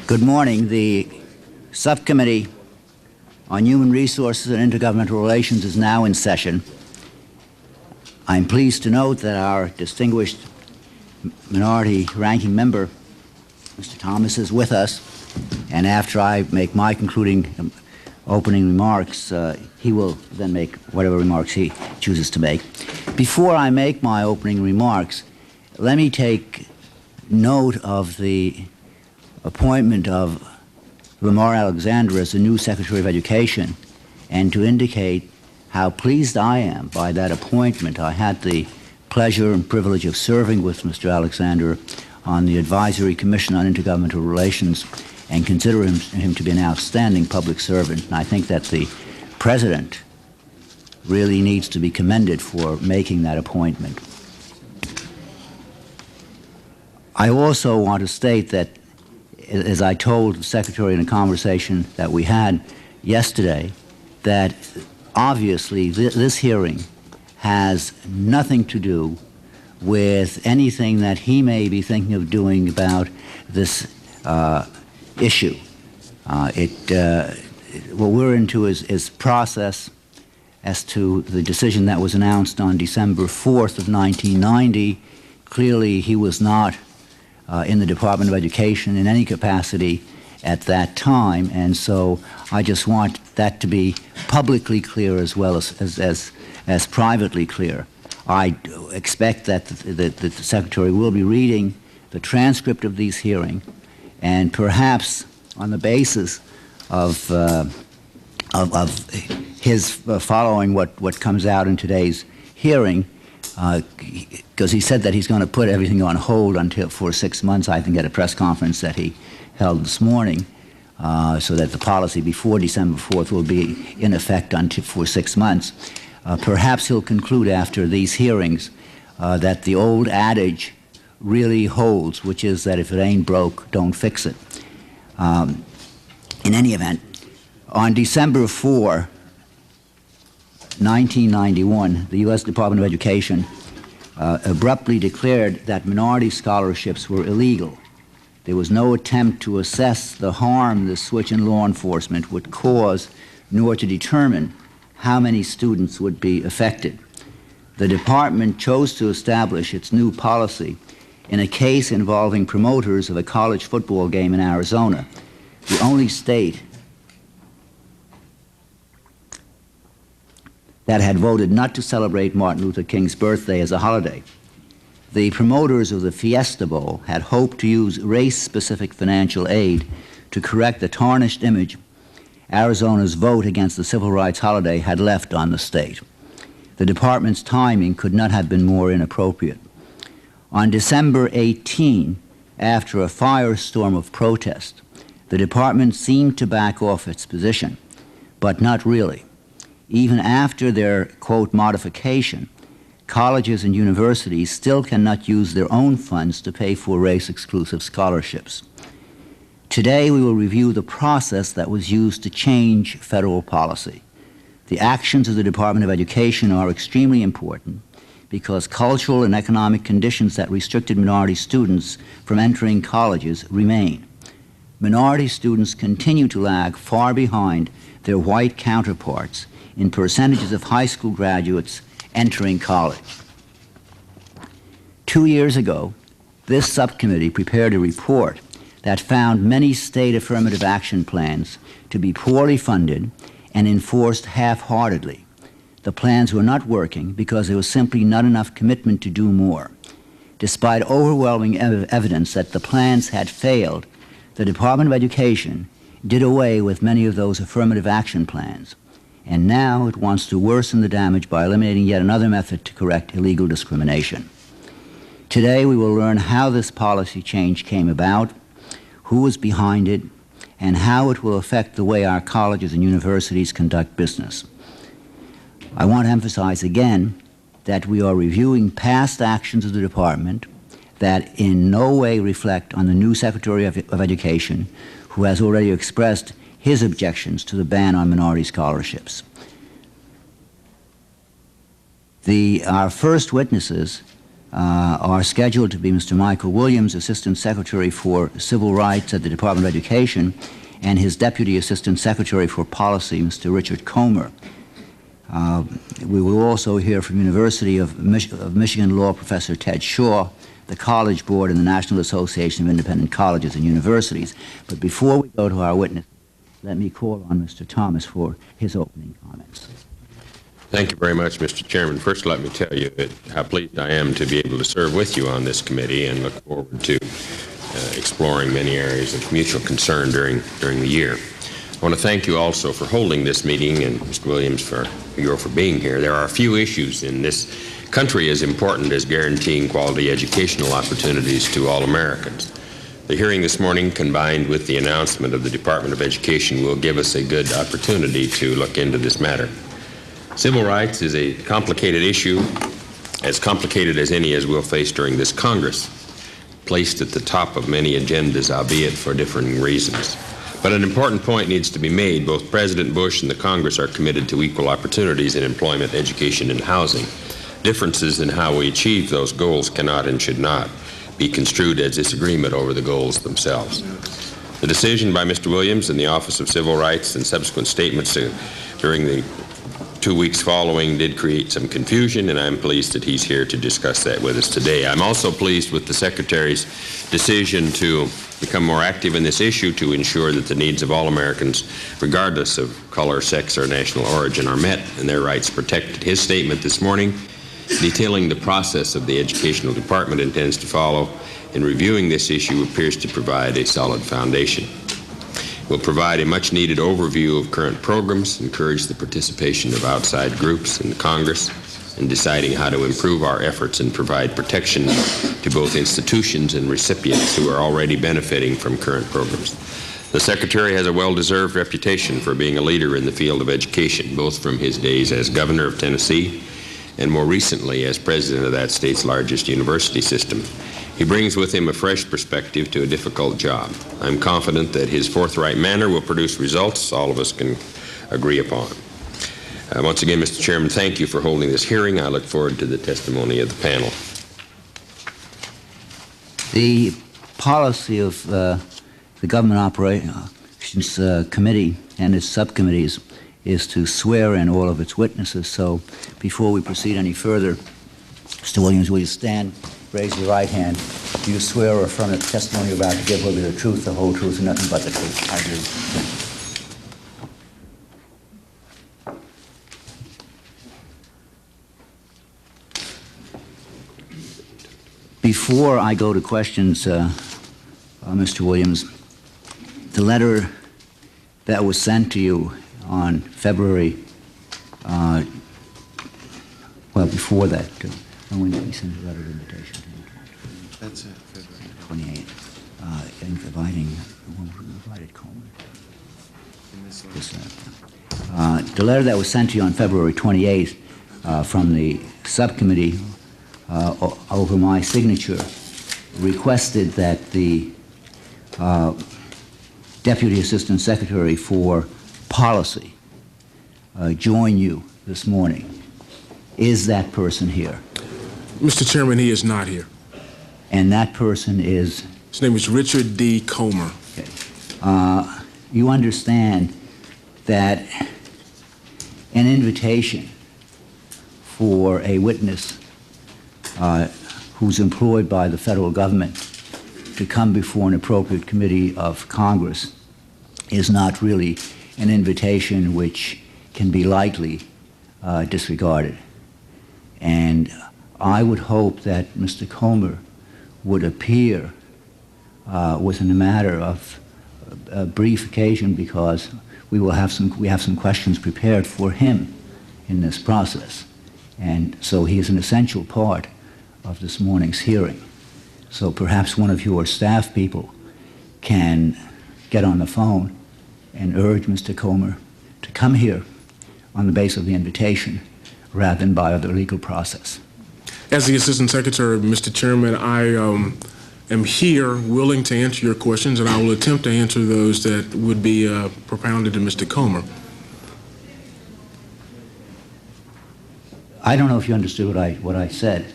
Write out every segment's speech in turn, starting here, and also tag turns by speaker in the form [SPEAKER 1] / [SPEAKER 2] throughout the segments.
[SPEAKER 1] Good morning. The Subcommittee on Human Resources and Intergovernmental Relations is now in session. I'm pleased to note that our distinguished minority ranking member, Mr. Thomas, is with us, and after I make my concluding opening remarks, he will then make whatever remarks he chooses to make. Before I make my opening remarks, let me take note of the appointment of Lamar Alexander as the new Secretary of Education, and to indicate how pleased I am by that appointment. I had the pleasure and privilege of serving with Mr. Alexander on the Advisory Commission on Intergovernmental Relations and consider him to be an outstanding public servant. And I think that the President really needs to be commended for making that appointment. I also want to state that, as I told the Secretary in a conversation that we had yesterday, that obviously this hearing has nothing to do with anything that he may be thinking of doing about this issue. What we're into is process as to the decision that was announced on December 4th of 1990. Clearly, he was not in the Department of Education in any capacity at that time, and so I just want that to be publicly clear as well as privately clear. I expect that the Secretary will be reading the transcript of these hearings, and perhaps on the basis of his following what comes out in today's hearing, because he said that he's going to put everything on hold for 6 months, I think, at a press conference that he held this morning, so that the policy before December 4th will be in effect for 6 months. Perhaps he'll conclude after these hearings that the old adage really holds, which is that if it ain't broke, don't fix it. In any event, on December 4, 1991, the U.S. Department of Education abruptly declared that minority scholarships were illegal. There was no attempt to assess the harm the switch in law enforcement would cause, nor to determine how many students would be affected. The department chose to establish its new policy in a case involving promoters of a college football game in Arizona, the only state that had voted not to celebrate Martin Luther King's birthday as a holiday. The promoters of the Fiesta Bowl had hoped to use race-specific financial aid to correct the tarnished image Arizona's vote against the civil rights holiday had left on the state. The department's timing could not have been more inappropriate. On December 18, after a firestorm of protest, the department seemed to back off its position, but not really. Even after their, quote, modification, colleges and universities still cannot use their own funds to pay for race-exclusive scholarships. Today, we will review the process that was used to change federal policy. The actions of the Department of Education are extremely important because cultural and economic conditions that restricted minority students from entering colleges remain. Minority students continue to lag far behind their white counterparts in percentages of high school graduates entering college. 2 years ago, this subcommittee prepared a report that found many state affirmative action plans to be poorly funded and enforced half-heartedly. The plans were not working because there was simply not enough commitment to do more. Despite overwhelming evidence that the plans had failed, the Department of Education did away with many of those affirmative action plans, and now it wants to worsen the damage by eliminating yet another method to correct illegal discrimination. Today we will learn how this policy change came about, who was behind it, and how it will affect the way our colleges and universities conduct business. I want to emphasize again that we are reviewing past actions of the department that in no way reflect on the new Secretary of Education, who has already expressed his objections to the ban on minority scholarships. Our first witnesses are scheduled to be Mr. Michael Williams, Assistant Secretary for Civil Rights at the Department of Education, and his Deputy Assistant Secretary for Policy, Mr. Richard Comer. We will also hear from University of Michigan Law Professor Ted Shaw, the College Board, and the National Association of Independent Colleges and Universities. But before we go to our witness, let me call on Mr. Thomas for his opening comments.
[SPEAKER 2] Thank you very much, Mr. Chairman. First, let me tell you how pleased I am to be able to serve with you on this committee and look forward to exploring many areas of mutual concern during the year. I want to thank you also for holding this meeting, and Mr. Williams for being here. There are a few issues in this country as important as guaranteeing quality educational opportunities to all Americans. The hearing this morning, combined with the announcement of the Department of Education, will give us a good opportunity to look into this matter. Civil rights is a complicated issue, as complicated as any as we'll face during this Congress, placed at the top of many agendas, albeit for differing reasons. But an important point needs to be made. Both President Bush and the Congress are committed to equal opportunities in employment, education, and housing. Differences in how we achieve those goals cannot and should not be construed as disagreement over the goals themselves. The decision by Mr. Williams and the Office of Civil Rights and subsequent statements during the 2 weeks following did create some confusion, and I'm pleased that he's here to discuss that with us today. I'm also pleased with the Secretary's decision to become more active in this issue to ensure that the needs of all Americans, regardless of color, sex, or national origin, are met and their rights protected. His statement this morning, detailing the process of the Educational Department intends to follow in reviewing this issue, appears to provide a solid foundation. We'll provide a much-needed overview of current programs, encourage the participation of outside groups in Congress in deciding how to improve our efforts and provide protection to both institutions and recipients who are already benefiting from current programs. The Secretary has a well-deserved reputation for being a leader in the field of education, both from his days as Governor of Tennessee and more recently as President of that state's largest university system. He brings with him a fresh perspective to a difficult job. I'm confident that his forthright manner will produce results all of us can agree upon. Once again, Mr. Chairman, thank you for holding this hearing. I look forward to the testimony of the panel.
[SPEAKER 1] The policy of the Government Operations Committee and its subcommittees is to swear in all of its witnesses. So before we proceed any further, Mr. Williams, will you stand? Raise your right hand. Do you swear or affirm that the testimony you're about to give will be the truth, the whole truth, and nothing but the truth? I do. Before I go to questions, Mr. Williams, the letter that was sent to you on February, well, before that, when did we send a letter of invitation?
[SPEAKER 3] That's it, February
[SPEAKER 1] 28th, invited Coleman. The letter that was sent to you on February 28th from the subcommittee over my signature requested that the Deputy Assistant Secretary for Policy join you this morning. Is that person here?
[SPEAKER 3] Mr. Chairman, he is not here.
[SPEAKER 1] And that person is?
[SPEAKER 3] His name is Richard D. Comer.
[SPEAKER 1] Okay. You understand that an invitation for a witness who's employed by the federal government to come before an appropriate committee of Congress is not really an invitation which can be lightly disregarded. And I would hope that Mr. Comer would appear within a matter of a brief occasion, because we have some questions prepared for him in this process. And so he is an essential part of this morning's hearing. So perhaps one of your staff people can get on the phone and urge Mr. Comer to come here on the basis of the invitation rather than by other legal process.
[SPEAKER 3] As the Assistant Secretary, Mr. Chairman, I am here willing to answer your questions, and I will attempt to answer those that would be propounded to Mr. Comer.
[SPEAKER 1] I don't know if you understood what I said.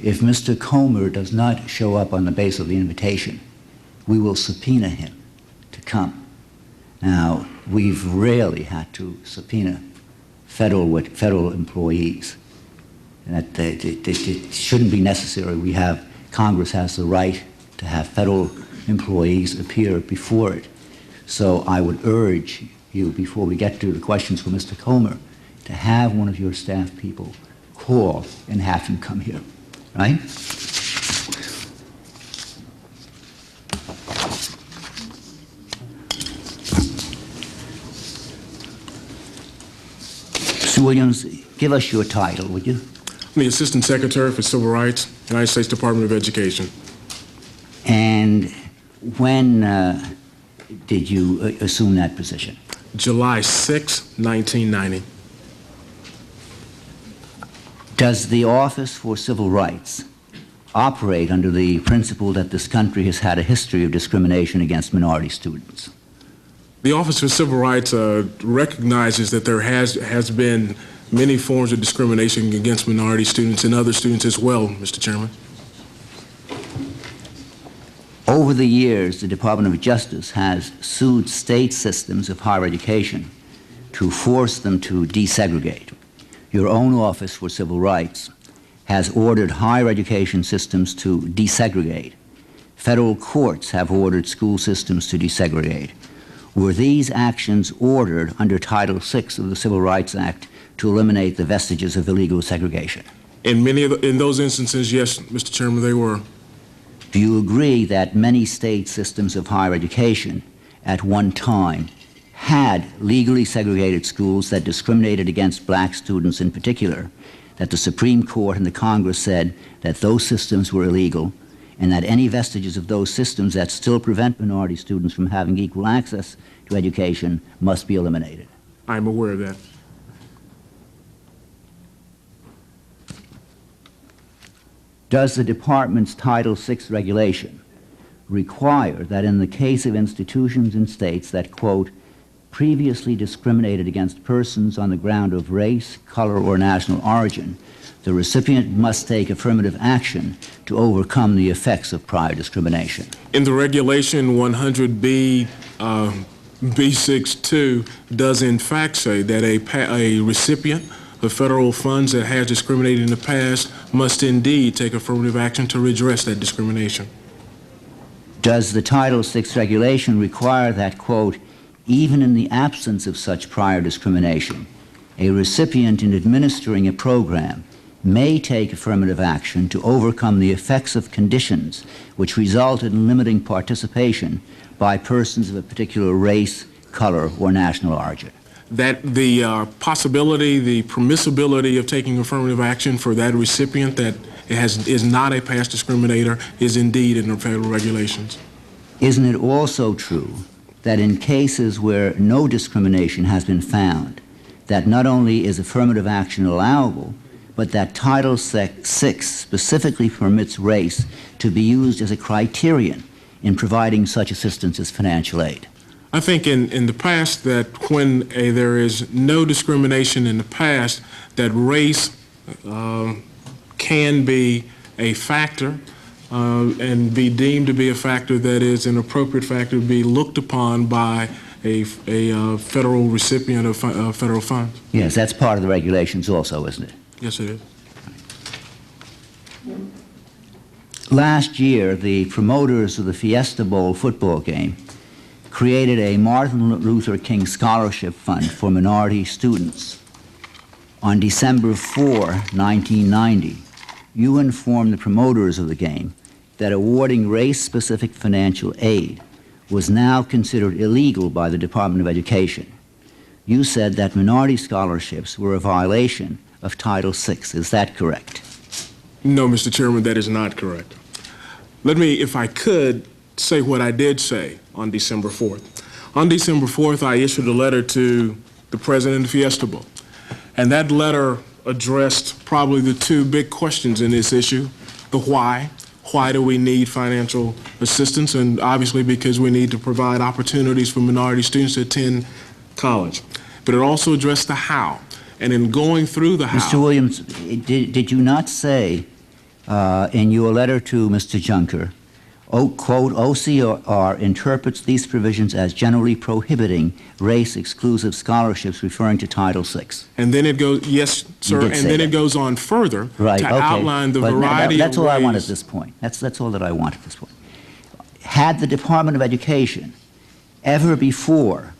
[SPEAKER 1] If Mr. Comer does not show up on the basis of the invitation, we will subpoena him to come. Now, we've rarely had to subpoena federal employees. And it shouldn't be necessary. Congress has the right to have federal employees appear before it. So I would urge you, before we get to the questions for Mr. Comer, to have one of your staff people call and have him come here, right? Mr. Williams, give us your title, would you?
[SPEAKER 3] I'm the Assistant Secretary for Civil Rights, United States Department of Education.
[SPEAKER 1] And when did you assume that position?
[SPEAKER 3] July 6, 1990.
[SPEAKER 1] Does the Office for Civil Rights operate under the principle that this country has had a history of discrimination against minority students?
[SPEAKER 3] The Office for Civil Rights recognizes that there has been many forms of discrimination against minority students and other students as well, Mr. Chairman.
[SPEAKER 1] Over the years, the Department of Justice has sued state systems of higher education to force them to desegregate. Your own Office for Civil Rights has ordered higher education systems to desegregate. Federal courts have ordered school systems to desegregate. Were these actions ordered under Title VI of the Civil Rights Act to eliminate the vestiges of illegal segregation?
[SPEAKER 3] In those instances, yes, Mr. Chairman, they were.
[SPEAKER 1] Do you agree that many state systems of higher education at one time had legally segregated schools that discriminated against black students in particular, that the Supreme Court and the Congress said that those systems were illegal, and that any vestiges of those systems that still prevent minority students from having equal access to education must be eliminated?
[SPEAKER 3] I'm aware of that.
[SPEAKER 1] Does the Department's Title VI regulation require that in the case of institutions in states that, quote, previously discriminated against persons on the ground of race, color, or national origin, the recipient must take affirmative action to overcome the effects of prior discrimination?
[SPEAKER 3] In the regulation 100B, B62 does in fact say that a recipient of federal funds that has discriminated in the past must indeed take affirmative action to redress that discrimination.
[SPEAKER 1] Does the Title VI regulation require that, quote, even in the absence of such prior discrimination, a recipient in administering a program may take affirmative action to overcome the effects of conditions which resulted in limiting participation by persons of a particular race, color, or national origin?
[SPEAKER 3] That the possibility, the permissibility of taking affirmative action for that recipient that is not a past discriminator is indeed in the federal regulations.
[SPEAKER 1] Isn't it also true that in cases where no discrimination has been found, that not only is affirmative action allowable, but that Title VI specifically permits race to be used as a criterion in providing such assistance as financial aid?
[SPEAKER 3] I think in the past that when there is no discrimination in the past, that race can be a factor and be deemed to be a factor that is an appropriate factor to be looked upon by a federal recipient of federal funds.
[SPEAKER 1] Yes, that's part of the regulations also, isn't it?
[SPEAKER 3] Yes, it is.
[SPEAKER 1] Last year, the promoters of the Fiesta Bowl football game created a Martin Luther King Scholarship Fund for minority students. On December 4, 1990, you informed the promoters of the game that awarding race-specific financial aid was now considered illegal by the Department of Education. You said that minority scholarships were a violation of Title VI. Is that correct?
[SPEAKER 3] No, Mr. Chairman, that is not correct. Let me, if I could, say what I did say on December 4th. On December 4th, I issued a letter to the president of Fiesta Bowl, and that letter addressed probably the two big questions in this issue: the why. Why do we need financial assistance? And obviously because we need to provide opportunities for minority students to attend college. But it also addressed the how. And in going through the how...
[SPEAKER 1] Mr. Williams, did you not say in your letter to Mr. Juncker, quote, OCR interprets these provisions as generally prohibiting race-exclusive scholarships, referring to Title VI.
[SPEAKER 3] And then it goes, yes, sir, and then it goes on further
[SPEAKER 1] Right,
[SPEAKER 3] to
[SPEAKER 1] okay.
[SPEAKER 3] outline the
[SPEAKER 1] But
[SPEAKER 3] variety
[SPEAKER 1] that's
[SPEAKER 3] of
[SPEAKER 1] all
[SPEAKER 3] ways.
[SPEAKER 1] I want at this point. That's all that I want at this point. Had the Department of Education ever before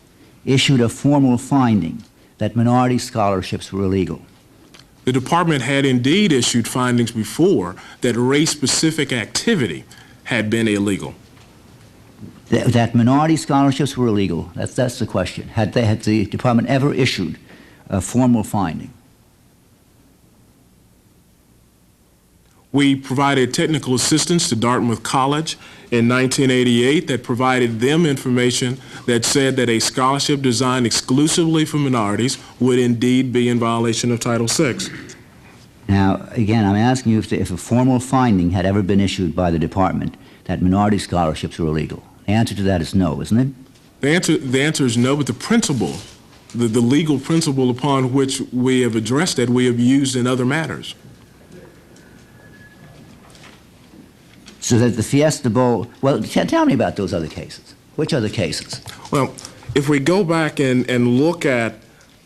[SPEAKER 1] issued a formal finding that minority scholarships were illegal?
[SPEAKER 3] The department had indeed issued findings before that race-specific activity had been illegal.
[SPEAKER 1] That minority scholarships were illegal? That's the question. Had the department ever issued a formal finding?
[SPEAKER 3] We provided technical assistance to Dartmouth College in 1988 that provided them information that said that a scholarship designed exclusively for minorities would indeed be in violation of Title VI.
[SPEAKER 1] Now, again, I'm asking you if a formal finding had ever been issued by the department that minority scholarships were illegal. The answer to that is no, isn't it?
[SPEAKER 3] The answer is no, but the principle, the legal principle upon which we have addressed it, we have used in other matters.
[SPEAKER 1] So that the Fiesta Bowl, well, tell me about those other cases. Which other cases?
[SPEAKER 3] Well, if we go back and look at,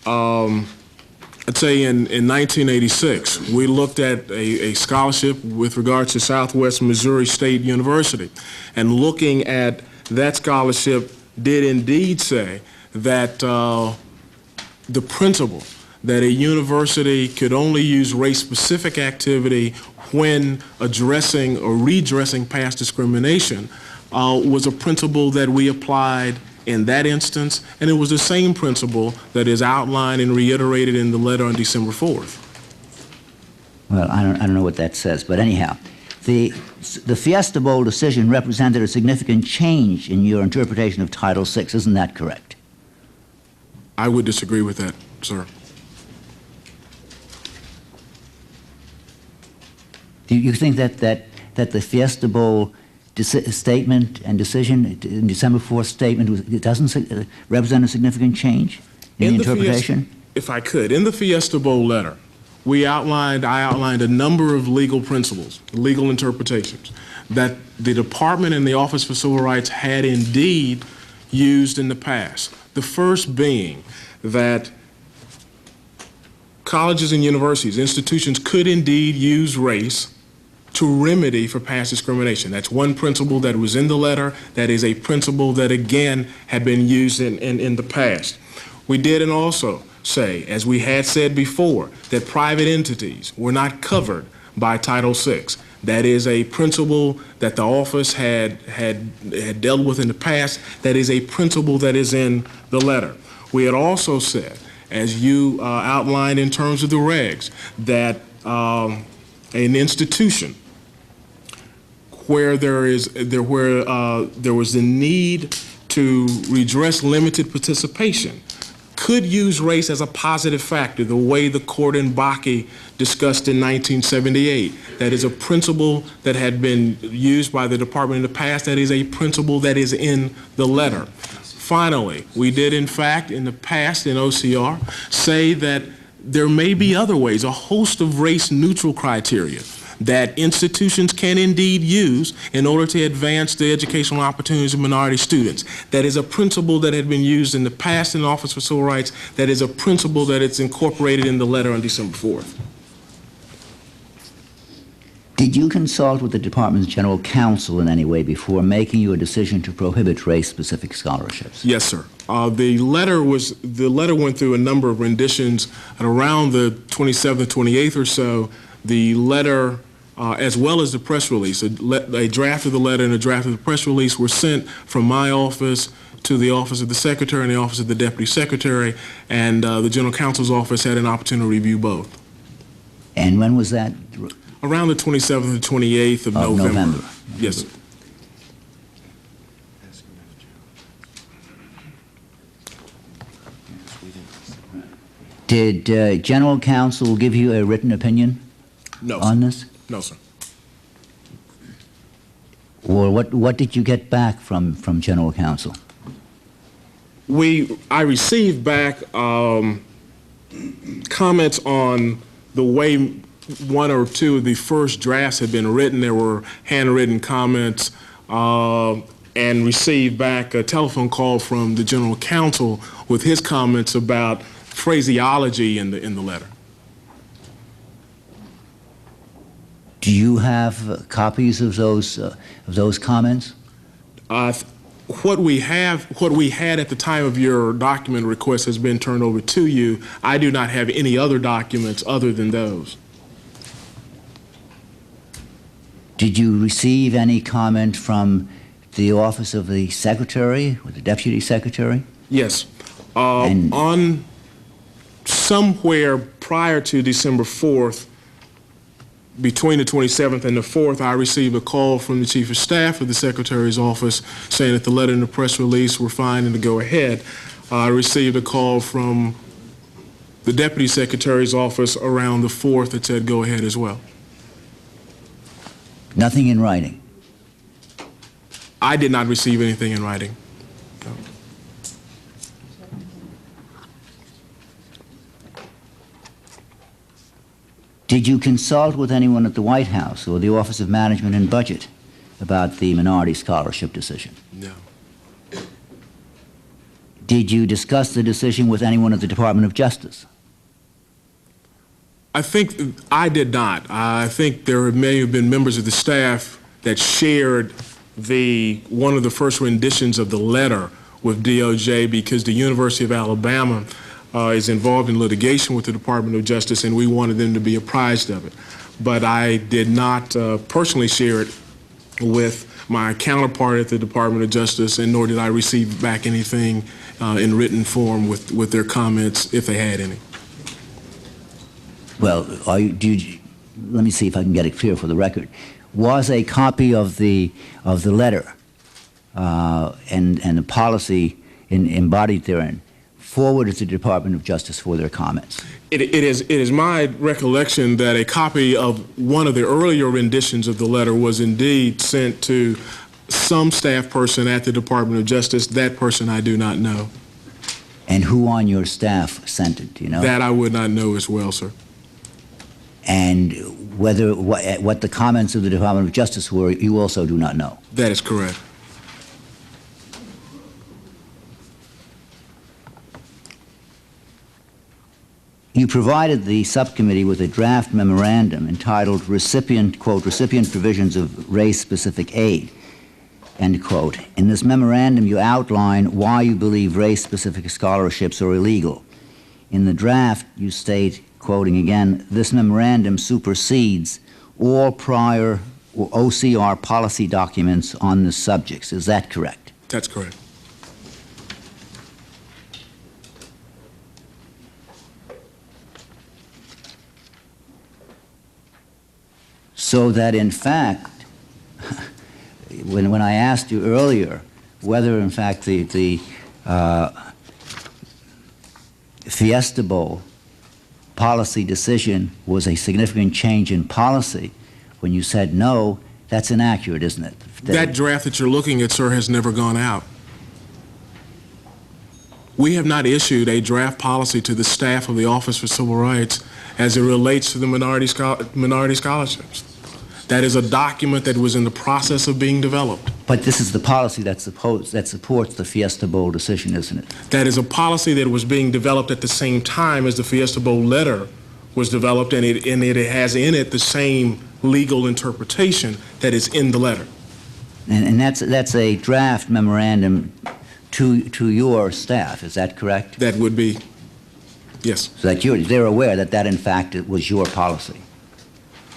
[SPEAKER 3] let's say in 1986, we looked at a scholarship with regards to Southwest Missouri State University, and looking at that scholarship did indeed say that the principle that a university could only use race-specific activity when addressing or redressing past discrimination was a principle that we applied in that instance, and it was the same principle that is outlined and reiterated in the letter on December 4th.
[SPEAKER 1] Well, I don't know what that says, but anyhow, the Fiesta Bowl decision represented a significant change in your interpretation of Title VI, isn't that correct?
[SPEAKER 3] I would disagree with that, sir.
[SPEAKER 1] Do you think that the Fiesta Bowl statement and decision, in December 4th statement, it doesn't represent a significant change in the interpretation?
[SPEAKER 3] If I could, in the Fiesta Bowl letter, I outlined a number of legal principles, legal interpretations, that the Department and the Office for Civil Rights had indeed used in the past. The first being that colleges and universities, institutions could indeed use race to remedy for past discrimination. That's one principle that was in the letter. That is a principle that, again, had been used in the past. We did and also say, as we had said before, that private entities were not covered by Title VI. That is a principle that the office had dealt with in the past. That is a principle that is in the letter. We had also said, as you outlined in terms of the regs, that an institution where there was the need to redress limited participation could use race as a positive factor, the way the court in Bakke discussed in 1978. That is a principle that had been used by the department in the past. That is a principle that is in the letter. Finally, we did, in fact, in the past in OCR, say that there may be other ways, a host of race-neutral criteria that institutions can indeed use in order to advance the educational opportunities of minority students. That is a principle that had been used in the past in the Office for Civil Rights. That is a principle that it's incorporated in the letter on December 4th.
[SPEAKER 1] Did you consult with the department's general counsel in any way before making your decision to prohibit race-specific scholarships?
[SPEAKER 3] Yes, sir. The letter went through a number of renditions, and around the 27th, 28th or so, the letter, as well as the press release, a draft of the letter and a draft of the press release were sent from my office to the office of the secretary and the office of the deputy secretary, and the general counsel's office had an opportunity to review both.
[SPEAKER 1] And when was that?
[SPEAKER 3] Around the 27th and 28th of November. Yes, sir.
[SPEAKER 1] Did general counsel give you a written opinion on this?
[SPEAKER 3] No, sir.
[SPEAKER 1] Or what did you get back from general counsel?
[SPEAKER 3] I received back comments on the way one or two of the first drafts had been written. There were handwritten comments, and received back a telephone call from the general counsel with his comments about phraseology in the letter.
[SPEAKER 1] Do you have copies of those comments?
[SPEAKER 3] What we had at the time of your document request has been turned over to you. I do not have any other documents other than those.
[SPEAKER 1] Did you receive any comment from the office of the secretary or the deputy secretary?
[SPEAKER 3] Yes. On somewhere prior to December 4th, between the 27th and the 4th, I received a call from the Chief of Staff of the Secretary's office saying that the letter and the press release were fine and to go ahead. I received a call from the Deputy Secretary's office around the 4th that said go ahead as well.
[SPEAKER 1] Nothing in writing?
[SPEAKER 3] I did not receive anything in writing. No.
[SPEAKER 1] Did you consult with anyone at the White House or the Office of Management and Budget about the minority scholarship decision?
[SPEAKER 3] No.
[SPEAKER 1] Did you discuss the decision with anyone at the Department of Justice?
[SPEAKER 3] I think I did not. I think there may have been members of the staff that shared one of the first renditions of the letter with DOJ because the University of Alabama is involved in litigation with the Department of Justice, and we wanted them to be apprised of it. But I did not personally share it with my counterpart at the Department of Justice, and nor did I receive back anything in written form with their comments, if they had any.
[SPEAKER 1] Well, let me see if I can get it clear for the record. Was a copy of the letter and the policy embodied therein forwarded to the Department of Justice for their comments?
[SPEAKER 3] It is my recollection that a copy of one of the earlier renditions of the letter was indeed sent to some staff person at the Department of Justice. That person I do not know.
[SPEAKER 1] And who on your staff sent it, do you know?
[SPEAKER 3] That I would not know as well, sir.
[SPEAKER 1] And what the comments of the Department of Justice were, you also do not know?
[SPEAKER 3] That is correct.
[SPEAKER 1] You provided the subcommittee with a draft memorandum entitled quote, recipient provisions of race-specific aid, end quote. In this memorandum, you outline why you believe race-specific scholarships are illegal. In the draft, you state, quoting again, this memorandum supersedes all prior or OCR policy documents on the subjects. Is that correct?
[SPEAKER 3] That's correct.
[SPEAKER 1] So that, in fact, when I asked you earlier whether, in fact, the Fiesta Bowl policy decision was a significant change in policy, when you said no, that's inaccurate, isn't it?
[SPEAKER 3] That draft that you're looking at, sir, has never gone out. We have not issued a draft policy to the staff of the Office for Civil Rights as it relates to the minority scholarships. That is a document that was in the process of being developed.
[SPEAKER 1] But this is the policy that supports the Fiesta Bowl decision, isn't it?
[SPEAKER 3] That is a policy that was being developed at the same time as the Fiesta Bowl letter was developed, and it has in it the same legal interpretation that is in the letter.
[SPEAKER 1] And that's a draft memorandum to your staff, is that correct?
[SPEAKER 3] That would be, yes.
[SPEAKER 1] So that they're aware that in fact it was your policy?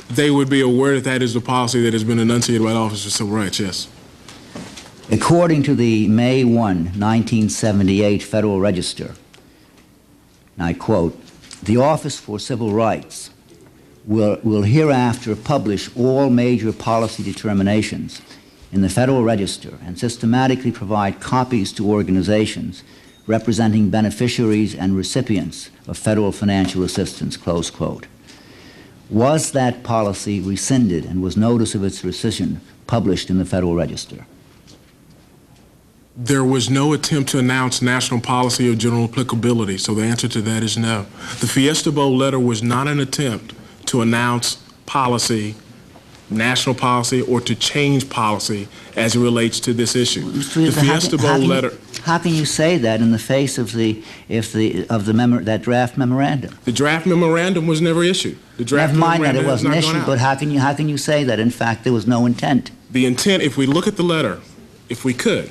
[SPEAKER 3] They would be aware that is the policy that has been enunciated by the Office of Civil Rights, yes.
[SPEAKER 1] According to the May 1, 1978 Federal Register, and I quote, the Office for Civil Rights will hereafter publish all major policy determinations in the Federal Register and systematically provide copies to organizations representing beneficiaries and recipients of federal financial assistance, close quote. Was that policy rescinded and was notice of its rescission published in the Federal Register?
[SPEAKER 3] There was no attempt to announce national policy of general applicability, so the answer to that is no. The Fiesta Bowl letter was not an attempt to announce policy, national policy, or to change policy as it relates to this issue. The Fiesta Bowl letter.
[SPEAKER 1] How can you say that in the face of that draft memorandum?
[SPEAKER 3] The draft memorandum was never issued. The draft
[SPEAKER 1] Never mind that it
[SPEAKER 3] memorandum has
[SPEAKER 1] wasn't
[SPEAKER 3] not gone
[SPEAKER 1] issued,
[SPEAKER 3] out.
[SPEAKER 1] but how can you say that in fact there was no intent?
[SPEAKER 3] The intent, if we look at the letter, if we could,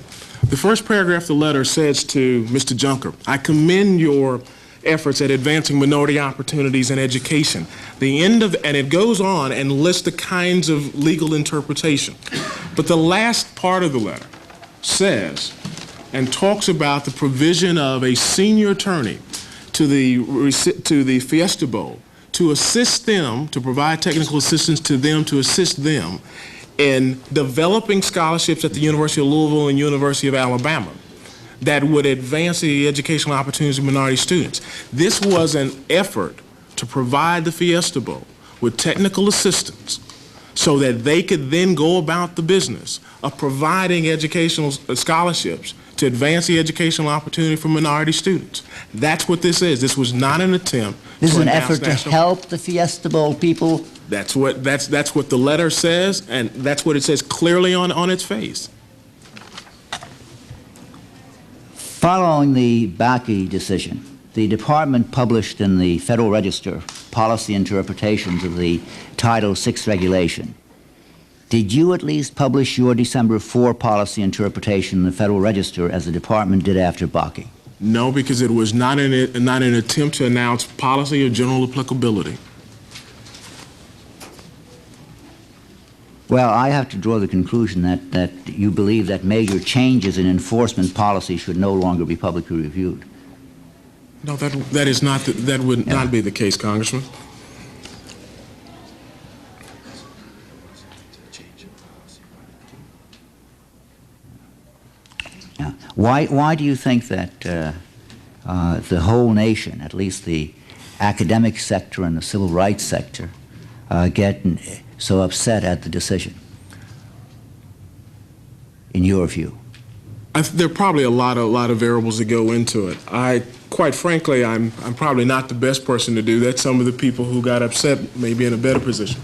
[SPEAKER 3] the first paragraph of the letter says to Mr. Junker, I commend your efforts at advancing minority opportunities in education. And it goes on and lists the kinds of legal interpretation. But the last part of the letter says and talks about the provision of a senior attorney to the Fiesta Bowl to assist them, to provide technical assistance to them, to assist them in developing scholarships at the University of Louisville and University of Alabama that would advance the educational opportunities of minority students. This was an effort to provide the Fiesta Bowl with technical assistance so that they could then go about the business of providing educational scholarships to advance the educational opportunity for minority students. That's what this is. This was not an attempt
[SPEAKER 1] This is
[SPEAKER 3] to
[SPEAKER 1] an
[SPEAKER 3] announce
[SPEAKER 1] effort to
[SPEAKER 3] national-
[SPEAKER 1] help the Fiesta Bowl people.
[SPEAKER 3] That's what the letter says, and that's what it says clearly on its face.
[SPEAKER 1] Following the Bakke decision, the department published in the Federal Register policy interpretations of the Title VI regulation. Did you at least publish your December 4 policy interpretation in the Federal Register as the department did after Bakke?
[SPEAKER 3] No, because it was not an attempt to announce policy of general applicability.
[SPEAKER 1] Well, I have to draw the conclusion that you believe that major changes in enforcement policy should no longer be publicly reviewed.
[SPEAKER 3] No, that would not be the case, Congressman.
[SPEAKER 1] Yeah. Why do you think that the whole nation, at least the academic sector and the civil rights sector, get so upset at the decision, in your view?
[SPEAKER 3] There are probably a lot of variables that go into it. Quite frankly, I'm probably not the best person to do that. Some of the people who got upset may be in a better position.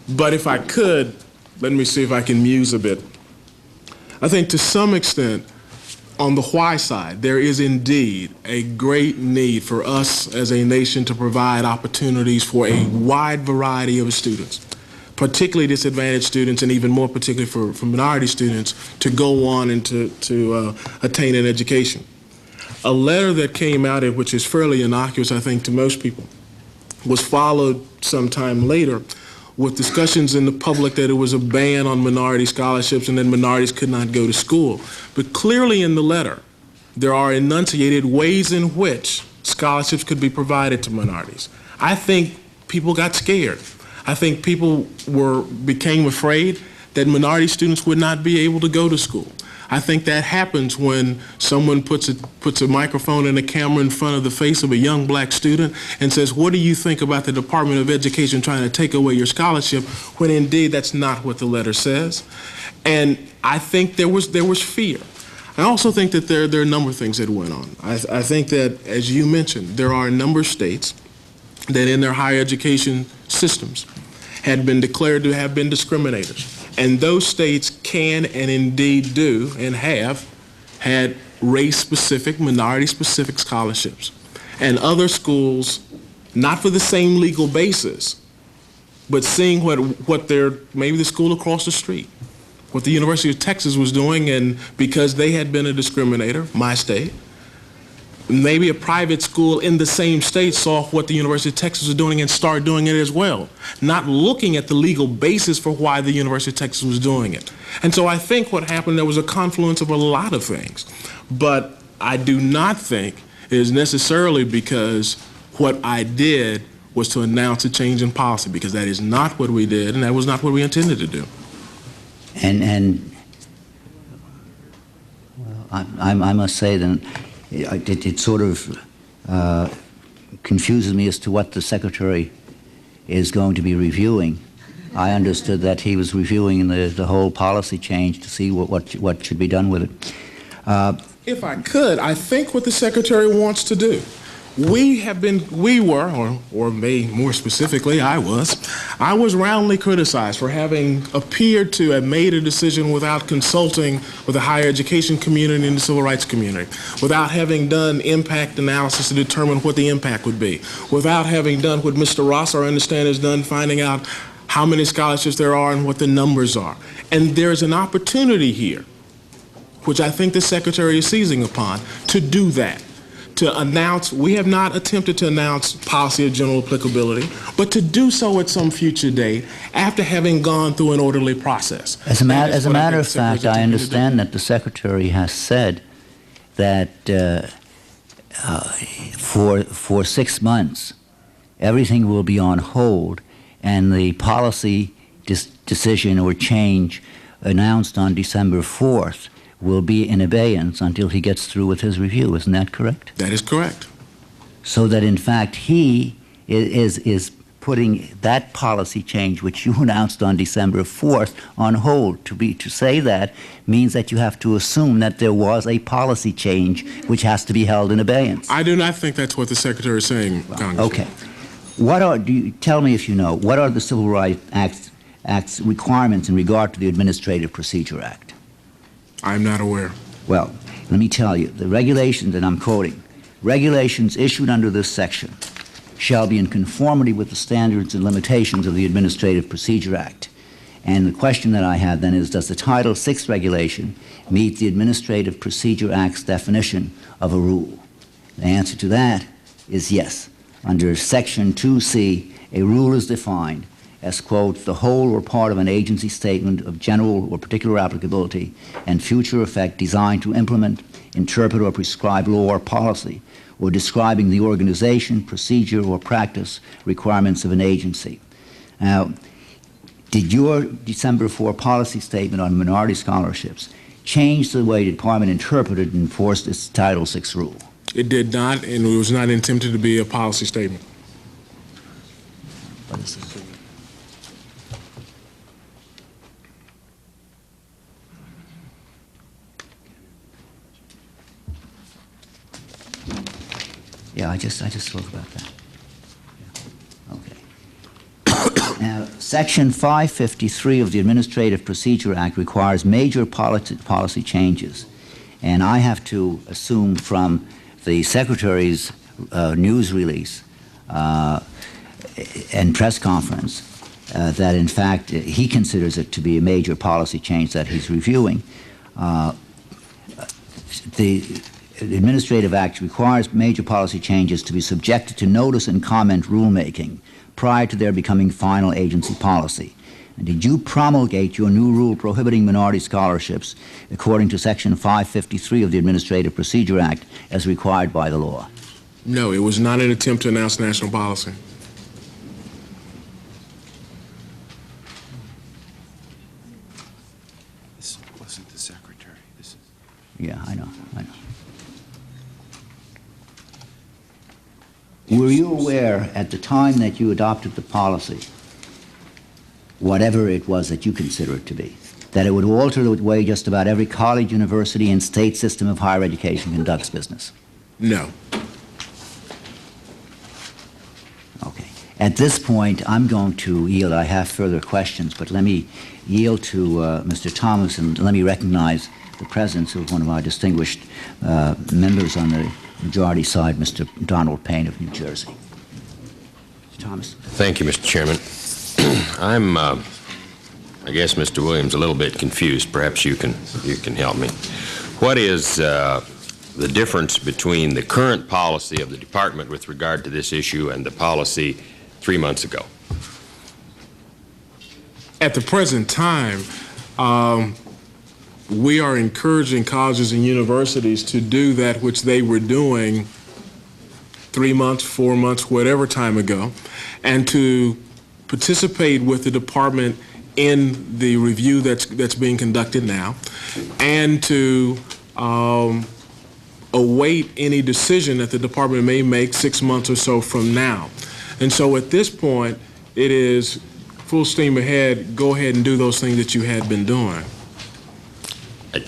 [SPEAKER 3] But if I could, let me see if I can muse a bit. I think to some extent, on the why side, there is indeed a great need for us as a nation to provide opportunities for a wide variety of students, particularly disadvantaged students, and even more particularly for minority students, to go on and to attain an education. A letter that came out, which is fairly innocuous, I think, to most people, was followed sometime later with discussions in the public that it was a ban on minority scholarships and that minorities could not go to school. But clearly in the letter, there are enunciated ways in which scholarships could be provided to minorities. I think people got scared. I think people became afraid that minority students would not be able to go to school. I think that happens when someone puts a microphone and a camera in front of the face of a young black student and says, what do you think about the Department of Education trying to take away your scholarship, when indeed that's not what the letter says. And I think there was fear. I also think that there are a number of things that went on. I think that, as you mentioned, there are a number of states that in their higher education systems had been declared to have been discriminators. And those states can and indeed do and have had race-specific, minority-specific scholarships. And other schools, not for the same legal basis, but seeing what maybe the school across the street, what the University of Texas was doing, and because they had been a discriminator, my state, maybe a private school in the same state saw what the University of Texas was doing and started doing it as well, not looking at the legal basis for why the University of Texas was doing it. And so I think what happened, there was a confluence of a lot of things. But I do not think it is necessarily because what I did was to announce a change in policy, because that is not what we did, and that was not what we intended to do.
[SPEAKER 1] And well, I must say that it sort of confuses me as to what the Secretary is going to be reviewing. I understood that he was reviewing the whole policy change to see what should be done with it.
[SPEAKER 3] If I could, I think what the Secretary wants to do we were, or me more specifically, I was roundly criticized for having appeared to have made a decision without consulting with the higher education community and the civil rights community, without having done impact analysis to determine what the impact would be, without having done what Mr. Ross, I understand, has done, finding out how many scholarships there are and what the numbers are. And there's an opportunity here, which I think the Secretary is seizing upon, to do that. To announce, we have not attempted to announce policy of general applicability, but to do so at some future date after having gone through an orderly process.
[SPEAKER 1] As a matter of fact, I understand that the Secretary has said that for 6 months, everything will be on hold, and the policy decision or change announced on December 4th will be in abeyance until he gets through with his review. Isn't that correct?
[SPEAKER 3] That is correct.
[SPEAKER 1] So that, in fact, he is putting that policy change, which you announced on December 4th, on hold. To say that means that you have to assume that there was a policy change which has to be held in abeyance.
[SPEAKER 3] I do not think that's what the Secretary is saying, Congressman.
[SPEAKER 1] Okay. Tell me if you know, what are the Civil Rights Act's requirements in regard to the Administrative Procedure Act?
[SPEAKER 3] I'm not aware.
[SPEAKER 1] Well, let me tell you, the regulations, and I'm quoting, regulations issued under this section shall be in conformity with the standards and limitations of the Administrative Procedure Act. And the question that I have then is, does the Title VI regulation meet the Administrative Procedure Act's definition of a rule? The answer to that is yes. Under Section 2C, a rule is defined as, quote, the whole or part of an agency statement of general or particular applicability and future effect designed to implement, interpret, or prescribe law or policy, or describing the organization, procedure, or practice requirements of an agency. Now, did your December 4 policy statement on minority scholarships change the way the Department interpreted and enforced its Title VI rule?
[SPEAKER 3] It did not, and it was not intended to be a policy statement.
[SPEAKER 1] Yeah, I just spoke about that. Yeah. Okay. Now, Section 553 of the Administrative Procedure Act requires major policy changes, and I have to assume from the Secretary's news release and press conference that, in fact, he considers it to be a major policy change that he's reviewing. The Administrative Act requires major policy changes to be subjected to notice and comment rulemaking prior to their becoming final agency policy. And did you promulgate your new rule prohibiting minority scholarships according to Section 553 of the Administrative Procedure Act as required by the law?
[SPEAKER 3] No, it was not an attempt to announce national policy.
[SPEAKER 4] This wasn't the Secretary. This is...
[SPEAKER 1] Yeah, I know. Were you aware at the time that you adopted the policy, whatever it was that you consider it to be, that it would alter the way just about every college, university, and state system of higher education conducts business?
[SPEAKER 3] No.
[SPEAKER 1] Okay. At this point, I'm going to yield. I have further questions, but let me yield to Mr. Thomas, and let me recognize the presence of one of our distinguished members on the majority side, Mr. Donald Payne of New Jersey. Mr. Thomas.
[SPEAKER 2] Thank you, Mr. Chairman. I'm, I guess, Mr. Williams, a little bit confused. Perhaps you can help me. What is the difference between the current policy of the Department with regard to this issue and the policy 3 months ago?
[SPEAKER 3] At the present time, we are encouraging colleges and universities to do that which they were doing 3 months, 4 months, whatever time ago, and to participate with the department in the review that's being conducted now, and to await any decision that the department may make 6 months or so from now. And so at this point, it is full steam ahead, go ahead and do those things that you had been doing.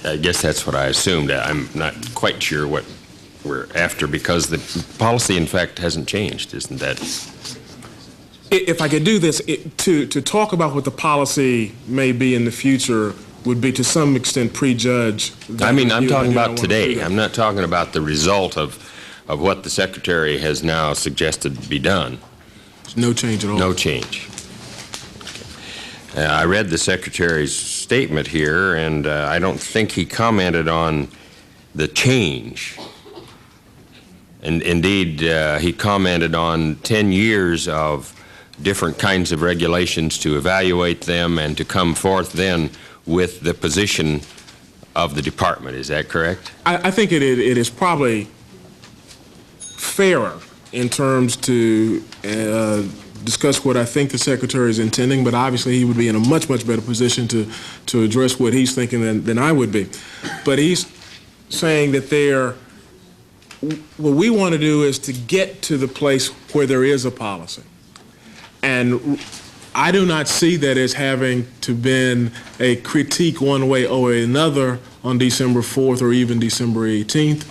[SPEAKER 2] I guess that's what I assumed. I'm not quite sure what we're after, because the policy, in fact, hasn't changed, isn't that?
[SPEAKER 3] If I could do this, to talk about what the policy may be in the future would be to some extent prejudge.
[SPEAKER 2] I mean, I'm
[SPEAKER 3] review,
[SPEAKER 2] talking
[SPEAKER 3] and I
[SPEAKER 2] about
[SPEAKER 3] don't wanna do
[SPEAKER 2] today.
[SPEAKER 3] that.
[SPEAKER 2] I'm not talking about the result of what the Secretary has now suggested be done.
[SPEAKER 3] No change at all.
[SPEAKER 2] No change. I read the Secretary's statement here, and I don't think he commented on the change. And indeed, he commented on 10 years of different kinds of regulations to evaluate them and to come forth then with the position of the department. Is that correct?
[SPEAKER 3] I think it is probably fairer in terms to discuss what I think the Secretary is intending, but obviously he would be in a much, much better position to address what he's thinking than I would be. But he's saying that what we want to do is to get to the place where there is a policy. And I do not see that as having to been a critique one way or another on December 4th or even December 18th.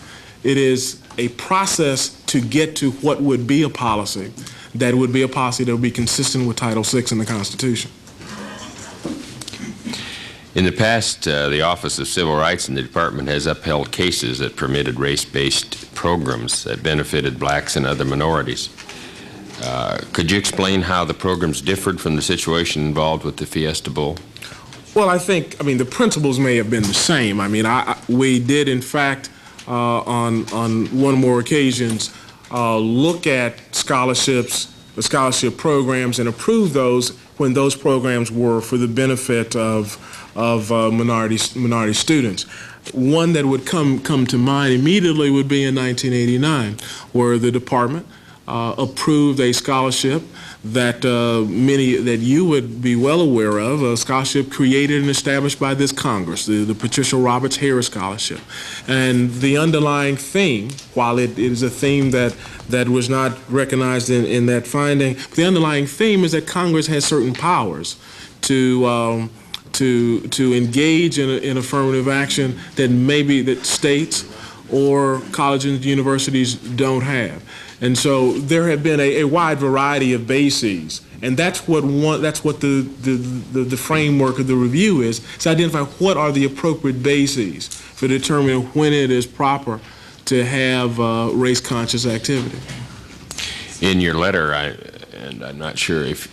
[SPEAKER 3] It is a process to get to what would be a policy that would be consistent with Title VI in the Constitution.
[SPEAKER 2] In the past, the Office of Civil Rights in the Department has upheld cases that permitted race-based programs that benefited blacks and other minorities. Could you explain how the programs differed from the situation involved with the Fiesta Bowl?
[SPEAKER 3] Well, I mean, the principles may have been the same. I mean, we did, in fact, on one or more occasions, look at scholarships, the scholarship programs, and approve those when those programs were for the benefit of minority students. One that would come to mind immediately would be in 1989, where the department approved a scholarship that that you would be well aware of, a scholarship created and established by this Congress, the Patricia Roberts Harris Scholarship. And the underlying theme, while it is a theme that was not recognized in that finding, the underlying theme is that Congress has certain powers to engage in affirmative action that states or colleges and universities don't have. And so there have been a wide variety of bases, and that's what the framework of the review is, to identify what are the appropriate bases for determining when it is proper to have race-conscious activity.
[SPEAKER 2] In your letter, and I'm not sure if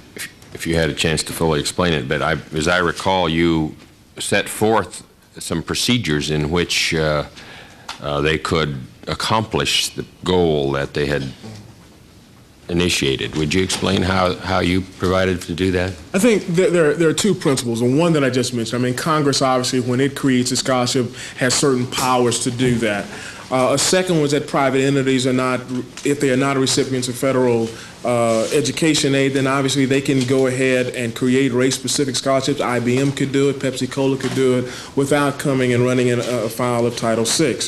[SPEAKER 2] you had a chance to fully explain it, but as I recall, you set forth some procedures in which they could accomplish the goal that they had initiated. Would you explain how you provided to do that?
[SPEAKER 3] I think there are two principles, and one that I just mentioned. I mean, Congress, obviously, when it creates a scholarship, has certain powers to do that. A second was that private entities are not, if they are not recipients of federal education aid, then obviously they can go ahead and create race-specific scholarships. IBM could do it, Pepsi-Cola could do it, without coming and running a file of Title VI.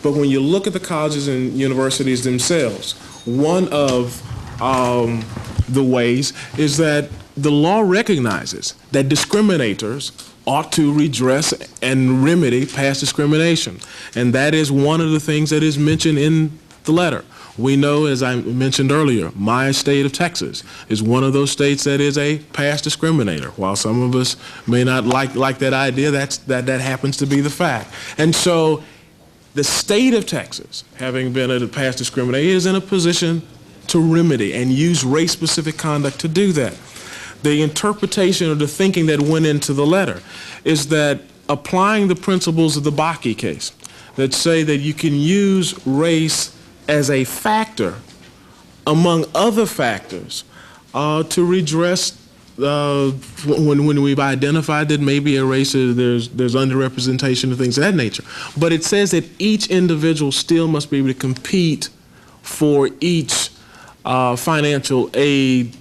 [SPEAKER 3] But when you look at the colleges and universities themselves, one of the ways is that the law recognizes that discriminators ought to redress and remedy past discrimination. And that is one of the things that is mentioned in the letter. We know, as I mentioned earlier, my state of Texas is one of those states that is a past discriminator. While some of us may not like that idea, that happens to be the fact. And so the state of Texas, having been a past discriminator, is in a position to remedy and use race-specific conduct to do that. The interpretation of the thinking that went into the letter is that applying the principles of the Bakke case that say that you can use race as a factor among other factors to redress when we've identified that maybe a race there's underrepresentation of things of that nature. But it says that each individual still must be able to compete for each financial aid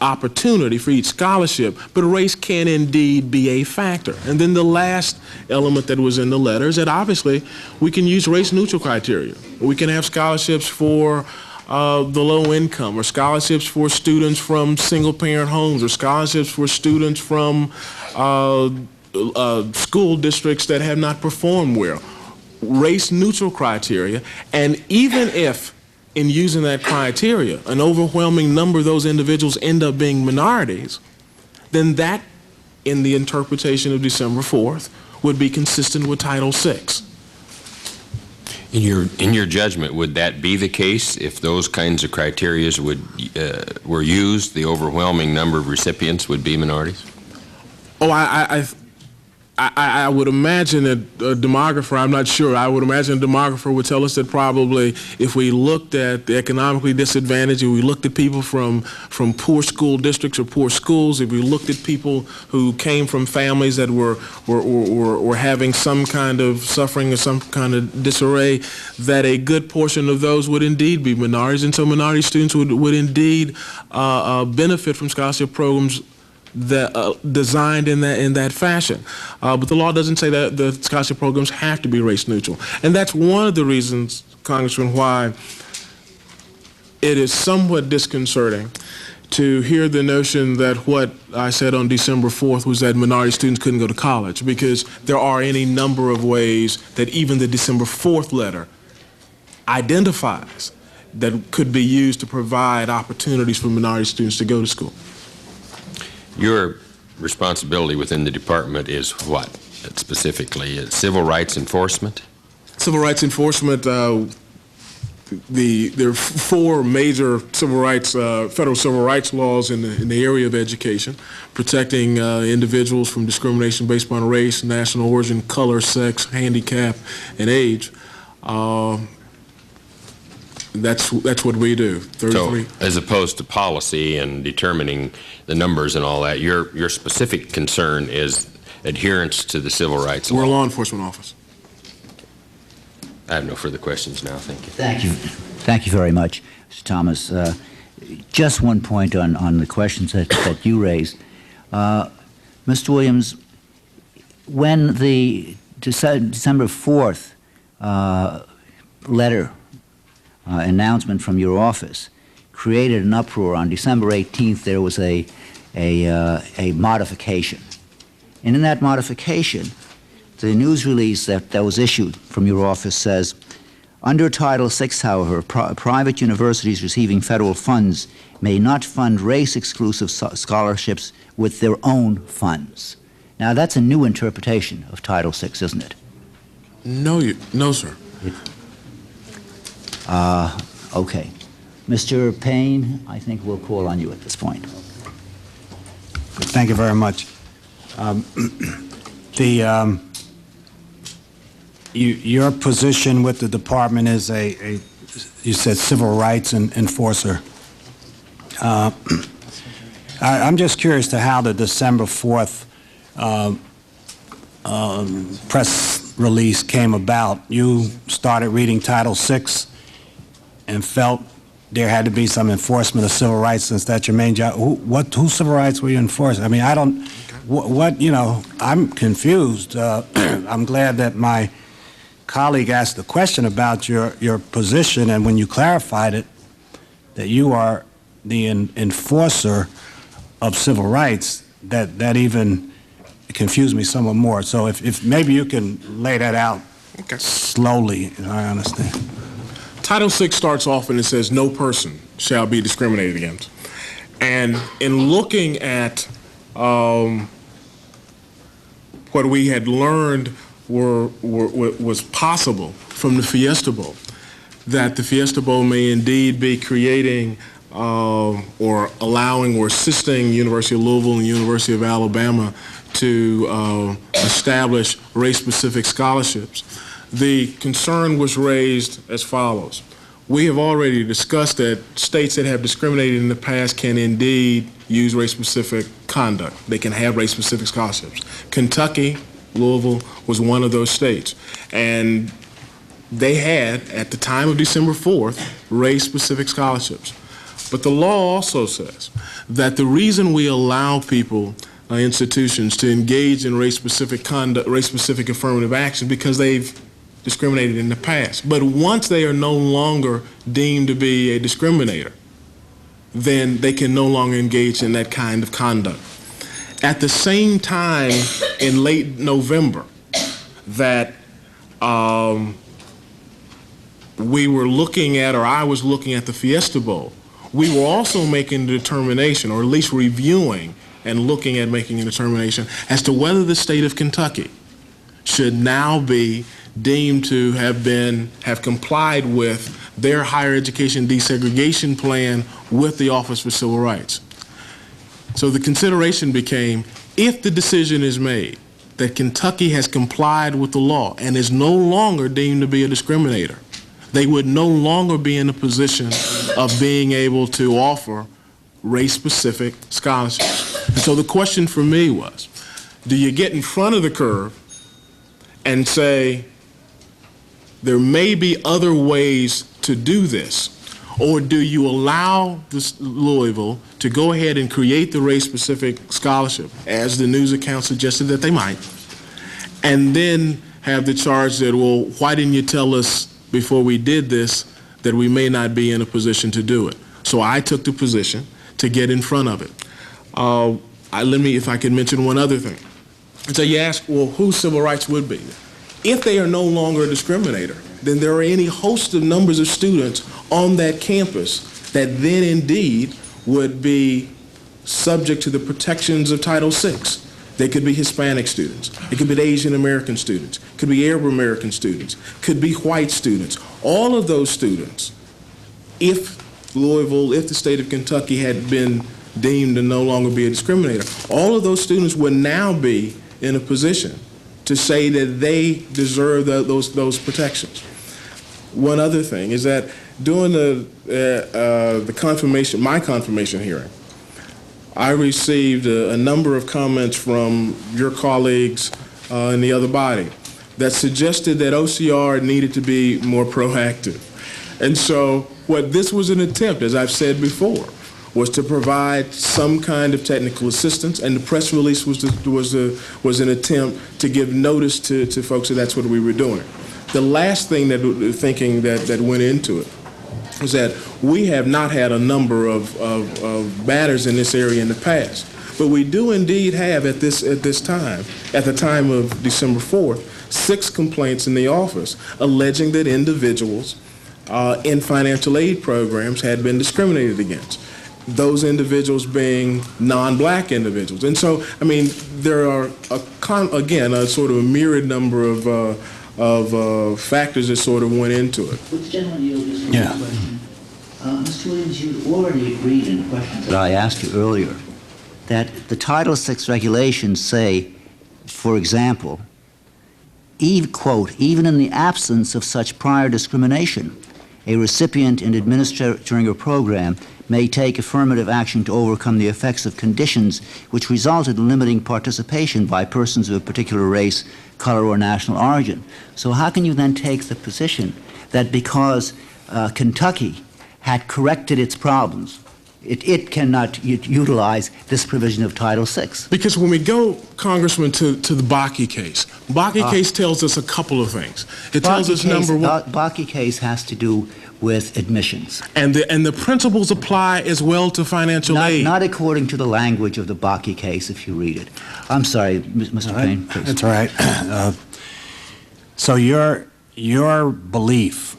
[SPEAKER 3] opportunity, for each scholarship, but race can indeed be a factor. And then the last element that was in the letter is that obviously we can use race-neutral criteria. We can have scholarships for the low income, or scholarships for students from single-parent homes, or scholarships for students from school districts that have not performed well. race-neutral criteria, and even if in using that criteria, an overwhelming number of those individuals end up being minorities, then that, in the interpretation of December 4th, would be consistent with Title VI.
[SPEAKER 2] In your judgment, would that be the case if those kinds of criteria were used? The overwhelming number of recipients would be minorities?
[SPEAKER 3] Oh, I would imagine that a demographer, I'm not sure, I would imagine a demographer would tell us that probably if we looked at the economically disadvantaged, if we looked at people from poor school districts or poor schools, if we looked at people who came from families that were having some kind of suffering or some kind of disarray, that a good portion of those would indeed be minorities, and so minority students would indeed benefit from scholarship programs that designed in that fashion. But the law doesn't say that the scholarship programs have to be race neutral. And that's one of the reasons, Congressman, why it is somewhat disconcerting to hear the notion that what I said on December 4th was that minority students couldn't go to college, because there are any number of ways that even the December 4th letter identifies that could be used to provide opportunities for minority students to go to school.
[SPEAKER 2] Your responsibility within the department is what, specifically? Civil rights enforcement?
[SPEAKER 3] Civil rights enforcement, there are 4 major civil rights, federal civil rights laws in the area of education, protecting individuals from discrimination based upon race, national origin, color, sex, handicap, and age. That's what we do. 33.
[SPEAKER 2] So, as opposed to policy and determining the numbers and all that, your specific concern is adherence to the civil rights law.
[SPEAKER 3] We're a law enforcement office.
[SPEAKER 2] I have no further questions now. Thank you.
[SPEAKER 1] Thank you. Thank you very much, Mr. Thomas. Just one point on the questions that you raised. Mr. Williams, when the December 4th letter announcement from your office created an uproar, on December 18th there was a modification. And in that modification, the news release that was issued from your office says, under Title VI, however, private universities receiving federal funds may not fund race-exclusive scholarships with their own funds. Now, that's a new interpretation of Title VI, isn't it?
[SPEAKER 3] No, sir.
[SPEAKER 1] Okay. Mr. Payne, I think we'll call on you at this point.
[SPEAKER 5] Thank you very much. Your position with the department is you said civil rights enforcer. I'm just curious to how the December 4th press release came about. You started reading Title VI and felt there had to be some enforcement of civil rights, since that's your main job. Whose civil rights were you enforcing? I mean, I don't, I'm confused. I'm glad that my colleague asked the question about your position, and when you clarified it, that you are the enforcer of civil rights, that even confused me somewhat more. So if maybe you can lay that out slowly, I understand.
[SPEAKER 3] Title VI starts off and it says no person shall be discriminated against. And in looking at what we had learned was possible from the Fiesta Bowl, that the Fiesta Bowl may indeed be creating or allowing or assisting University of Louisville and University of Alabama to establish race-specific scholarships. The concern was raised as follows. We have already discussed that states that have discriminated in the past can indeed use race-specific conduct. They can have race-specific scholarships. Kentucky, Louisville, was one of those states. And they had, at the time of December 4th, race-specific scholarships. But the law also says that the reason we allow people, institutions, to engage in race-specific conduct, race-specific affirmative action, because they've discriminated in the past. But once they are no longer deemed to be a discriminator, then they can no longer engage in that kind of conduct. At the same time, in late November, that we were looking at, or I was looking at the Fiesta Bowl, we were also making a determination, or at least reviewing and looking at making a determination as to whether the state of Kentucky should now be deemed to have complied with their higher education desegregation plan with the Office for Civil Rights. So the consideration became, if the decision is made that Kentucky has complied with the law and is no longer deemed to be a discriminator, they would no longer be in a position of being able to offer race-specific scholarships. And so the question for me was, do you get in front of the curve and say, there may be other ways to do this, or do you allow Louisville to go ahead and create the race-specific scholarship, as the news account suggested that they might, and then have the charge that, well, why didn't you tell us before we did this that we may not be in a position to do it? So I took the position to get in front of it. Let me, if I could mention one other thing. And so you ask, well, who civil rights would be? If they are no longer a discriminator, then there are any host of numbers of students on that campus that then indeed would be subject to the protections of Title VI. They could be Hispanic students. It could be Asian American students. Could be Arab American students. Could be white students. All of those students, if Louisville, if the state of Kentucky had been deemed to no longer be a discriminator, all of those students would now be in a position to say that they deserve those protections. One other thing is that during the confirmation, my confirmation hearing, I received a number of comments from your colleagues in the other body that suggested that OCR needed to be more proactive. And so what this was an attempt, as I've said before, was to provide some kind of technical assistance, and the press release was an attempt to give notice to folks that that's what we were doing. The last thing that went into it was that we have not had a number of matters in this area in the past, but we do indeed have at the time of December 4th, 6 complaints in the office alleging that individuals in financial aid programs had been discriminated against. Those individuals being non-black individuals. And so, I mean, there are, again, a sort of a myriad number of factors that sort of went into it.
[SPEAKER 1] Would the gentleman yield just one question? Mr. Williams, you already agreed in the question that I asked you earlier that the Title VI regulations say, for example, quote, even in the absence of such prior discrimination, a recipient in administering a program may take affirmative action to overcome the effects of conditions which resulted in limiting participation by persons of a particular race, color, or national origin. So how can you then take the position that because Kentucky had corrected its problems, it cannot utilize this provision of Title VI? Because
[SPEAKER 3] when we go, Congressman, to the Bakke case, Bakke case tells us a couple of things. It tells us, number one,
[SPEAKER 1] Bakke case has to do with admissions.
[SPEAKER 3] And the principles apply as well to financial aid.
[SPEAKER 1] Not according to the language of the Bakke case, if you read it. I'm sorry, Mr. Payne, please.
[SPEAKER 5] That's all right. So your belief,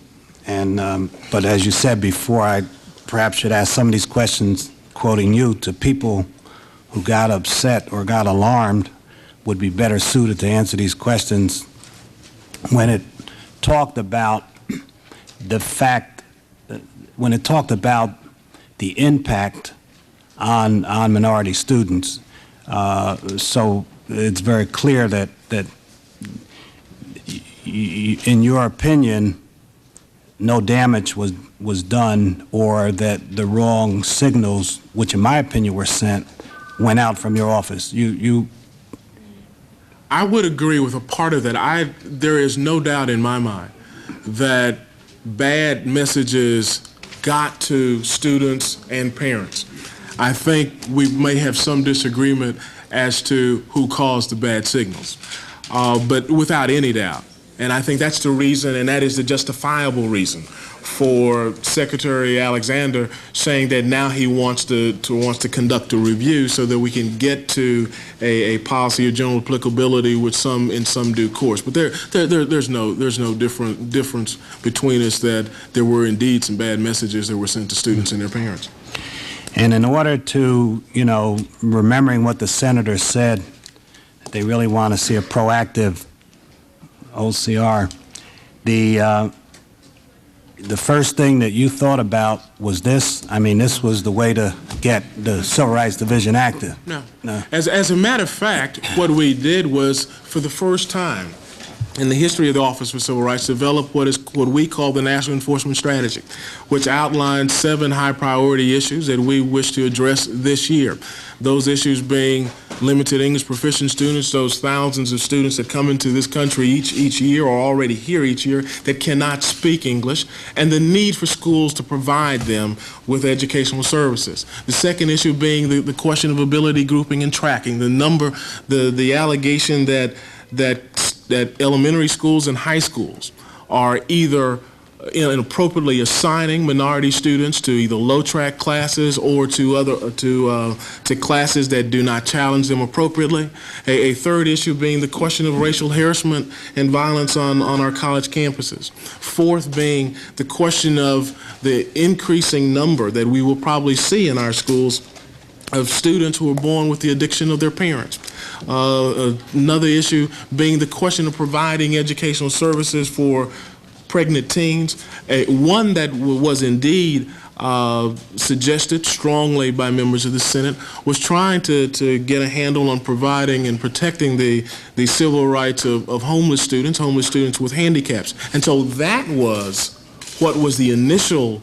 [SPEAKER 5] and but as you said before, I perhaps should ask some of these questions, quoting you, to people who got upset or got alarmed, would be better suited to answer these questions when it talked about the fact, when it talked about the impact on minority students. So it's very clear that in your opinion, no damage was done, or that the wrong signals, which in my opinion were sent, went out from your office.
[SPEAKER 3] I would agree with a part of that. There is no doubt in my mind that bad messages got to students and parents. I think we may have some disagreement as to who caused the bad signals. But without any doubt, And I think that's the reason, and that is the justifiable reason for Secretary Alexander saying that now he wants to conduct a review so that we can get to a policy of general applicability in some due course. But there's no difference between us that there were indeed some bad messages that were sent to students and their parents.
[SPEAKER 5] And in order to, remembering what the senator said, that they really want to see a proactive OCR, the first thing that you thought about was this? I mean, this was the way to get the Civil Rights Division active.
[SPEAKER 3] No. As a matter of fact, what we did was, for the first time in the history of the Office for Civil Rights, develop what we call the National Enforcement Strategy, which outlines 7 high-priority issues that we wish to address this year. Those issues being limited English proficient students, those thousands of students that come into this country each year or already here each year that cannot speak English, and the need for schools to provide them with educational services. The second issue being the question of ability grouping and tracking, the allegation that elementary schools and high schools are either inappropriately assigning minority students to either low track classes or to classes that do not challenge them appropriately. A third issue being the question of racial harassment and violence on our college campuses. Fourth being the question of the increasing number that we will probably see in our schools of students who are born with the addiction of their parents. Another issue being the question of providing educational services for pregnant teens. One that was indeed suggested strongly by members of the Senate was trying to get a handle on providing and protecting the civil rights of homeless students with handicaps. And so that was what was the initial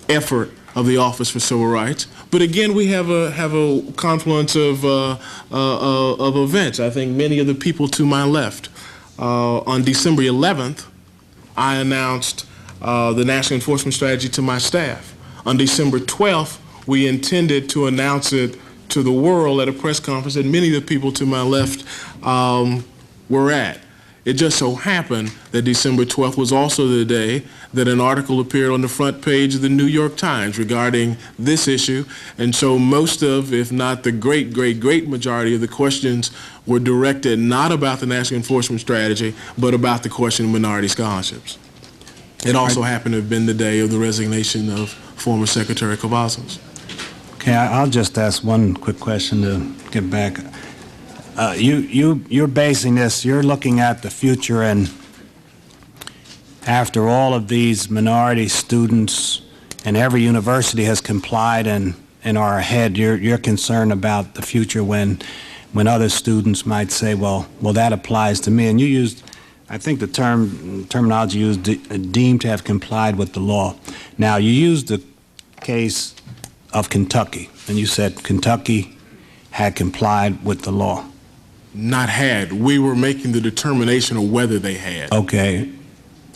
[SPEAKER 3] effort of the Office for Civil Rights. But again, we have a confluence of events. I think many of the people to my left, on December 11th, I announced the National Enforcement Strategy to my staff. On December 12th, we intended to announce it to the world at a press conference that many of the people to my left were at. It just so happened that December 12th was also the day that an article appeared on the front page of the New York Times regarding this issue, and so most of, if not the great majority of the questions were directed not about the National Enforcement Strategy, but about the question of minority scholarships. It also happened to have been the day of the resignation of former Secretary Cavazos.
[SPEAKER 5] Okay, I'll just ask one quick question to get back. You're basing this, you're looking at the future, and after all of these minority students and every university has complied and are ahead, you're concerned about the future when other students might say, well, that applies to me. And you used, I think the terminology used, deemed to have complied with the law. Now, you used the case of Kentucky, and you said Kentucky had complied with the law.
[SPEAKER 3] Not had. We were making the determination of whether they had.
[SPEAKER 5] Okay.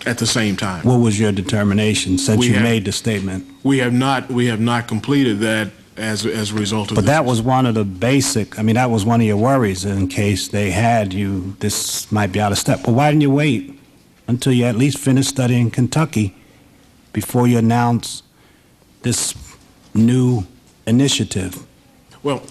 [SPEAKER 3] At the same time.
[SPEAKER 5] What was your determination since you made the statement? We have
[SPEAKER 3] not completed that as a result of
[SPEAKER 5] But that was one of the basic, I mean, that was one of your worries in case they had you, this might be out of step. But why didn't you wait until you at least finished studying Kentucky before you announced this new initiative?
[SPEAKER 3] Well,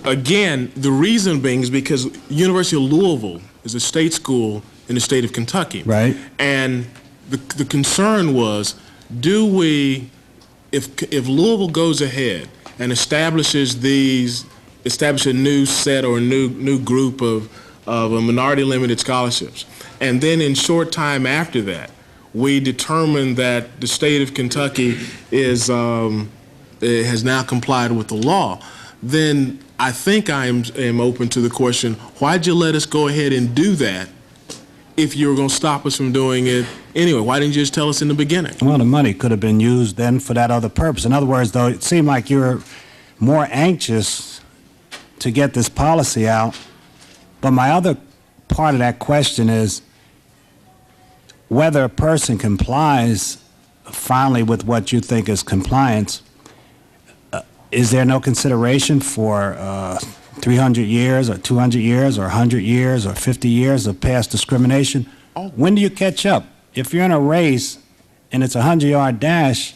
[SPEAKER 3] again, the reason being is because University of Louisville is a state school in the state of Kentucky.
[SPEAKER 5] Right.
[SPEAKER 3] And the concern was, if Louisville goes ahead and establishes a new set or a new group of minority limited scholarships, and then in short time after that, we determine that the state of Kentucky has now complied with the law, then I think I am open to the question, why'd you let us go ahead and do that if you were going to stop us from doing it anyway? Why didn't you just tell us in the beginning?
[SPEAKER 5] Well, the money could have been used then for that other purpose. In other words, though, it seemed like you were more anxious to get this policy out. But my other part of that question is whether a person complies finally with what you think is compliance. Is there no consideration for 300 years or 200 years or 100 years or 50 years of past discrimination. When do you catch up? If you're in a race and it's a 100-yard dash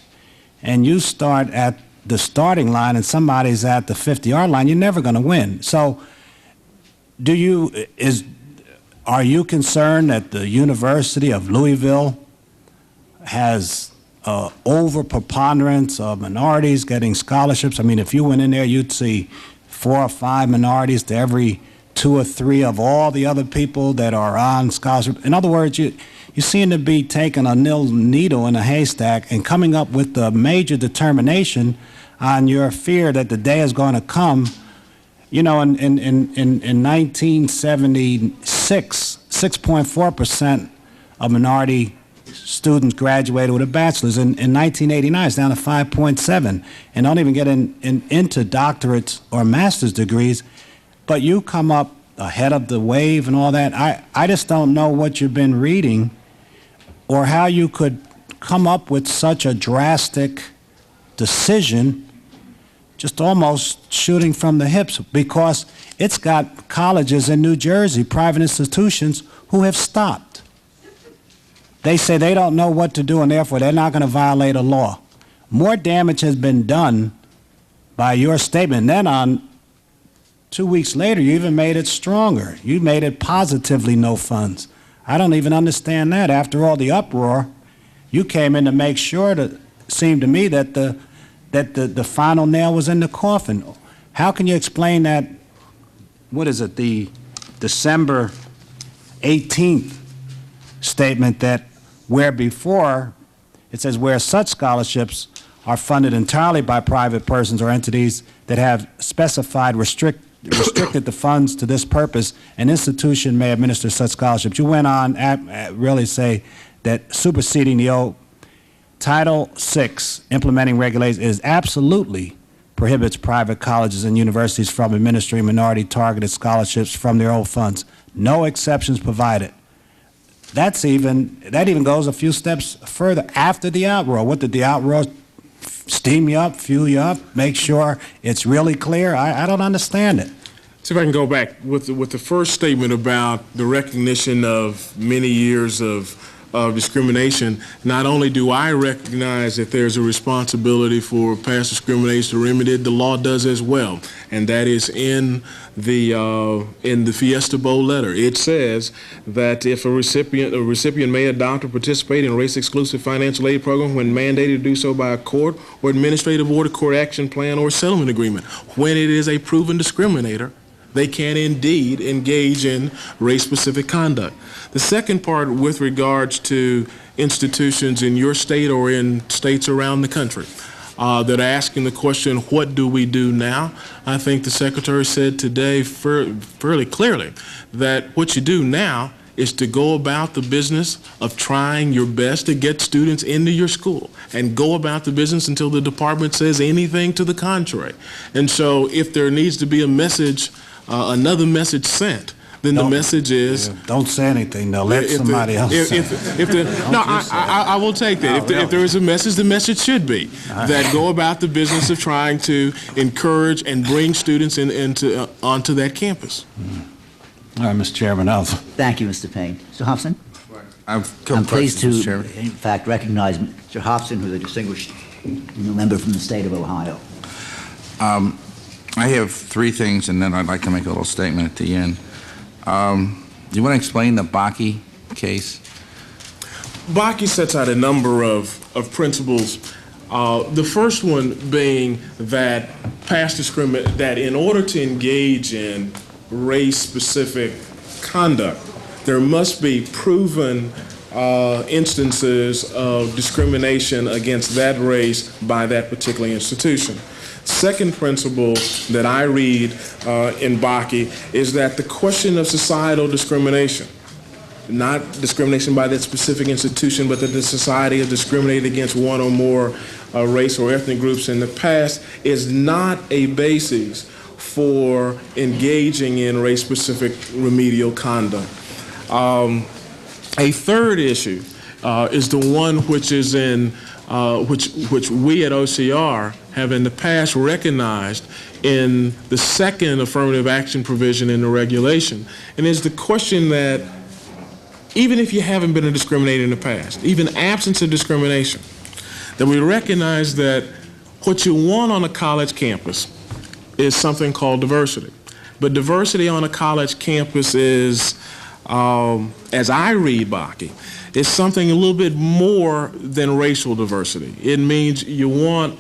[SPEAKER 5] and you start at the starting line and somebody's at the 50-yard line, you're never going to win. So are you concerned that the University of Louisville has over preponderance of minorities getting scholarships? I mean, if you went in there, you'd see 4 or 5 minorities to every 2 or 3 of all the other people that are on scholarship. In other words, you seem to be taking a needle in a haystack and coming up with a major determination on your fear that the day is going to come. You know, in 1976, 6.4% of minority students graduated with a bachelor's. In 1989, it's down to 5.7, and don't even get into doctorates or master's degrees. But you come up ahead of the wave and all that. I just don't know what you've been reading or how you could come up with such a drastic decision, just almost shooting from the hips, because it's got colleges in New Jersey, private institutions, who have stopped. They say they don't know what to do, and therefore they're not going to violate a law. More damage has been done by your statement. And then 2 weeks later, you even made it stronger. You made it positively no funds. I don't even understand that. After all the uproar, you came in to make sure that it seemed to me that the final nail was in the coffin. How can you explain that, what is it, the December 18th statement that where before it says where such scholarships are funded entirely by private persons or entities that have specified restricted the funds to this purpose, an institution may administer such scholarships. You went on really say that superseding the old Title VI implementing regulations is absolutely prohibits private colleges and universities from administering minority-targeted scholarships from their own funds. No exceptions provided. That even goes a few steps further after the outroar. What did the outroar steam you up, fuel you up, make sure it's really clear? I don't understand it.
[SPEAKER 3] See if I can go back with the first statement about the recognition of many years of discrimination. Not only do I recognize that there's a responsibility for past discrimination to remedy it, the law does as well, and that is in the Fiesta Bowl letter. It says that if a recipient may adopt or participate in a race-exclusive financial aid program when mandated to do so by a court or administrative order, court action plan, or settlement agreement, when it is a proven discriminator, they can indeed engage in race-specific conduct. The second part with regards to institutions in your state or in states around the country that are asking the question, what do we do now? I think the Secretary said today fairly clearly that what you do now is to go about the business of trying your best to get students into your school and go about the business until the department says anything to the contrary. And so if there needs to be a message, another message sent, then the message is...
[SPEAKER 5] Don't say anything, though. Let somebody else say it.
[SPEAKER 3] I will take that. If there is a message, the message should be that go about the business of trying to encourage and bring students onto that campus.
[SPEAKER 5] All right, Mr. Chairman.
[SPEAKER 1] Thank you, Mr. Payne. Mr. Hobson?
[SPEAKER 4] I'm
[SPEAKER 1] pleased to, in fact, recognize Mr. Hobson, who is a distinguished member from the state of Ohio.
[SPEAKER 4] I have 3 things, and then I'd like to make a little statement at the end. Do you want to explain the Bakke case?
[SPEAKER 3] Bakke sets out a number of principles. The first one being that that in order to engage in race-specific conduct, there must be proven instances of discrimination against that race by that particular institution. Second principle that I read in Bakke is that the question of societal discrimination, not discrimination by that specific institution, but that the society has discriminated against one or more race or ethnic groups in the past, is not a basis for engaging in race-specific remedial conduct. A third issue is the one which is in which we at OCR have in the past recognized in the second affirmative action provision in the regulation, and is the question that even if you haven't been a discriminator in the past, even absence of discrimination, that we recognize that what you want on a college campus is something called diversity. But diversity on a college campus is, as I read Bakke, is something a little bit more than racial diversity. It means you want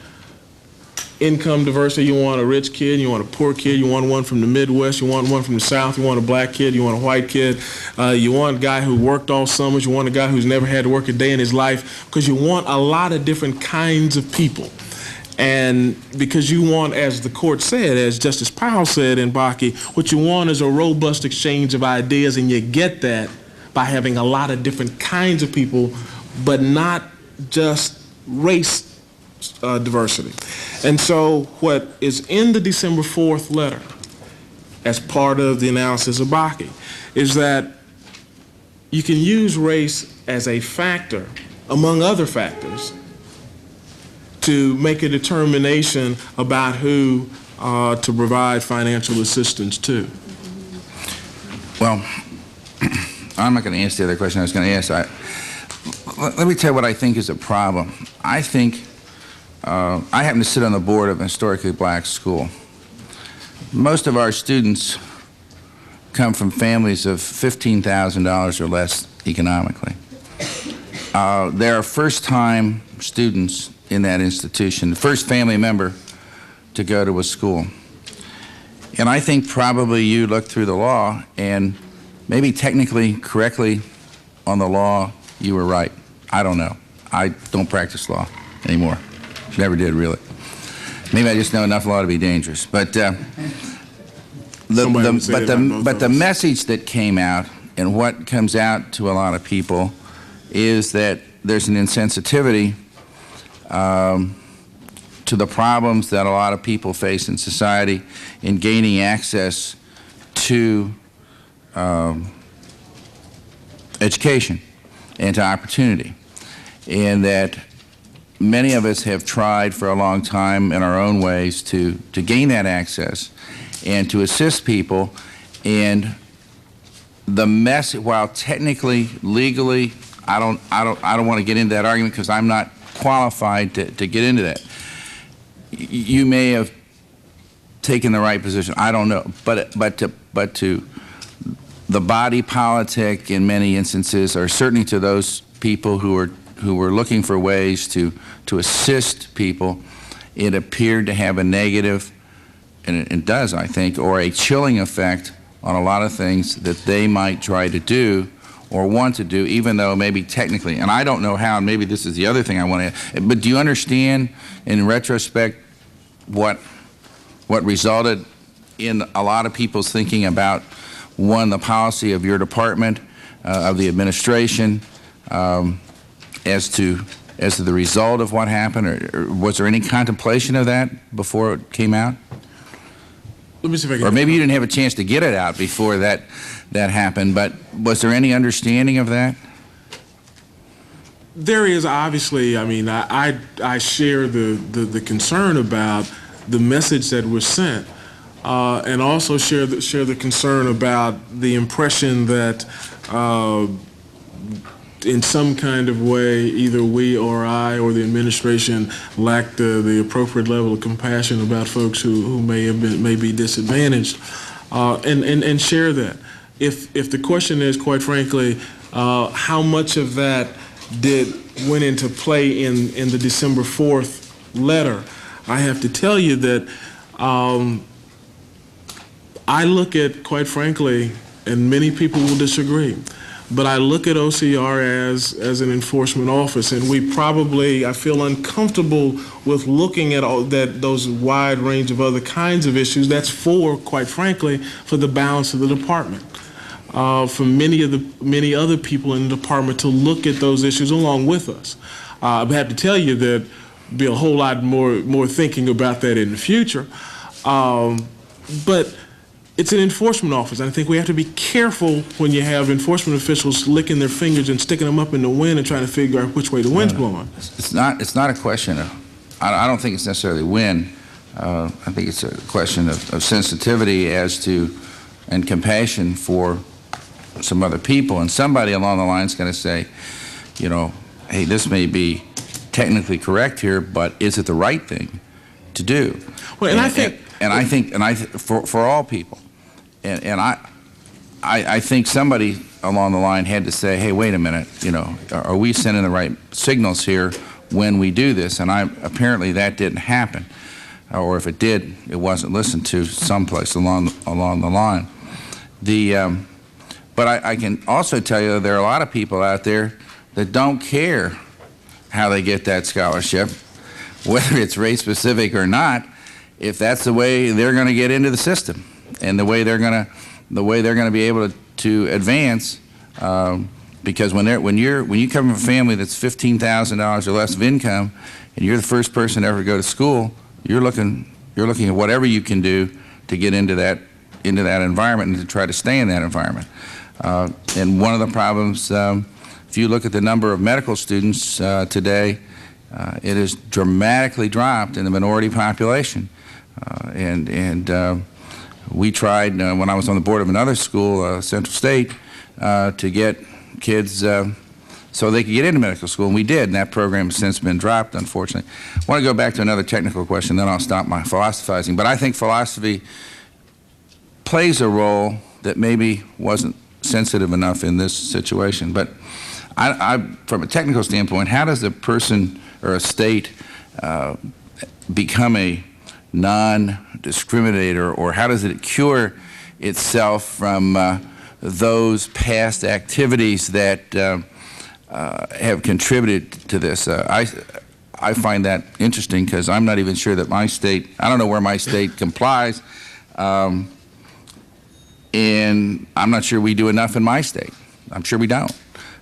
[SPEAKER 3] income diversity, you want a rich kid, you want a poor kid, you want one from the Midwest, you want one from the South, you want a black kid, you want a white kid, you want a guy who worked all summers, you want a guy who's never had to work a day in his life, because you want a lot of different kinds of people. And because you want, as the court said, as Justice Powell said in Bakke, what you want is a robust exchange of ideas, and you get that by having a lot of different kinds of people, but not just race diversity. And so what is in the December 4th letter as part of the analysis of Bakke is that you can use race as a factor, among other factors, to make a determination about who to provide financial assistance to.
[SPEAKER 4] Well, I'm not going to answer the other question I was going to ask. Let me tell you what I think is a problem. I think I happen to sit on the board of a historically black school. Most of our students come from families of $15,000 or less economically. There are first-time students in that institution, the first family member to go to a school. And I think probably you look through the law and maybe technically, correctly on the law, you were right. I don't know. I don't practice law anymore. Never did, really. Maybe I just know enough law to be dangerous. But the message that came out and what comes out to a lot of people is that there's an insensitivity to the problems that a lot of people face in society in gaining access to education and to opportunity, and that many of us have tried for a long time in our own ways to gain that access and to assist people. And the message, while technically, legally, I don't want to get into that argument because I'm not qualified to get into that. You may have taken the right position. I don't know, but to the body politic in many instances, or certainly to those people who were looking for ways to assist people, it appeared to have a negative, and it does, I think, or a chilling effect on a lot of things that they might try to do or want to do, even though maybe technically, and I don't know how, and maybe this is the other thing I want to, but do you understand in retrospect what resulted in a lot of people's thinking about, one, the policy of your department, of the administration, as to the result of what happened, or was there any contemplation of that before it came out?
[SPEAKER 3] Let me see if I can.
[SPEAKER 4] Or maybe you didn't have a chance to get it out before that happened, but was there any understanding of that?
[SPEAKER 3] There is, obviously. I mean, I share the concern about the message that was sent, and also share the concern about the impression that in some kind of way, either we or I or the administration lacked the appropriate level of compassion about folks who may be disadvantaged, and share that. If the question is, quite frankly, how much of that went into play in the December 4th letter, I have to tell you that I look at, quite frankly, and many people will disagree, but I look at OCR as an enforcement office, and I feel uncomfortable with looking at those wide range of other kinds of issues. That's quite frankly, for the balance of the department. For many other people in the department to look at those issues along with us. I have to tell you that there'll be a whole lot more thinking about that in the future. But it's an enforcement office. And I think we have to be careful when you have enforcement officials licking their fingers and sticking them up in the wind and trying to figure out which way the wind's blowing.
[SPEAKER 4] It's not a question of, I don't think it's necessarily wind. I think it's a question of sensitivity as to, and compassion for some other people. And somebody along the line is going to say, you know, hey, this may be technically correct here, but is it the right thing to do?
[SPEAKER 3] Well, and I think
[SPEAKER 4] for all people, and I think somebody along the line had to say, hey, wait a minute, you know, are we sending the right signals here when we do this? And apparently that didn't happen, or if it did, it wasn't listened to someplace along the line. But I can also tell you there are a lot of people out there that don't care how they get that scholarship, whether it's race specific or not, if that's the way they're going to get into the system and the way they're going to be able to advance. Because when you come from a family that's $15,000 or less of income, and you're the first person to ever go to school, you're looking at whatever you can do to get into that environment and to try to stay in that environment. And one of the problems, if you look at the number of medical students today, it has dramatically dropped in the minority population. We tried, when I was on the board of another school, Central State, to get kids so they could get into medical school, and we did, and that program has since been dropped, unfortunately. I want to go back to another technical question, then I'll stop my philosophizing. But I think philosophy plays a role that maybe wasn't sensitive enough in this situation. But from a technical standpoint, how does a person or a state become a non-discriminator, or how does it cure itself from those past activities that have contributed to this? I find that interesting because I'm not even sure that my state, I don't know where my state complies, and I'm not sure we do enough in my state. I'm sure we don't,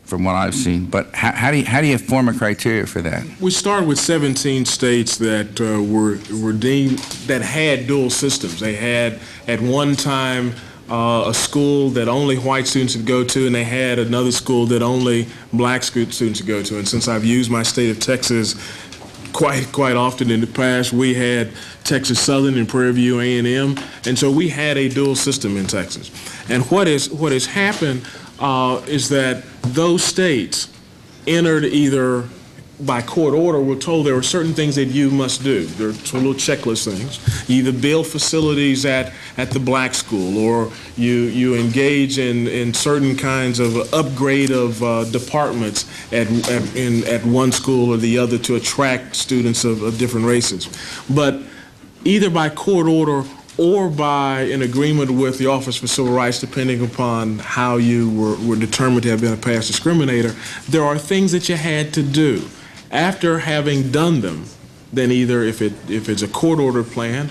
[SPEAKER 4] from what I've seen. But how do you form a criteria for that?
[SPEAKER 3] We started with 17 states that were deemed, that had dual systems. They had at one time a school that only white students would go to, and they had another school that only black students would go to. And since I've used my state of Texas quite often in the past, we had Texas Southern and Prairie View A&M, and so we had a dual system in Texas. And what has happened is that those states entered either by court order, were told there were certain things that you must do. There are some little checklist things. You either build facilities at the black school, or you engage in certain kinds of upgrade of departments at one school or the other to attract students of different races. But either by court order or by an agreement with the Office for Civil Rights, depending upon how you were determined to have been a past discriminator, there are things that you had to do. After having done them, then either if it's a court-ordered plan,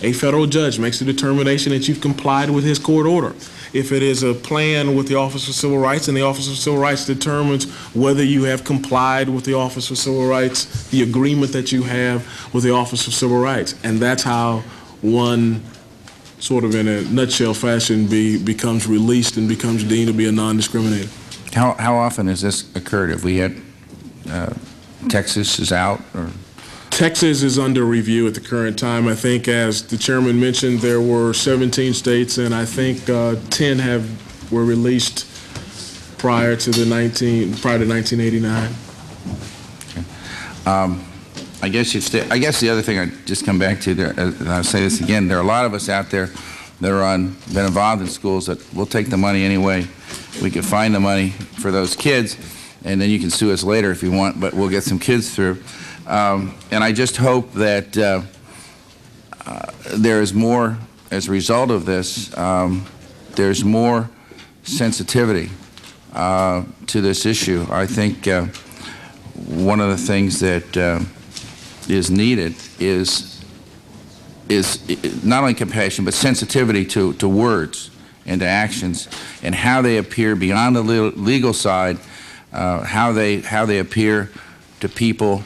[SPEAKER 3] a federal judge makes the determination that you've complied with his court order. If it is a plan with the Office for Civil Rights, and the Office for Civil Rights determines whether you have complied with the Office for Civil Rights, the agreement that you have with the Office for Civil Rights. And that's how one, sort of in a nutshell fashion, becomes released and becomes deemed to be a non-discriminator.
[SPEAKER 4] How often has this occurred? Have we had Texas is out? Or?
[SPEAKER 3] Texas is under review at the current time. I think, as the chairman mentioned, there were 17 states, and I think 10 were released prior to 1989.
[SPEAKER 4] Okay. I guess the other thing I'd just come back to there, and I'll say this again, there are a lot of us out there that are been involved in schools that will take the money anyway. We can find the money for those kids, and then you can sue us later if you want, but we'll get some kids through. And I just hope that there is more, as a result of this, there's more sensitivity to this issue. I think one of the things that is needed is not only compassion, but sensitivity to words and to actions, and how they appear beyond the legal side, how they appear to people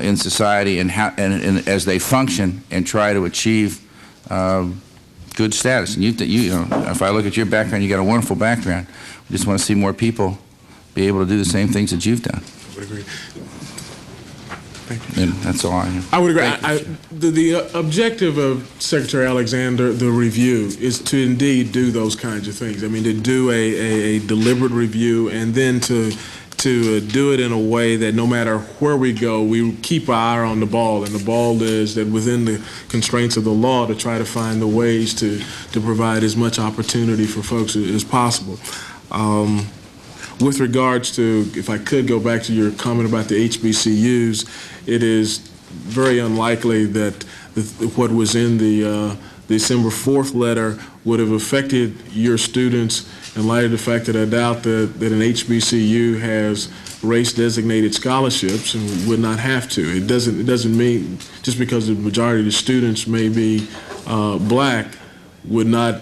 [SPEAKER 4] in society, and as they function and try to achieve good status. And you know, if I look at your background, you got a wonderful background. We just want to see more people be able to do the same things that you've done.
[SPEAKER 3] I would agree.
[SPEAKER 4] And that's all I have.
[SPEAKER 3] I would agree. The objective of Secretary Alexander, the review, is to indeed do those kinds of things. I mean, to do a deliberate review and then to do it in a way that no matter where we go, we keep our eye on the ball. And the ball is that within the constraints of the law to try to find the ways to provide as much opportunity for folks as possible. With regards to, if I could go back to your comment about the HBCUs, it is very unlikely that what was in the December 4th letter would have affected your students in light of the fact that I doubt that an HBCU has race-designated scholarships and would not have to. It doesn't mean just because the majority of the students may be black would not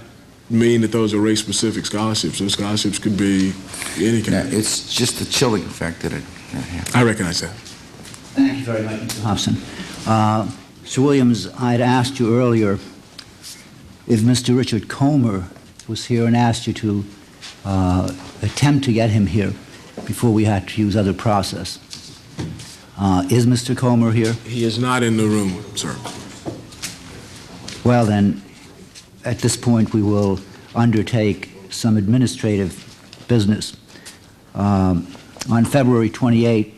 [SPEAKER 3] mean that those are race-specific scholarships. Those scholarships could be any kind.
[SPEAKER 4] Yeah, it's just the chilling effect that it has.
[SPEAKER 3] I recognize that.
[SPEAKER 1] Thank you very much, Mr. Hobson. Sir Williams, I had asked you earlier if Mr. Richard Comer was here and asked you to attempt to get him here before we had to use other process. Is Mr. Comer here?
[SPEAKER 3] He is not in the room, sir.
[SPEAKER 1] Well, then, at this point, we will undertake some administrative business. On February 28,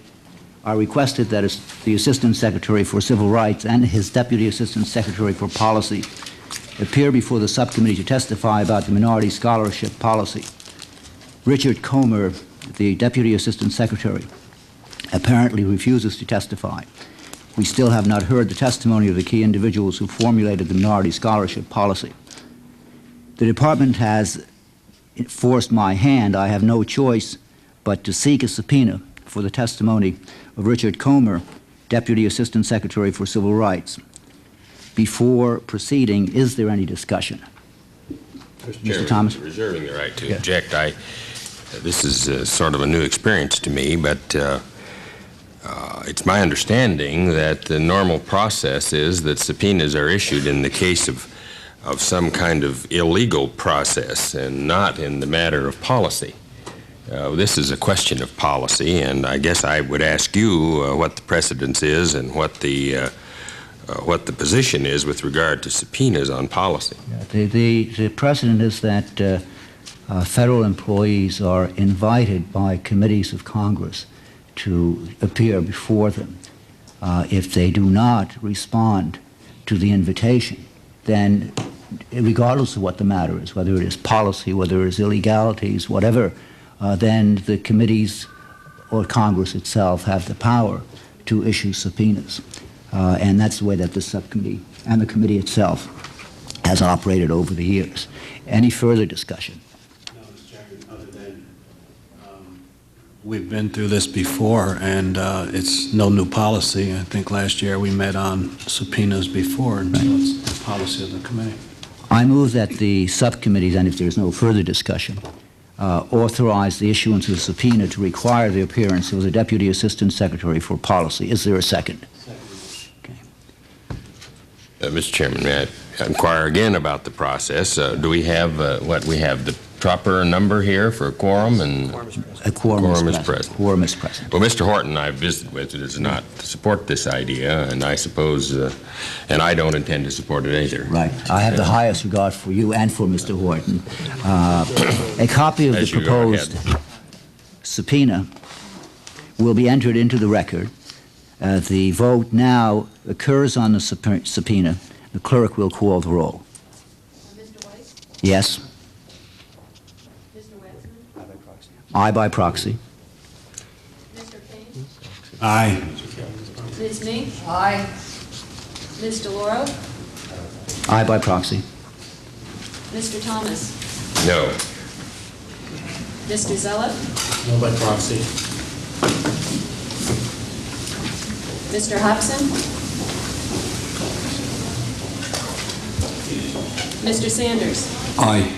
[SPEAKER 1] I requested that the Assistant Secretary for Civil Rights and his Deputy Assistant Secretary for Policy appear before the subcommittee to testify about the minority scholarship policy. Richard Comer, the Deputy Assistant Secretary, apparently refuses to testify. We still have not heard the testimony of the key individuals who formulated the minority scholarship policy. The department has forced my hand. I have no choice but to seek a subpoena for the testimony of Richard Comer, Deputy Assistant Secretary for Civil Rights. Before proceeding, is there any discussion? Mr. Thomas?
[SPEAKER 2] Reserving the right to object. This is sort of a new experience to me, but it's my understanding that the normal process is that subpoenas are issued in the case of some kind of illegal process and not in the matter of policy. This is a question of policy, and I guess I would ask you what the precedence is and what the position is with regard to subpoenas on policy.
[SPEAKER 1] The precedent is that federal employees are invited by committees of Congress to appear before them. If they do not respond to the invitation, then regardless of what the matter is, whether it is policy, whether it is illegalities, whatever, then the committees or Congress itself have the power to issue subpoenas. And that's the way that the subcommittee and the committee itself has operated over the years. Any further discussion?
[SPEAKER 5] No, Mr. Chairman, other than we've been through this before, and it's no new policy. I think last year we met on subpoenas before, and so it's the policy of the committee.
[SPEAKER 1] I move that the subcommittees, and if there's no further discussion, authorize the issuance of a subpoena to require the appearance of the Deputy Assistant Secretary for Policy. Is there a second?
[SPEAKER 2] Mr. Chairman, may I inquire again about the process? Do we have we have the proper number here for a quorum? And
[SPEAKER 1] a quorum is present.
[SPEAKER 2] Quorum is present. Well, Mr. Horton, I've visited with, does not support this idea, and I suppose, and I don't intend to support it either.
[SPEAKER 1] Right. I have the highest regard for you and for Mr. Horton. A copy of the proposed subpoena will be entered into the record. The vote now occurs on the subpoena. The clerk will call the roll.
[SPEAKER 6] Mr. White?
[SPEAKER 1] Yes.
[SPEAKER 6] Mr. Waxman?
[SPEAKER 1] Aye by proxy.
[SPEAKER 6] Mr. King?
[SPEAKER 5] Aye.
[SPEAKER 6] Ms. Mink? Aye. Ms. DeLauro?
[SPEAKER 1] Aye by proxy.
[SPEAKER 6] Mr. Thomas?
[SPEAKER 2] No.
[SPEAKER 6] Mr. Zella?
[SPEAKER 7] No by proxy.
[SPEAKER 6] Mr. Hobson? Mr. Sanders?
[SPEAKER 5] Aye.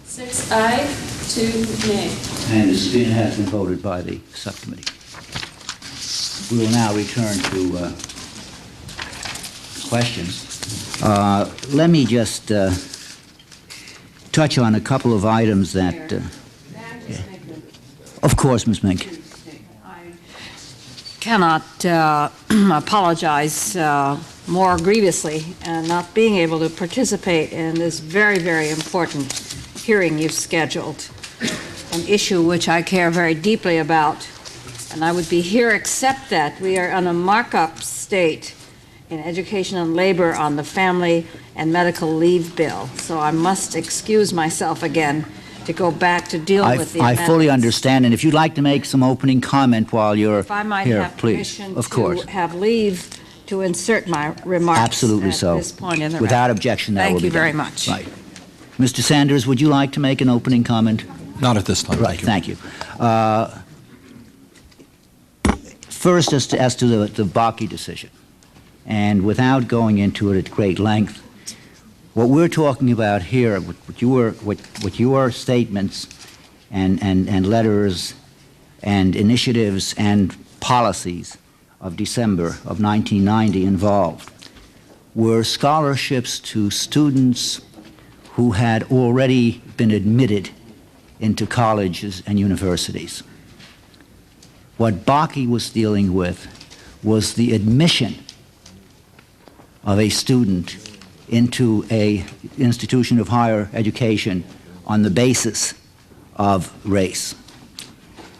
[SPEAKER 6] Six aye, 2 nay.
[SPEAKER 1] And the subpoena has been voted by the subcommittee. We will now return to questions. Let me just touch on a couple of items that... Of course, Ms. Mink.
[SPEAKER 7] Cannot apologize more grievously not being able to participate in this very, very important hearing you've scheduled, an issue which I care very deeply about. And I would be here except that we are on a markup state in education and labor on the family and medical leave bill. So I must excuse myself again to go back to deal with the amendments.
[SPEAKER 1] I fully understand, and if you'd like to make some opening comment while you're
[SPEAKER 7] if I might
[SPEAKER 1] here,
[SPEAKER 7] have
[SPEAKER 1] please.
[SPEAKER 7] permission
[SPEAKER 1] Of course.
[SPEAKER 7] to have leave to insert my remarks
[SPEAKER 1] Absolutely
[SPEAKER 7] at
[SPEAKER 1] so.
[SPEAKER 7] this point in the
[SPEAKER 1] Without
[SPEAKER 7] record.
[SPEAKER 1] objection, that will be done.
[SPEAKER 7] Thank you very much.
[SPEAKER 1] Right. Mr. Sanders, would you like to make an opening comment?
[SPEAKER 8] Not at this time.
[SPEAKER 1] Right, thank you. First, as to the Bakke decision, and without going into it at great length, what we're talking about here, what your statements and letters and initiatives and policies of December of 1990 involved, were scholarships to students who had already been admitted into colleges and universities. What Bakke was dealing with was the admission of a student into an institution of higher education on the basis of race.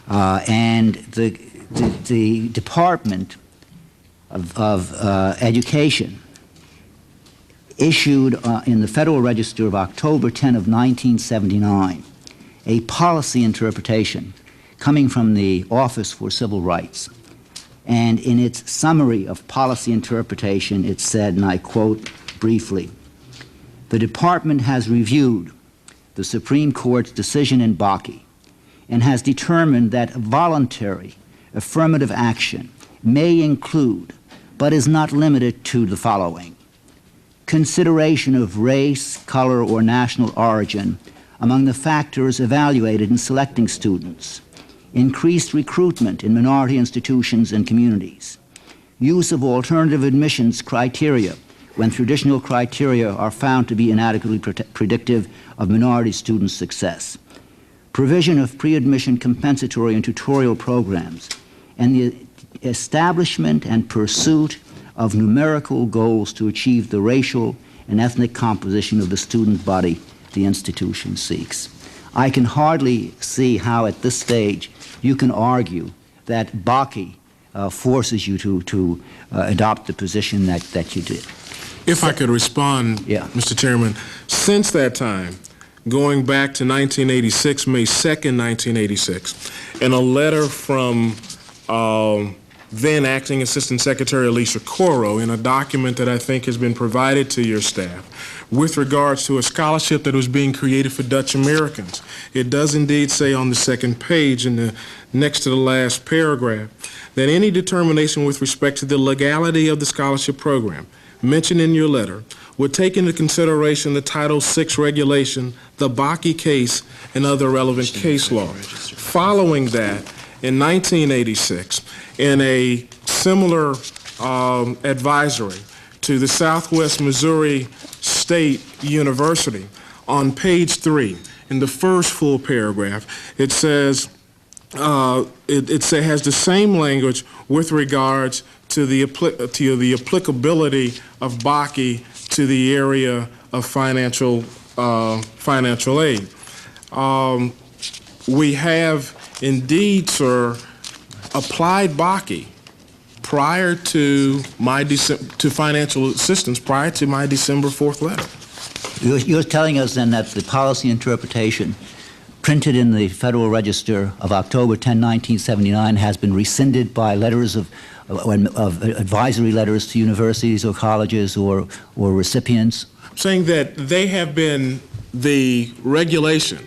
[SPEAKER 1] And the Department of Education issued in the Federal Register of October 10 of 1979 a policy interpretation coming from the Office for Civil Rights. And in its summary of policy interpretation, it said, and I quote briefly, "The Department has reviewed the Supreme Court's decision in Bakke and has determined that voluntary affirmative action may include, but is not limited to, the following: consideration of race, color, or national origin among the factors evaluated in selecting students, increased recruitment in minority institutions and communities, use of alternative admissions criteria when traditional criteria are found to be inadequately predictive of minority student success, provision of pre-admission compensatory and tutorial programs, and the establishment and pursuit of numerical goals to achieve the racial and ethnic composition of the student body the institution seeks." I can hardly see how at this stage you can argue that Bakke forces you to adopt the position that you did.
[SPEAKER 3] If I could respond,
[SPEAKER 1] Yeah.
[SPEAKER 3] Mr. Chairman, since that time, going back to 1986, May 2nd, 1986, in a letter from then Acting Assistant Secretary Alicia Coro, in a document that I think has been provided to your staff with regards to a scholarship that was being created for Dutch Americans. It does indeed say on the second page, in the next to the last paragraph, that any determination with respect to the legality of the scholarship program mentioned in your letter would take into consideration the Title VI regulation, the Bakke case, and other relevant case law. Following that, in 1986, in a similar advisory to the Southwest Missouri State University, on page 3, in the first full paragraph, it says, it has the same language with regards to the applicability of Bakke to the area of financial aid. We have indeed, sir, applied Bakke prior to financial assistance prior to my December 4th letter.
[SPEAKER 1] You're telling us then that the policy interpretation printed in the Federal Register of October 10, 1979 has been rescinded by letters of advisory letters to universities or colleges or recipients?
[SPEAKER 3] Saying that they have been the regulation,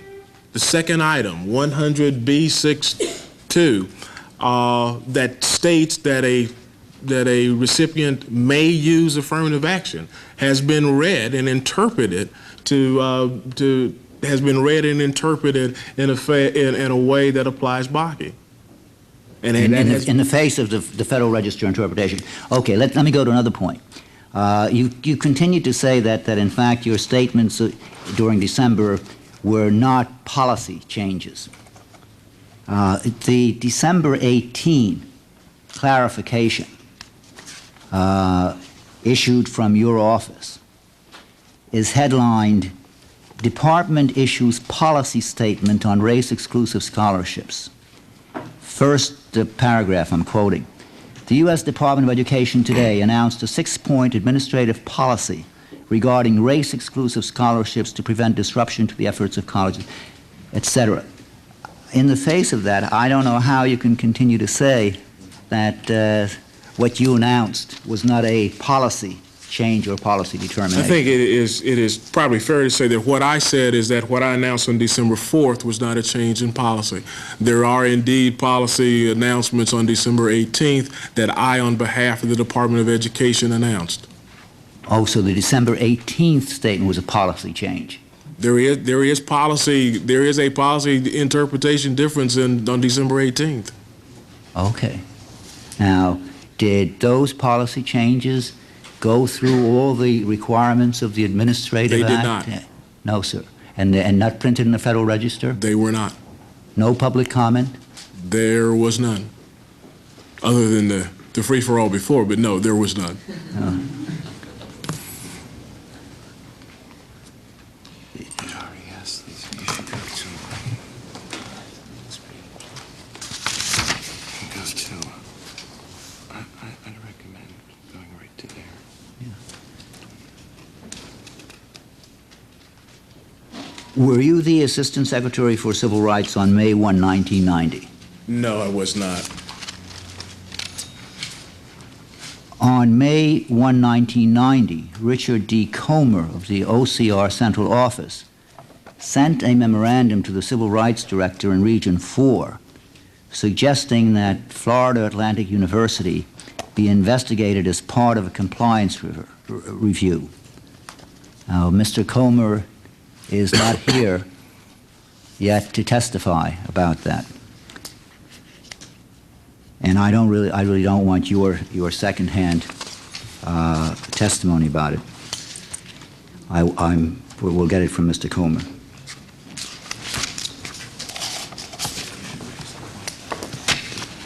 [SPEAKER 3] the second item, 100B62, that states that a recipient may use affirmative action, has been read and interpreted in a way that applies Bakke. And
[SPEAKER 1] in the face of the Federal Register interpretation. Okay, let me go to another point. You continue to say that in fact your statements during December were not policy changes. The December 18 clarification issued from your office is headlined, Department Issues Policy Statement on Race-Exclusive Scholarships. First paragraph, I'm quoting. The U.S. Department of Education today announced a 6-point administrative policy regarding race-exclusive scholarships to prevent disruption to the efforts of colleges, etc. In the face of that, I don't know how you can continue to say that what you announced was not a policy change or policy determination.
[SPEAKER 3] I think it is probably fair to say that what I said is that what I announced on December 4th was not a change in policy. There are indeed policy announcements on December 18th that I, on behalf of the Department of Education, announced.
[SPEAKER 1] Oh, so the December 18th statement was a policy change.
[SPEAKER 3] There is a policy interpretation difference on December 18th.
[SPEAKER 1] Okay. Now, did those policy changes go through all the requirements of the Administrative Act?
[SPEAKER 3] They did not.
[SPEAKER 1] No, sir. And not printed in the Federal Register?
[SPEAKER 3] They were not.
[SPEAKER 1] No public comment?
[SPEAKER 3] There was none, other than the free-for-all before, but no, there was none.
[SPEAKER 1] Were you the Assistant Secretary for Civil Rights on May 1, 1990?
[SPEAKER 3] No, I was not.
[SPEAKER 1] On May 1, 1990, Richard D. Comer of the OCR Central Office sent a memorandum to the Civil Rights Director in Region 4 suggesting that Florida Atlantic University be investigated as part of a compliance review. Now, Mr. Comer is not here yet to testify about that. And I really don't want your secondhand testimony about it. We'll get it from Mr. Comer.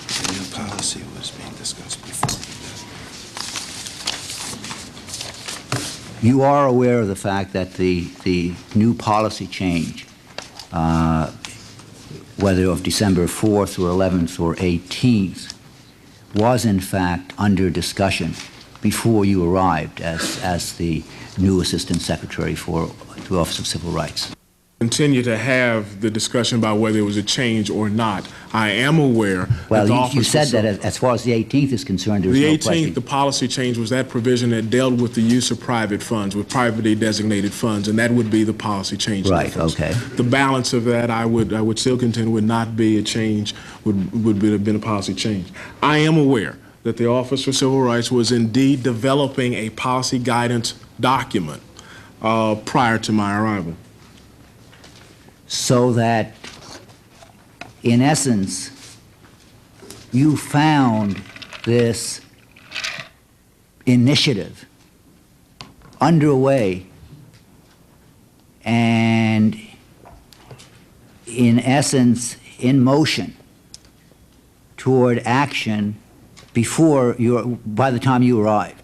[SPEAKER 8] The new policy was being discussed before.
[SPEAKER 1] You are aware of the fact that the new policy change, whether of December 4th or 11th or 18th, was in fact under discussion before you arrived as the new Assistant Secretary for the Office of Civil Rights.
[SPEAKER 3] Continue to have the discussion about whether it was a change or not. I am aware
[SPEAKER 1] well,
[SPEAKER 3] that the
[SPEAKER 1] you said
[SPEAKER 3] office
[SPEAKER 1] that as far as the 18th is concerned, there was
[SPEAKER 3] the
[SPEAKER 1] no
[SPEAKER 3] 18th,
[SPEAKER 1] question.
[SPEAKER 3] the policy change was that provision that dealt with the use of private funds, with privately designated funds, and that would be the policy change.
[SPEAKER 1] Right,
[SPEAKER 3] difference.
[SPEAKER 1] okay.
[SPEAKER 3] The balance of that, I would still contend, would not be a change, would have been a policy change. I am aware that the Office for Civil Rights was indeed developing a policy guidance document prior to my arrival.
[SPEAKER 1] So that, in essence, you found this initiative underway and, in essence, in motion toward action by the time you arrived.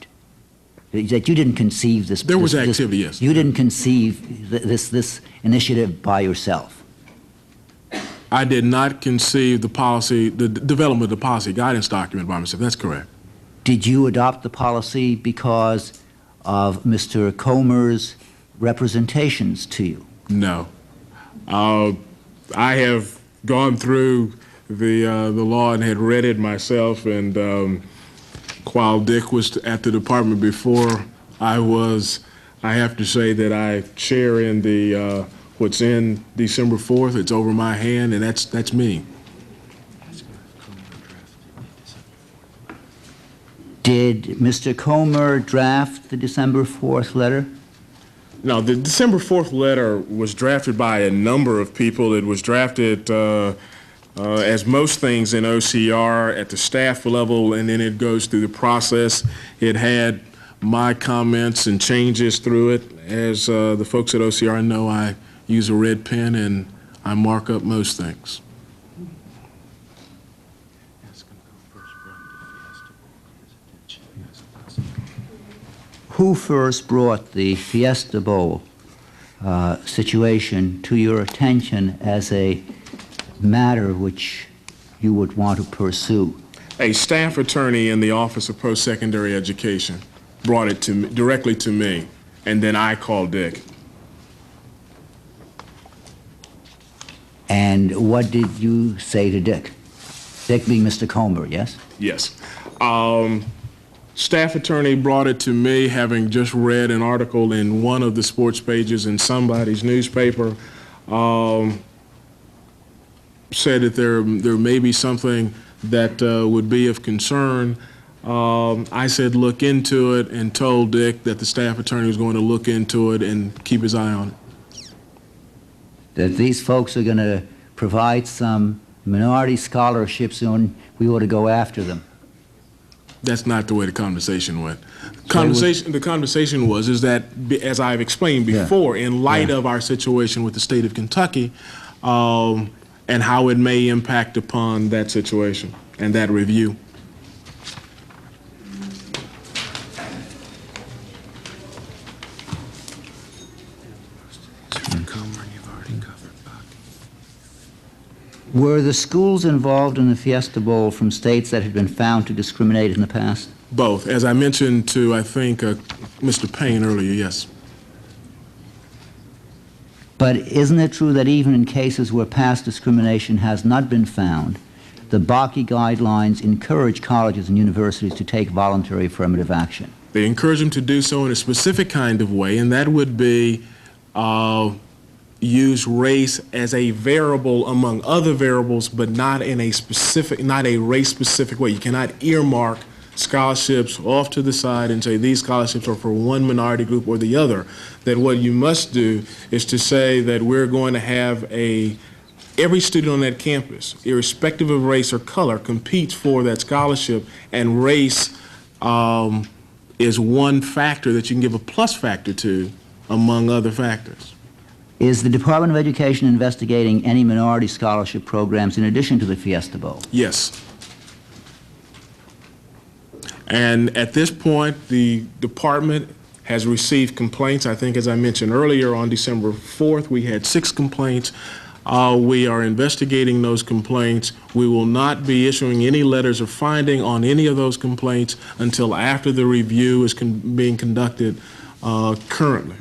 [SPEAKER 1] That you didn't conceive this.
[SPEAKER 3] There was activity, yes.
[SPEAKER 1] You didn't conceive this initiative by yourself.
[SPEAKER 3] I did not conceive the development of the policy guidance document by myself. That's correct.
[SPEAKER 1] Did you adopt the policy because of Mr. Comer's representations to you?
[SPEAKER 3] No. I have gone through the law and had read it myself, and while Dick was at the department before I have to say that I share in the what's in December 4th. It's over my hand, and that's me.
[SPEAKER 1] Did Mr. Comer draft the December 4th letter?
[SPEAKER 3] No, the December 4th letter was drafted by a number of people. It was drafted As most things in OCR at the staff level, and then it goes through the process, it had my comments and changes through it. As the folks at OCR know, I use a red pen and I mark up most things.
[SPEAKER 1] Who first brought the Fiesta Bowl situation to your attention as a matter which you would want to pursue?
[SPEAKER 3] A staff attorney in the Office of Post-Secondary Education brought it to me, directly to me, and then I called Dick.
[SPEAKER 1] And what did you say to Dick? Dick being Mr. Comer, yes?
[SPEAKER 3] Yes. Staff attorney brought it to me, having just read an article in one of the sports pages in somebody's newspaper. Said that there may be something that would be of concern. I said look into it, and told Dick that the staff attorney was going to look into it and keep his eye on it.
[SPEAKER 1] That these folks are going to provide some minority scholarships and we ought to go after them.
[SPEAKER 3] That's not the way the conversation went. The conversation was is that, as I've explained before, in light of our situation with the state of Kentucky, and how it may impact upon that situation and that review.
[SPEAKER 1] Were the schools involved in the Fiesta Bowl from states that had been found to discriminate in the past?
[SPEAKER 3] Both. As I mentioned to, I think, Mr. Payne earlier, yes.
[SPEAKER 1] But isn't it true that even in cases where past discrimination has not been found, the Bakke guidelines encourage colleges and universities to take voluntary affirmative action?
[SPEAKER 3] They encourage them to do so in a specific kind of way, and that would be use race as a variable among other variables, but not in a specific, not a race-specific way. You cannot earmark scholarships off to the side and say these scholarships are for one minority group or the other. That what you must do is to say that we're going to have every student on that campus, irrespective of race or color, competes for that scholarship, and race is one factor that you can give a plus factor to among other factors.
[SPEAKER 1] Is the Department of Education investigating any minority scholarship programs in addition to the Fiesta Bowl?
[SPEAKER 3] Yes. And at this point, the department has received complaints. I think, as I mentioned earlier, on December 4th, we had 6 complaints. We are investigating those complaints. We will not be issuing any letters of finding on any of those complaints until after the review is being conducted currently.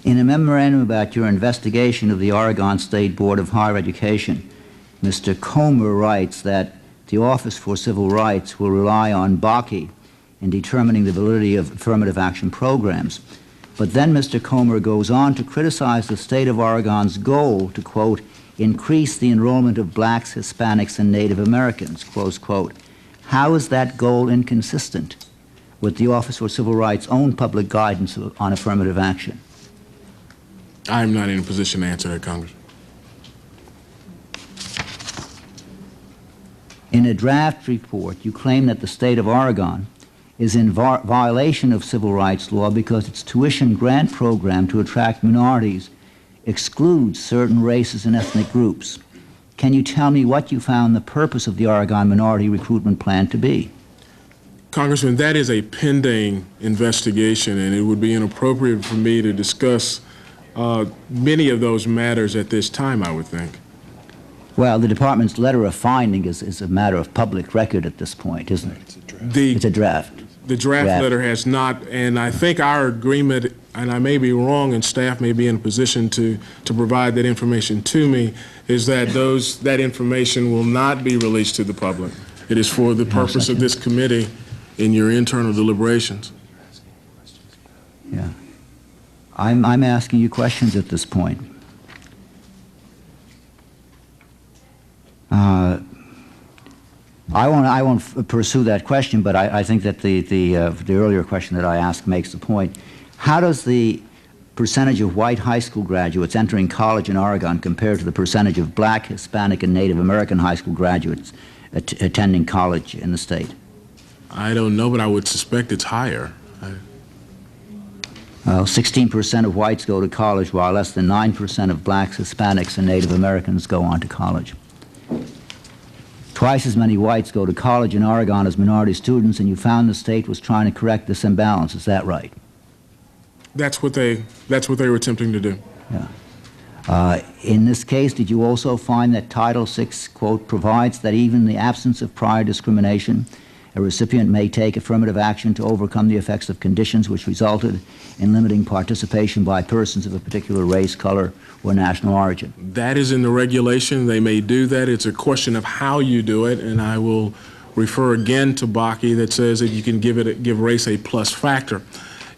[SPEAKER 1] In a memorandum about your investigation of the Oregon State Board of Higher Education, Mr. Comer writes that the Office for Civil Rights will rely on Bakke in determining the validity of affirmative action programs. But then Mr. Comer goes on to criticize the state of Oregon's goal to, quote, increase the enrollment of blacks, Hispanics, and Native Americans, close quote. How is that goal inconsistent with the Office for Civil Rights' own public guidance on affirmative action?
[SPEAKER 3] I'm not in a position to answer that, Congressman.
[SPEAKER 1] In a draft report, you claim that the state of Oregon is in violation of civil rights law because its tuition grant program to attract minorities excludes certain races and ethnic groups. Can you tell me what you found the purpose of the Oregon Minority Recruitment Plan to be?
[SPEAKER 3] Congressman, that is a pending investigation, and it would be inappropriate for me to discuss many of those matters at this time, I would think.
[SPEAKER 1] Well, the department's letter of finding is a matter of public record at this point, isn't it? It's a draft.
[SPEAKER 3] The draft letter has not, and I think our agreement, and I may be wrong and staff may be in a position to provide that information to me, is that that information will not be released to the public. It is for the purpose of this committee in your internal deliberations.
[SPEAKER 1] Yeah. I'm asking you questions at this point. I won't pursue that question, but I think that the earlier question that I asked makes the point. How does the percentage of white high school graduates entering college in Oregon compared to the percentage of black, Hispanic, and Native American high school graduates attending college in the state?
[SPEAKER 3] I don't know, but I would suspect it's higher.
[SPEAKER 1] Well, 16% of whites go to college, while less than 9% of blacks, Hispanics, and Native Americans go on to college. Twice as many whites go to college in Oregon as minority students, and you found the state was trying to correct this imbalance. Is that right?
[SPEAKER 3] That's what they were attempting to do.
[SPEAKER 1] Yeah. In this case, did you also find that Title VI, quote, provides that even in the absence of prior discrimination, a recipient may take affirmative action to overcome the effects of conditions which resulted in limiting participation by persons of a particular race, color, or national origin?
[SPEAKER 3] That is in the regulation. They may do that. It's a question of how you do it, and I will refer again to Bakke that says that you can give race a plus factor.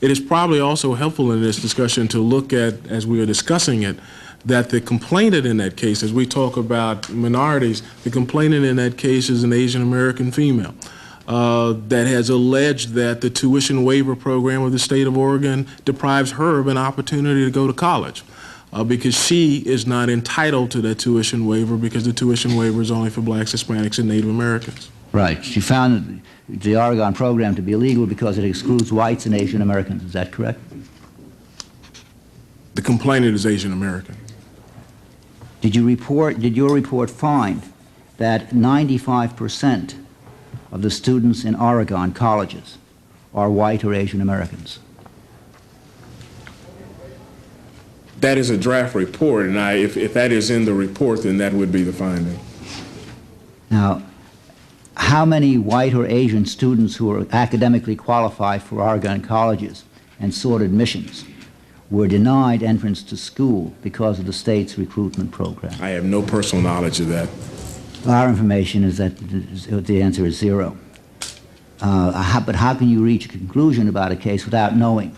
[SPEAKER 3] It is probably also helpful in this discussion to look at, as we are discussing it, that the complainant in that case, as we talk about minorities, the complainant in that case is an Asian American female that has alleged that the tuition waiver program of the state of Oregon deprives her of an opportunity to go to college because she is not entitled to that tuition waiver because the tuition waiver is only for blacks, Hispanics, and Native Americans.
[SPEAKER 1] Right. She found the Oregon program to be illegal because it excludes whites and Asian Americans. Is that correct?
[SPEAKER 3] The complainant is Asian American.
[SPEAKER 1] Did your report find that 95% of the students in Oregon colleges are white or Asian Americans?
[SPEAKER 3] That is a draft report, and if that is in the report, then that would be the finding.
[SPEAKER 1] Now, how many white or Asian students who are academically qualified for Oregon colleges and sought admissions were denied entrance to school because of the state's recruitment program?
[SPEAKER 3] I have no personal knowledge of that.
[SPEAKER 1] Our information is that the answer is 0. But how can you reach a conclusion about a case without knowing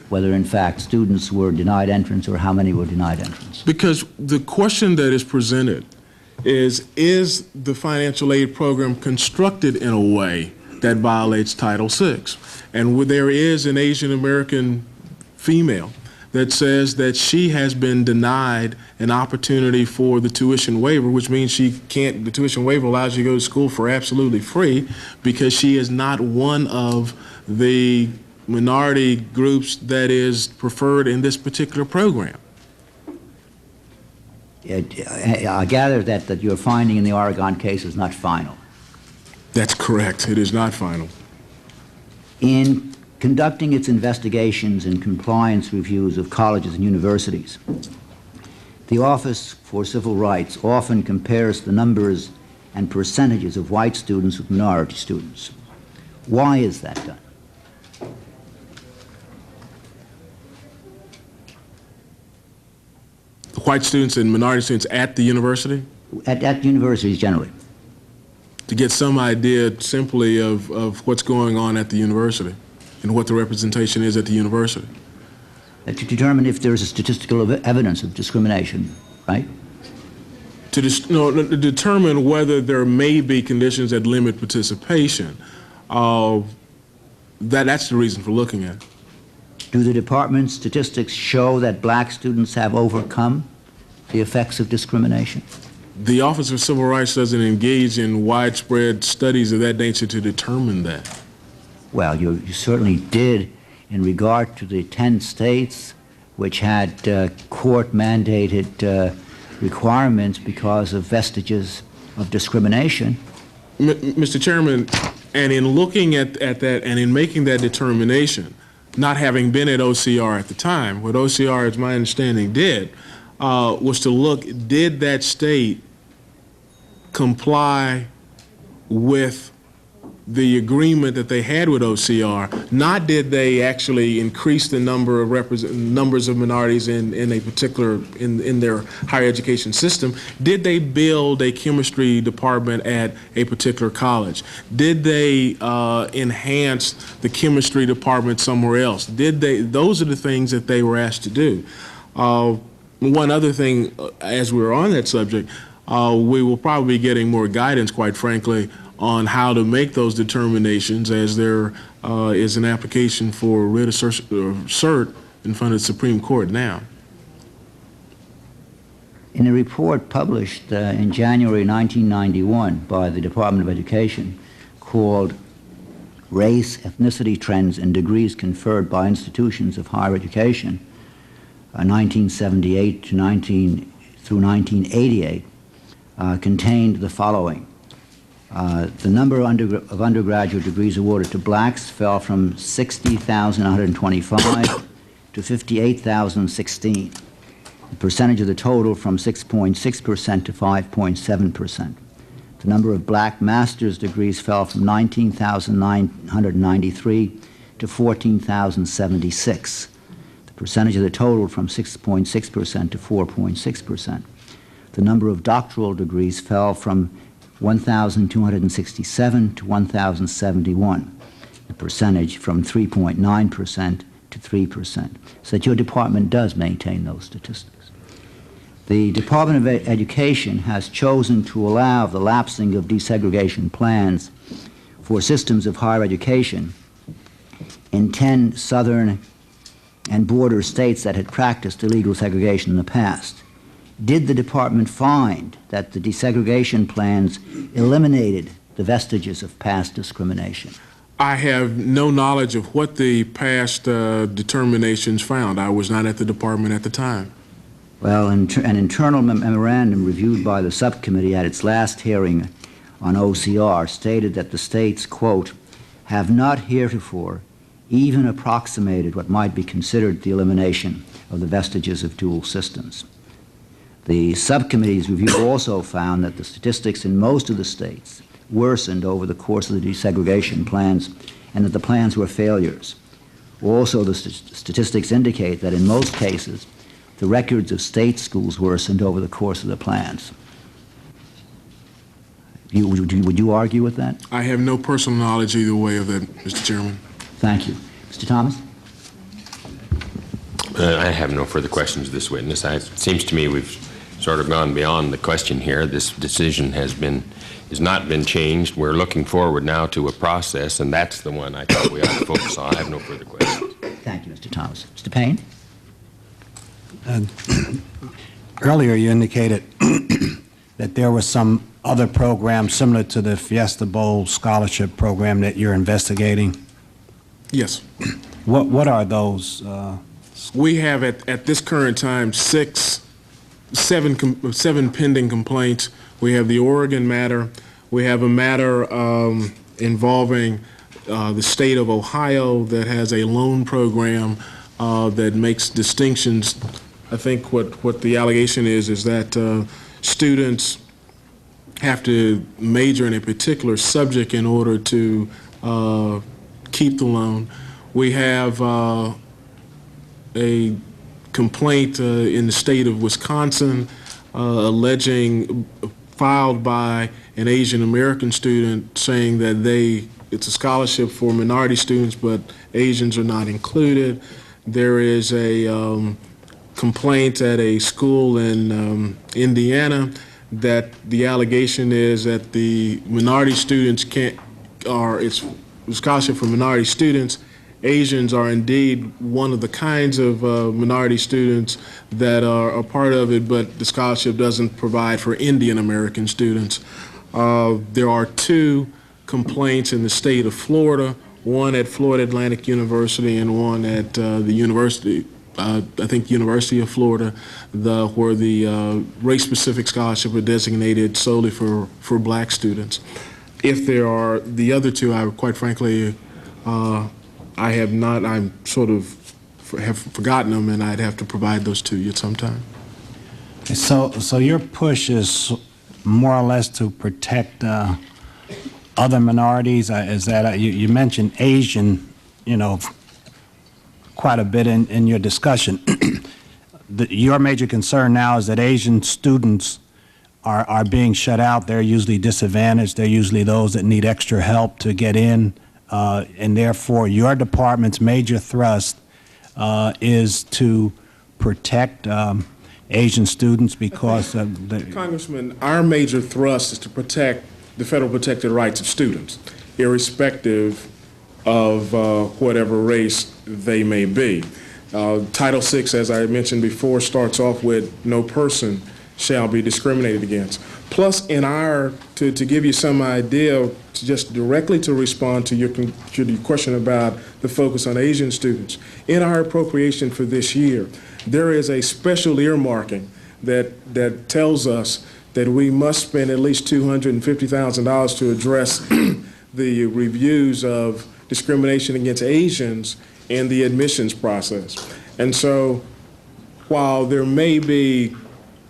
[SPEAKER 1] whether, in fact, students were denied entrance or how many were denied entrance? Because
[SPEAKER 3] the question that is presented is the financial aid program constructed in a way that violates Title VI? And there is an Asian American female that says that she has been denied an opportunity for the tuition waiver, which means the tuition waiver allows you to go to school for absolutely free because she is not one of the minority groups that is preferred in this particular program.
[SPEAKER 1] I gather that your finding in the Oregon case is not final.
[SPEAKER 3] That's correct. It is not final.
[SPEAKER 1] In conducting its investigations and compliance reviews of colleges and universities, the Office for Civil Rights often compares the numbers and percentages of white students with minority students. Why is that done?
[SPEAKER 3] White students and minority students at the university?
[SPEAKER 1] At universities generally.
[SPEAKER 3] To get some idea simply of what's going on at the university and what the representation is at the university.
[SPEAKER 1] To determine if there's a statistical evidence of discrimination, right?
[SPEAKER 3] To determine whether there may be conditions that limit participation. That's the reason for looking at it.
[SPEAKER 1] Do the department's statistics show that black students have overcome the effects of discrimination?
[SPEAKER 3] The Office of Civil Rights doesn't engage in widespread studies of that nature to determine that.
[SPEAKER 1] Well, you certainly did in regard to the 10 states which had court-mandated requirements because of vestiges of discrimination.
[SPEAKER 3] Mr. Chairman, and in looking at that and in making that determination, not having been at OCR at the time, what OCR, as my understanding, did was to look, did that state comply with the agreement that they had with OCR? Not did they actually increase the number of numbers of minorities in a particular, in their higher education system. Did they build a chemistry department at a particular college? Did they enhance the chemistry department somewhere else? Did they? Those are the things that they were asked to do. One other thing, as we're on that subject, we will probably be getting more guidance, quite frankly, on how to make those determinations as there is an application for writ of cert in front of the Supreme Court now.
[SPEAKER 1] In a report published in January 1991 by the Department of Education called Race, Ethnicity Trends and Degrees Conferred by Institutions of Higher Education, 1978 to 1988, contained the following. The number of undergraduate degrees awarded to blacks fell from 60,125 to 58,016. The percentage of the total from 6.6% to 5.7%. The number of black master's degrees fell from 19,993 to 14,076. The percentage of the total from 6.6% to 4.6%. The number of doctoral degrees fell from 1,267 to 1,071. The percentage from 3.9% to 3%. So that your department does maintain those statistics. The Department of Education has chosen to allow the lapsing of desegregation plans for systems of higher education in 10 southern and border states that had practiced illegal segregation in the past. Did the department find that the desegregation plans eliminated the vestiges of past discrimination?
[SPEAKER 3] I have no knowledge of what the past determinations found. I was not at the department at the time.
[SPEAKER 1] Well, an internal memorandum reviewed by the subcommittee at its last hearing on OCR stated that the states, quote, have not heretofore even approximated what might be considered the elimination of the vestiges of dual systems. The subcommittee's review also found that the statistics in most of the states worsened over the course of the desegregation plans and that the plans were failures. Also, the statistics indicate that in most cases, the records of state schools worsened over the course of the plans. Would you argue with that?
[SPEAKER 3] I have no personal knowledge either way of that, Mr. Chairman.
[SPEAKER 1] Thank you. Mr. Thomas?
[SPEAKER 2] I have no further questions of this witness. It seems to me we've sort of gone beyond the question here. This decision has not been changed. We're looking forward now to a process, and that's the one I thought we ought to focus on. I have no further questions.
[SPEAKER 1] Thank you, Mr. Thomas. Mr. Payne?
[SPEAKER 5] Earlier, you indicated that there was some other program similar to the Fiesta Bowl scholarship program that you're investigating.
[SPEAKER 3] Yes.
[SPEAKER 5] What are those?
[SPEAKER 3] We have at this current time seven pending complaints. We have the Oregon matter. We have a matter involving the state of Ohio that has a loan program that makes distinctions. I think what the allegation is that students have to major in a particular subject in order to keep the loan. We have a complaint in the state of Wisconsin filed by an Asian American student saying that it's a scholarship for minority students, but Asians are not included. There is a complaint at a school in Indiana that the allegation is that the minority students it's a scholarship for minority students. Asians are indeed one of the kinds of minority students that are a part of it, but the scholarship doesn't provide for Indian American students. There are two complaints in the state of Florida, one at Florida Atlantic University and one at the University of Florida, where the race-specific scholarship are designated solely for black students. If there are the other two, I quite frankly, I have not. I'm sort of have forgotten them, and I'd have to provide those to you at some time.
[SPEAKER 5] So your push is more or less to protect other minorities. Is that you mentioned Asian, quite a bit in your discussion. Your major concern now is that Asian students are being shut out. They're usually disadvantaged. They're usually those that need extra help to get in. And therefore, your department's major thrust is to protect Asian students because
[SPEAKER 3] Congressman, our major thrust is to protect the federal protected rights of students, irrespective of whatever race they may be. Title VI, as I mentioned before, starts off with no person shall be discriminated against. Plus, to give you some idea, just directly to respond to your question about the focus on Asian students, in our appropriation for this year, there is a special earmarking that tells us that we must spend at least $250,000 to address the reviews of discrimination against Asians in the admissions process. And so while there may be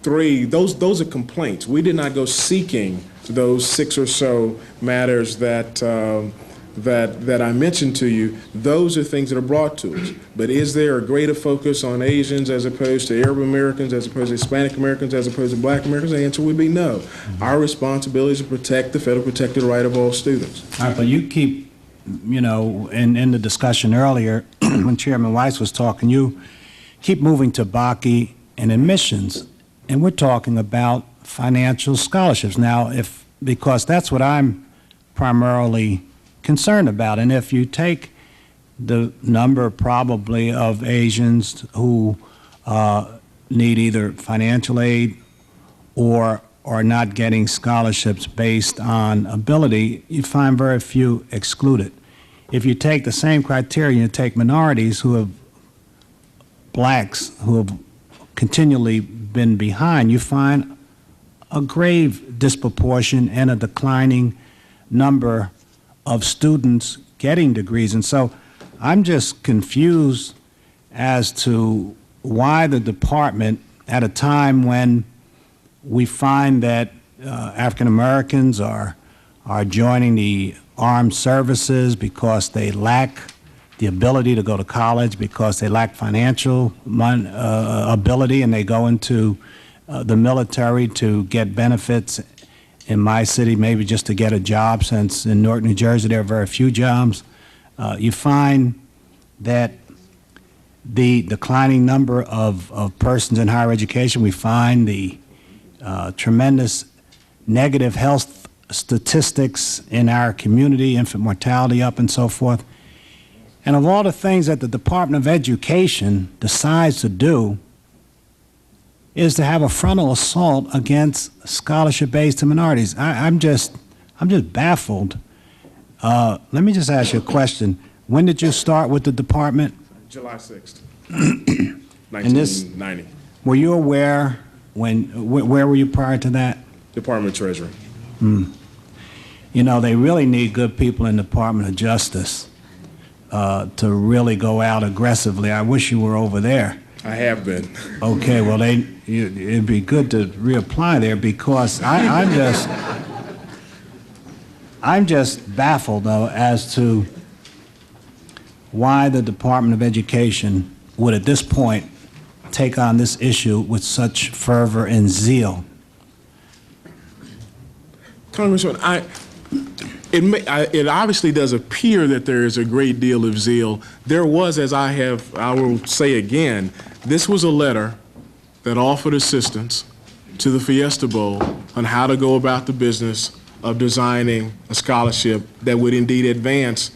[SPEAKER 3] those are complaints. We did not go seeking those 6 or so matters that I mentioned to you. Those are things that are brought to us. But is there a greater focus on Asians as opposed to Arab Americans, as opposed to Hispanic Americans, as opposed to Black Americans? The answer would be no. Our responsibility is to protect the federal protected right of all students.
[SPEAKER 5] All right, but you keep, in the discussion earlier, when Chairman Weiss was talking, you keep moving to Bakke and admissions, and we're talking about financial scholarships. Now, because that's what I'm primarily concerned about, and if you take the number probably of Asians who need either financial aid or are not getting scholarships based on ability, you find very few excluded. If you take the same criteria, you take minorities who have, blacks who have continually been behind, you find a grave disproportion and a declining number of students getting degrees. And so I'm just confused as to why the department, at a time when we find that African Americans are joining the armed services because they lack the ability to go to college, because they lack financial ability, and they go into the military to get benefits. In my city, maybe just to get a job, since in Newark, New Jersey, there are very few jobs. You find that the declining number of persons in higher education, we find the tremendous negative health statistics in our community, infant mortality up and so forth. And of all the things that the Department of Education decides to do is to have a frontal assault against scholarship-based to minorities. I'm just baffled. Let me just ask you a question. When did you start with the department?
[SPEAKER 3] July 6th, 1990.
[SPEAKER 5] Were you aware where were you prior to that?
[SPEAKER 3] Department of Treasury.
[SPEAKER 5] They really need good people in the Department of Justice to really go out aggressively. I wish you were over there.
[SPEAKER 3] I have been.
[SPEAKER 5] Okay, well, it'd be good to reapply there, because I'm just baffled, though, as to why the Department of Education would, at this point, take on this issue with such fervor and zeal.
[SPEAKER 3] Congressman, it obviously does appear that there is a great deal of zeal. There was, I will say again, this was a letter that offered assistance to the Fiesta Bowl on how to go about the business of designing a scholarship that would indeed advance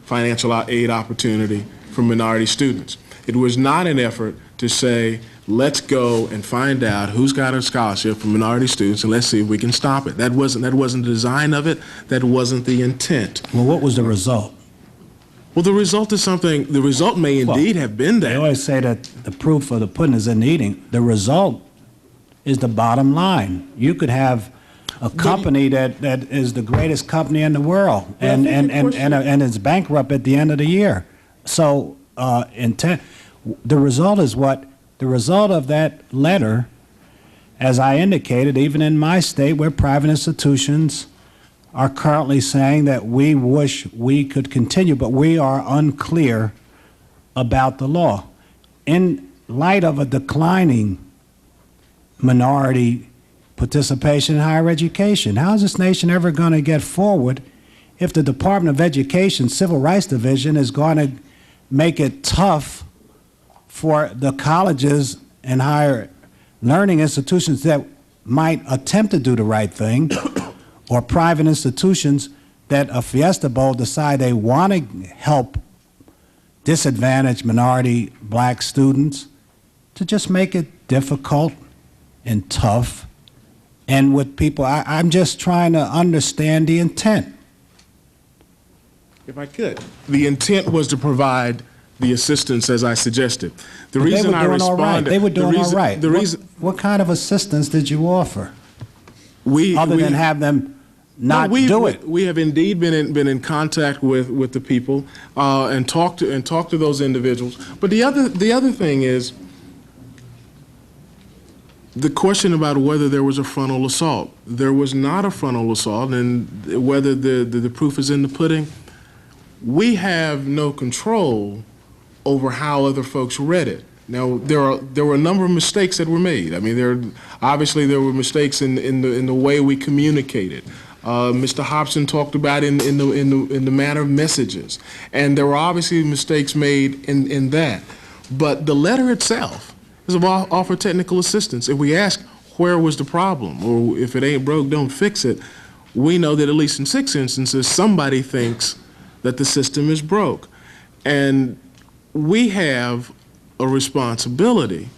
[SPEAKER 3] financial aid opportunity for minority students. It was not an effort to say, let's go and find out who's got a scholarship for minority students and let's see if we can stop it. That wasn't the design of it. That wasn't the intent.
[SPEAKER 5] Well, what was the result?
[SPEAKER 3] Well, the result is something, the result may indeed have been that.
[SPEAKER 5] They always say that the proof of the pudding is in the eating. The result is the bottom line. You could have a company that is the greatest company in the world and is bankrupt at the end of the year. So the result is what? The result of that letter, as I indicated, even in my state where private institutions are currently saying that we wish we could continue, but we are unclear about the law. In light of a declining minority participation in higher education, how is this nation ever going to get forward if the Department of Education Civil Rights Division is going to make it tough for the colleges and higher learning institutions that might attempt to do the right thing, or private institutions that a Fiesta Bowl decide they want to help disadvantaged minority black students to just make it difficult and tough and with people. I'm just trying to understand the intent.
[SPEAKER 3] If I could, the intent was to provide the assistance as I suggested. The
[SPEAKER 5] But
[SPEAKER 3] reason I responded,
[SPEAKER 5] They were doing
[SPEAKER 3] the reason,
[SPEAKER 5] all right.
[SPEAKER 3] The reason
[SPEAKER 5] What kind of assistance did you offer,
[SPEAKER 3] we
[SPEAKER 5] other than have them not do it?
[SPEAKER 3] We have indeed been in contact with the people and talked to those individuals. But the other thing is the question about whether there was a frontal assault. There was not a frontal assault, and whether the proof is in the pudding, we have no control over how other folks read it. Now, there were a number of mistakes that were made. I mean, obviously there were mistakes in the way we communicated. Mr. Hobson talked about in the matter of messages, and there were obviously mistakes made in that. But the letter itself is about offer technical assistance. If we ask where was the problem, or if it ain't broke, don't fix it, we know that at least in 6 instances somebody thinks that the system is broke, and we have a responsibility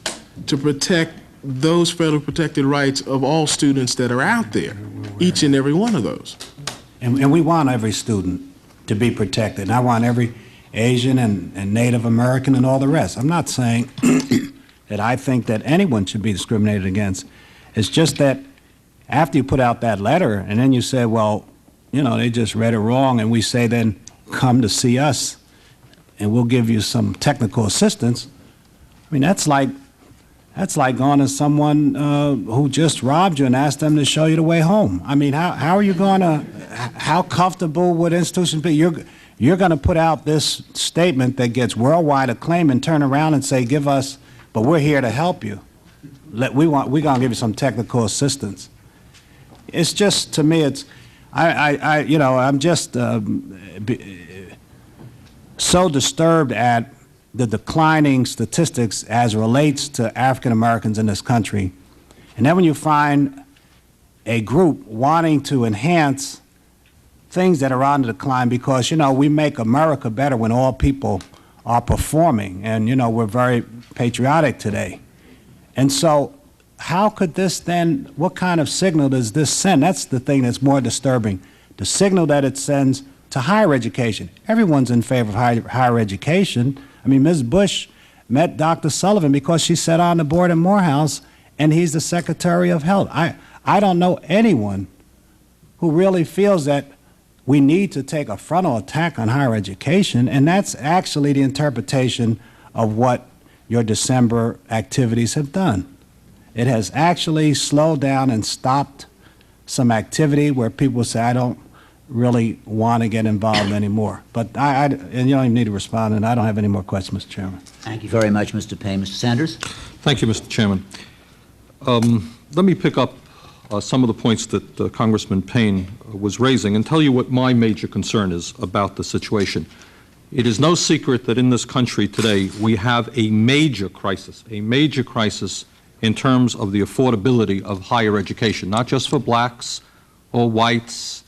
[SPEAKER 3] to protect those federally protected rights of all students that are out there, each and every one of those.
[SPEAKER 5] And we want every student to be protected. And I want every Asian and Native American and all the rest. I'm not saying that I think that anyone should be discriminated against. It's just that after you put out that letter and then you say, well, you know, they just read it wrong, and we say then come to see us and we'll give you some technical assistance. I mean, that's like going to someone who just robbed you and ask them to show you the way home. I mean, how are you going to, how comfortable would institutions be? You're going to put out this statement that gets worldwide acclaim and turn around and say, give us, but we're here to help you. We're going to give you some technical assistance. It's just, to me, it's, I'm just so disturbed at the declining statistics as it relates to African Americans in this country. And then when you find a group wanting to enhance things that are on the decline, because, you know, we make America better when all people are performing, and, you know, we're very patriotic today. And so how could this then, what kind of signal does this send? That's the thing that's more disturbing, the signal that it sends to higher education. Everyone's in favor of higher education. I mean, Ms. Bush met Dr. Sullivan because she sat on the board at Morehouse, and he's the Secretary of Health. I don't know anyone who really feels that we need to take a frontal attack on higher education, and that's actually the interpretation of what your December activities have done. It has actually slowed down and stopped some activity where people say, I don't really want to get involved anymore. But and you don't even need to respond, and I don't have any more questions, Mr. Chairman.
[SPEAKER 1] Thank you very much, Mr. Payne. Mr. Sanders?
[SPEAKER 9] Thank you, Mr. Chairman. Let me pick up some of the points that Congressman Payne was raising and tell you what my major concern is about the situation. It is no secret that in this country today we have a major crisis in terms of the affordability of higher education, not just for blacks or whites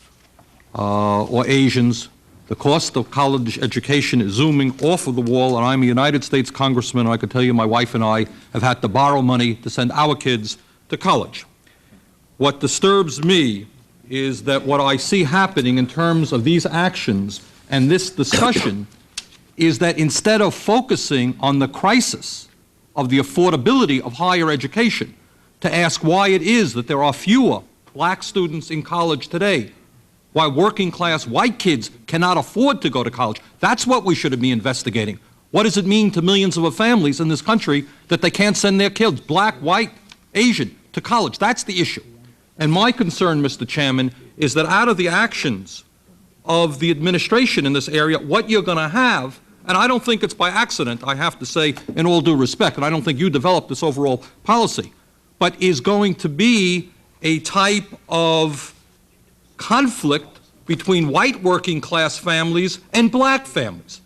[SPEAKER 9] or Asians. The cost of college education is zooming off of the wall, and I'm a United States Congressman, and I can tell you my wife and I have had to borrow money to send our kids to college. What disturbs me is that what I see happening in terms of these actions and this discussion is that instead of focusing on the crisis of the affordability of higher education, to ask why it is that there are fewer black students in college today, why working class white kids cannot afford to go to college. That's what we should be investigating. What does it mean to millions of families in this country that they can't send their kids, black, white, Asian, to college? That's the issue. And my concern, Mr. Chairman, is that out of the actions of the administration in this area, what you're going to have, and I don't think it's by accident, I have to say, in all due respect, and I don't think you developed this overall policy, but is going to be a type of conflict between white working class families and black families.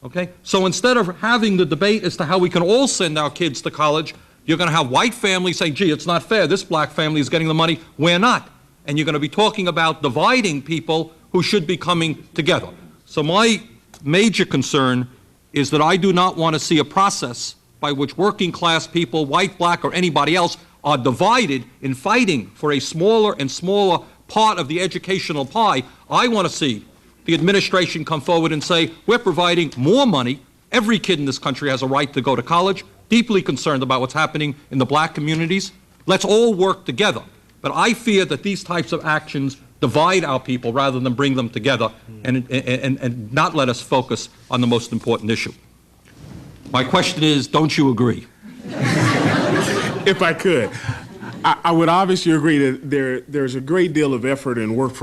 [SPEAKER 9] Okay? So instead of having the debate as to how we can all send our kids to college, you're going to have white families saying, gee, it's not fair, this black family is getting the money, we're not. And you're going to be talking about dividing people who should be coming together. So my major concern is that I do not want to see a process by which working class people, white, black, or anybody else, are divided in fighting for a smaller and smaller part of the educational pie. I want to see the administration come forward and say, we're providing more money. Every kid in this country has a right to go to college. Deeply concerned about what's happening in the black communities. Let's all work together. But I fear that these types of actions divide our people rather than bring them together and not let us focus on the most important issue. My question is, don't you agree?
[SPEAKER 3] If I could, I would obviously agree that there's a great deal of effort and work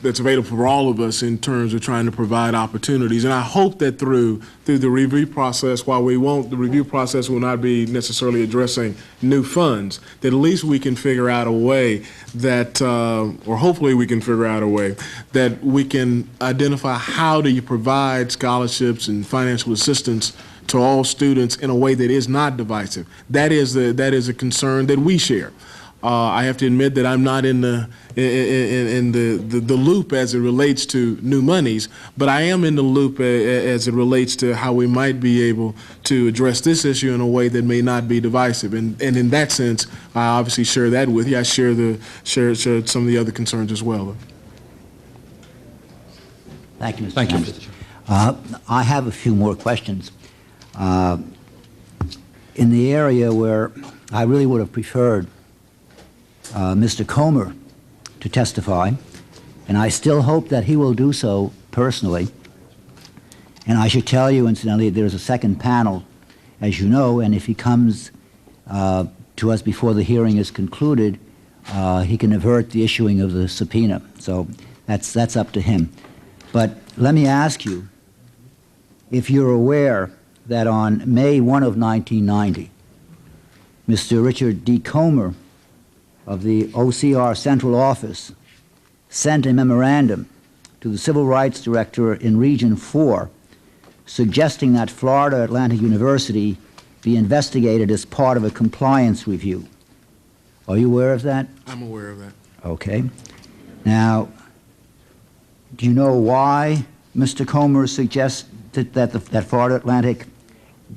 [SPEAKER 3] that's available for all of us in terms of trying to provide opportunities. And I hope that through the review process, while the review process will not be necessarily addressing new funds, that at least we can figure out a way that, or hopefully we can figure out a way that we can identify how do you provide scholarships and financial assistance to all students in a way that is not divisive. That is a concern that we share. I have to admit that I'm not in the loop as it relates to new monies, but I am in the loop as it relates to how we might be able to address this issue in a way that may not be divisive. And in that sense, I obviously share that with you. I share some of the other concerns as well.
[SPEAKER 1] Thank you, Mr.
[SPEAKER 9] Thank you,
[SPEAKER 1] Sanders.
[SPEAKER 9] Mr. Chairman.
[SPEAKER 1] I have a few more questions. In the area where I really would have preferred Mr. Comer to testify, and I still hope that he will do so personally. And I should tell you, incidentally, there's a second panel, as you know, and if he comes to us before the hearing is concluded, he can avert the issuing of the subpoena. So that's up to him. But let me ask you, if you're aware that on May 1 of 1990, Mr. Richard D. Comer of the OCR Central Office sent a memorandum to the Civil Rights Director in Region 4 suggesting that Florida Atlantic University be investigated as part of a compliance review. Are you aware of that?
[SPEAKER 3] I'm aware of that.
[SPEAKER 1] Okay. Now, do you know why Mr. Comer suggested that Florida Atlantic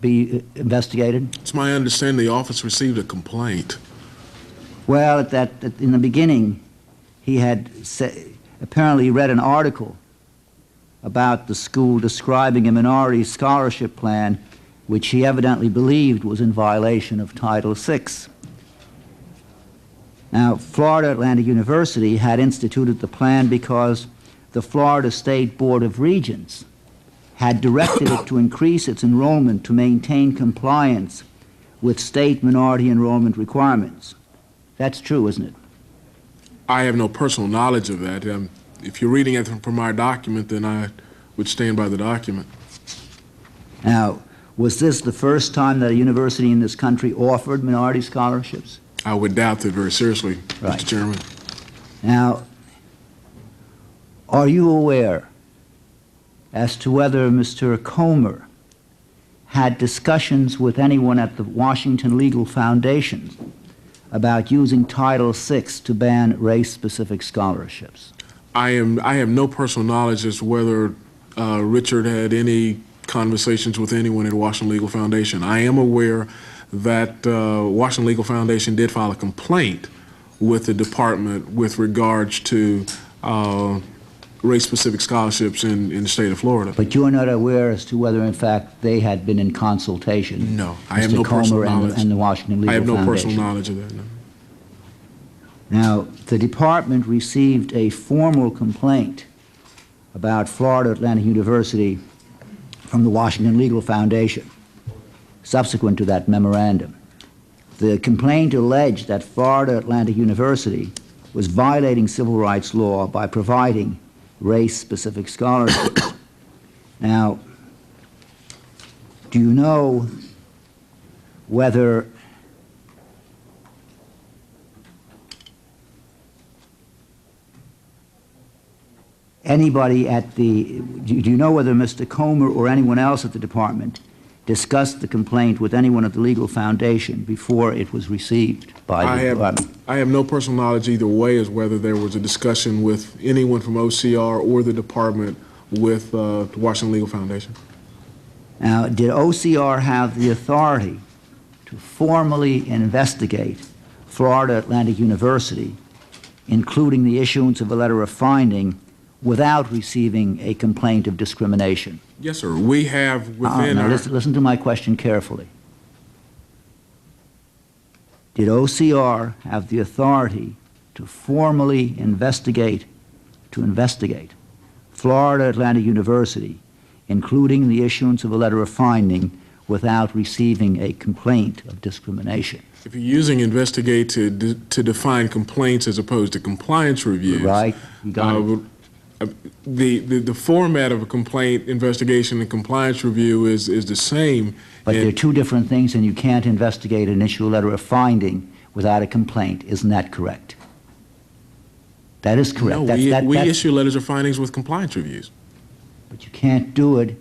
[SPEAKER 1] be investigated?
[SPEAKER 3] It's my understanding the office received a complaint.
[SPEAKER 1] Well, in the beginning, he had apparently read an article about the school describing a minority scholarship plan which he evidently believed was in violation of Title VI. Now, Florida Atlantic University had instituted the plan because the Florida State Board of Regents had directed it to increase its enrollment to maintain compliance with state minority enrollment requirements. That's true, isn't it?
[SPEAKER 3] I have no personal knowledge of that. If you're reading it from our document, then I would stand by the document.
[SPEAKER 1] Now, was this the first time that a university in this country offered minority scholarships?
[SPEAKER 3] I would doubt that very seriously,
[SPEAKER 1] Right.
[SPEAKER 3] Mr. Chairman.
[SPEAKER 1] Now, are you aware as to whether Mr. Comer had discussions with anyone at the Washington Legal Foundation about using Title VI to ban race-specific scholarships?
[SPEAKER 3] I have no personal knowledge as to whether Richard had any conversations with anyone at Washington Legal Foundation. I am aware that Washington Legal Foundation did file a complaint with the department with regards to race-specific scholarships in the state of Florida.
[SPEAKER 1] But you are not aware as to whether, in fact, they had been in consultation?
[SPEAKER 3] No, I have no
[SPEAKER 1] Mr.
[SPEAKER 3] personal
[SPEAKER 1] Comer
[SPEAKER 3] knowledge.
[SPEAKER 1] and the Washington Legal
[SPEAKER 3] I have no
[SPEAKER 1] Foundation.
[SPEAKER 3] personal knowledge of that, no.
[SPEAKER 1] Now, the department received a formal complaint about Florida Atlantic University from the Washington Legal Foundation subsequent to that memorandum. The complaint alleged that Florida Atlantic University was violating civil rights law by providing race-specific scholarships. Now, do you know whether anybody at the, do you know whether Mr. Comer or anyone else at the department discussed the complaint with anyone at the Legal Foundation before it was received by the department?
[SPEAKER 3] I have no personal knowledge either way as whether there was a discussion with anyone from OCR or the department with the Washington Legal Foundation.
[SPEAKER 1] Now, did OCR have the authority to formally investigate Florida Atlantic University, including the issuance of a letter of finding, without receiving a complaint of discrimination?
[SPEAKER 3] Yes, sir. We have within
[SPEAKER 1] Now
[SPEAKER 3] our...
[SPEAKER 1] listen to my question carefully. Did OCR have the authority to formally investigate Florida Atlantic University, including the issuance of a letter of finding, without receiving a complaint of discrimination?
[SPEAKER 3] If you're using investigate to define complaints as opposed to compliance reviews...
[SPEAKER 1] Right. You got it.
[SPEAKER 3] The format of a complaint, investigation, and compliance review is the same.
[SPEAKER 1] But they're two different things, and you can't investigate and issue a letter of finding without a complaint. Isn't that correct? That is correct.
[SPEAKER 3] No, we issue letters of findings with compliance reviews.
[SPEAKER 1] But you can't do it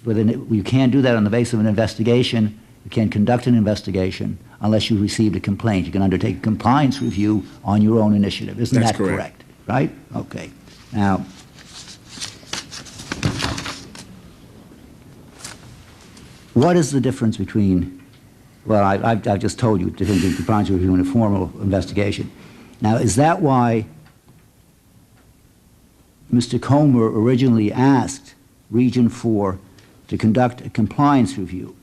[SPEAKER 1] you can't do that on the basis of an investigation. You can't conduct an investigation unless you received a complaint. You can undertake a compliance review on your own initiative. Isn't
[SPEAKER 3] That's
[SPEAKER 1] that correct? Right? Okay. Now, what is the difference between, well, I've just told you the difference between compliance review and a formal investigation. Now, is that why Mr. Comer originally asked Region 4 to conduct a compliance review?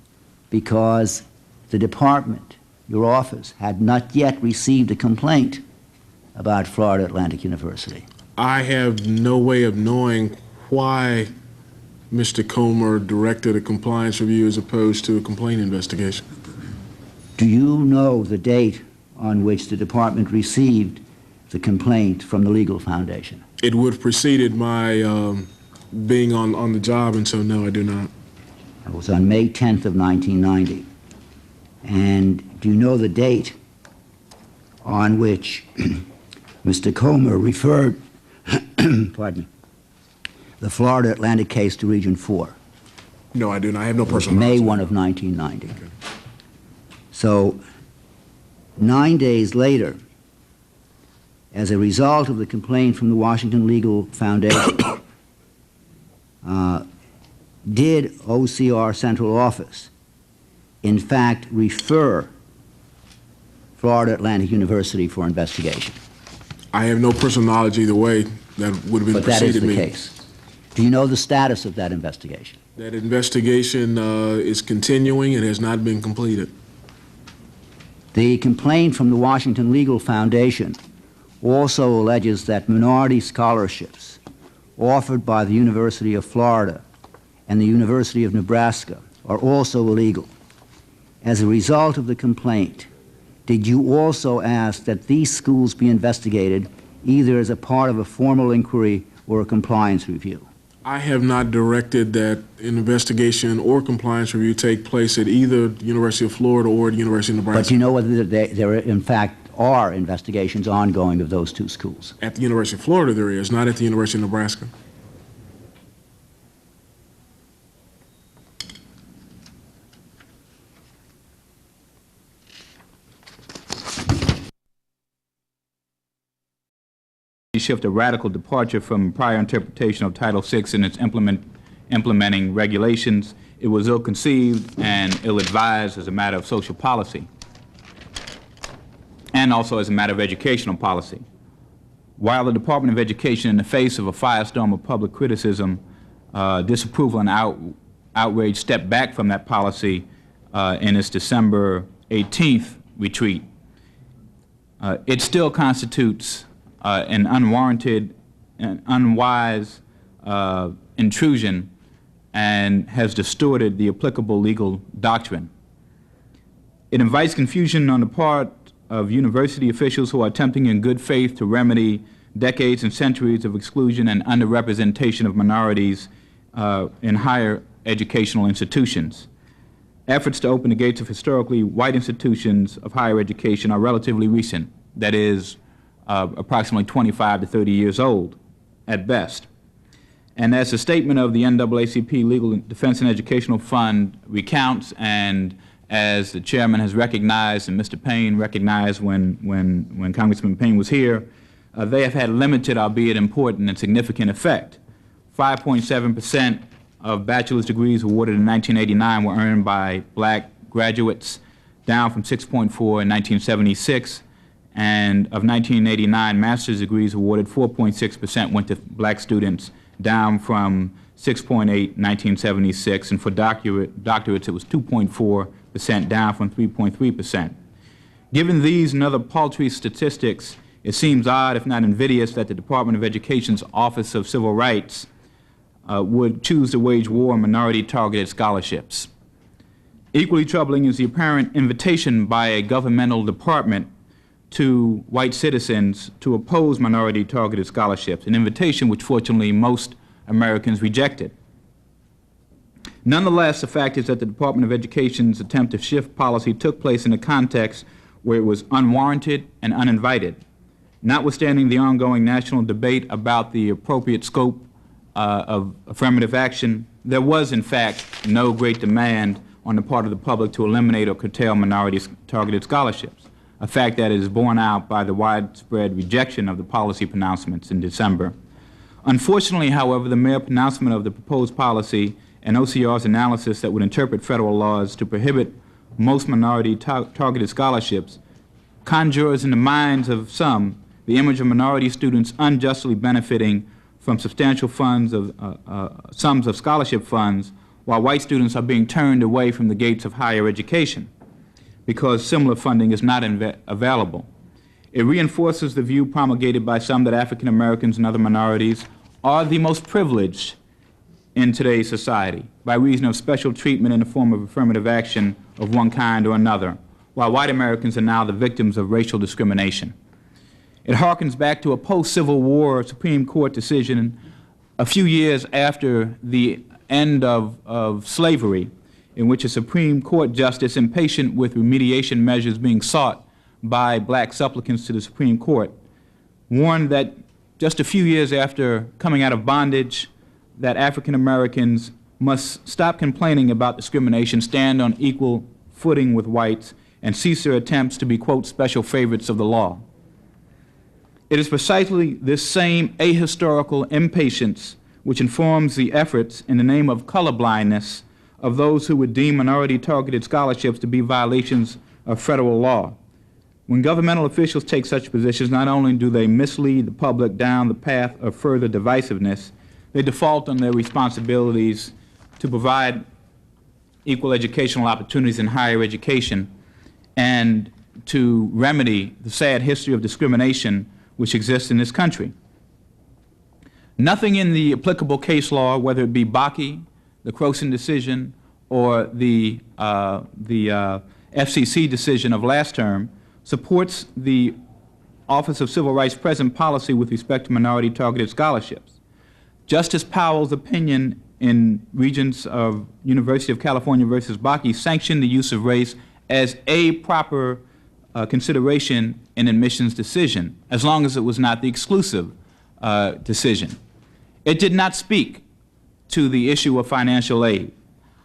[SPEAKER 1] Because the department, your office, had not yet received a complaint about Florida Atlantic University.
[SPEAKER 3] I have no way of knowing why Mr. Comer directed a compliance review as opposed to a complaint investigation.
[SPEAKER 1] Do you know the date on which the department received the complaint from the legal foundation?
[SPEAKER 3] It would have preceded my being on the job, and so no, I do not.
[SPEAKER 1] It was on May 10th of 1990. And do you know the date on which Mr. Comer referred pardon me, the Florida Atlantic case to Region 4?
[SPEAKER 3] No, I do not. I have no
[SPEAKER 1] It was
[SPEAKER 3] personal
[SPEAKER 1] May
[SPEAKER 3] knowledge.
[SPEAKER 1] 1 of 1990. Okay. So 9 days later, as a result of the complaint from the Washington Legal Foundation, did OCR Central Office, in fact, refer Florida Atlantic University for investigation?
[SPEAKER 3] I have no personal knowledge either way. That would have been
[SPEAKER 1] But that is
[SPEAKER 3] preceded
[SPEAKER 1] the
[SPEAKER 3] me.
[SPEAKER 1] case. Do you know the status of that investigation?
[SPEAKER 3] That investigation is continuing and has not been completed.
[SPEAKER 1] The complaint from the Washington Legal Foundation also alleges that minority scholarships offered by the University of Florida and the University of Nebraska are also illegal. As a result of the complaint, did you also ask that these schools be investigated either as a part of a formal inquiry or a compliance review?
[SPEAKER 3] I have not directed that an investigation or compliance review take place at either the University of Florida or the University of Nebraska.
[SPEAKER 1] But do you know whether there in fact are investigations ongoing of those two schools?
[SPEAKER 3] At the University of Florida there is, not at the University of Nebraska.
[SPEAKER 10] Shift a radical departure from prior interpretation of Title VI and its implementing regulations. It was ill-conceived and ill-advised as a matter of social policy and also as a matter of educational policy. While the Department of Education, in the face of a firestorm of public criticism, disapproval and outrage, stepped back from that policy in its December 18th retreat, it still constitutes an unwarranted and unwise intrusion and has distorted the applicable legal doctrine. It invites confusion on the part of university officials who are attempting in good faith to remedy decades and centuries of exclusion and underrepresentation of minorities in higher educational institutions. Efforts to open the gates of historically white institutions of higher education are relatively recent, that is, approximately 25 to 30 years old at best. And as the statement of the NAACP Legal Defense and Educational Fund recounts, and as the chairman has recognized and Mr. Payne recognized when Congressman Payne was here, they have had limited, albeit important and significant effect. 5.7% of bachelor's degrees awarded in 1989 were earned by black graduates, down from 6.4 in 1976. And of 1989 master's degrees awarded, 4.6% went to black students, down from 6.8 in 1976. And for doctorates, it was 2.4%, down from 3.3%. Given these and other paltry statistics, it seems odd, if not invidious, that the Department of Education's Office of Civil Rights would choose to wage war on minority-targeted scholarships. Equally troubling is the apparent invitation by a governmental department to white citizens to oppose minority-targeted scholarships, an invitation which fortunately most Americans rejected. Nonetheless, the fact is that the Department of Education's attempt to shift policy took place in a context where it was unwarranted and uninvited. Notwithstanding the ongoing national debate about the appropriate scope of affirmative action, there was, in fact, no great demand on the part of the public to eliminate or curtail minority-targeted scholarships, a fact that is borne out by the widespread rejection of the policy pronouncements in December. Unfortunately, however, the mere pronouncement of the proposed policy and OCR's analysis that would interpret federal laws to prohibit most minority-targeted scholarships conjures in the minds of some the image of minority students unjustly benefiting from substantial sums of scholarship funds, while white students are being turned away from the gates of higher education because similar funding is not available. It reinforces the view promulgated by some that African Americans and other minorities are the most privileged in today's society by reason of special treatment in the form of affirmative action of one kind or another, while white Americans are now the victims of racial discrimination. It harkens back to a post-Civil War Supreme Court decision a few years after the end of slavery, in which a Supreme Court justice, impatient with remediation measures being sought by black supplicants to the Supreme Court, warned that just a few years after coming out of bondage, that African Americans must stop complaining about discrimination, stand on equal footing with whites, and cease their attempts to be, quote, special favorites of the law. It is precisely this same ahistorical impatience which informs the efforts in the name of colorblindness of those who would deem minority-targeted scholarships to be violations of federal law. When governmental officials take such positions, not only do they mislead the public down the path of further divisiveness, they default on their responsibilities to provide equal educational opportunities in higher education and to remedy the sad history of discrimination which exists in this country. Nothing in the applicable case law, whether it be Bakke, the Croson decision, or the FCC decision of last term, supports the Office of Civil Rights' present policy with respect to minority-targeted scholarships. Justice Powell's opinion in Regents of University of California versus Bakke sanctioned the use of race as a proper consideration in admissions decision, as long as it was not the exclusive decision. It did not speak to the issue of financial aid.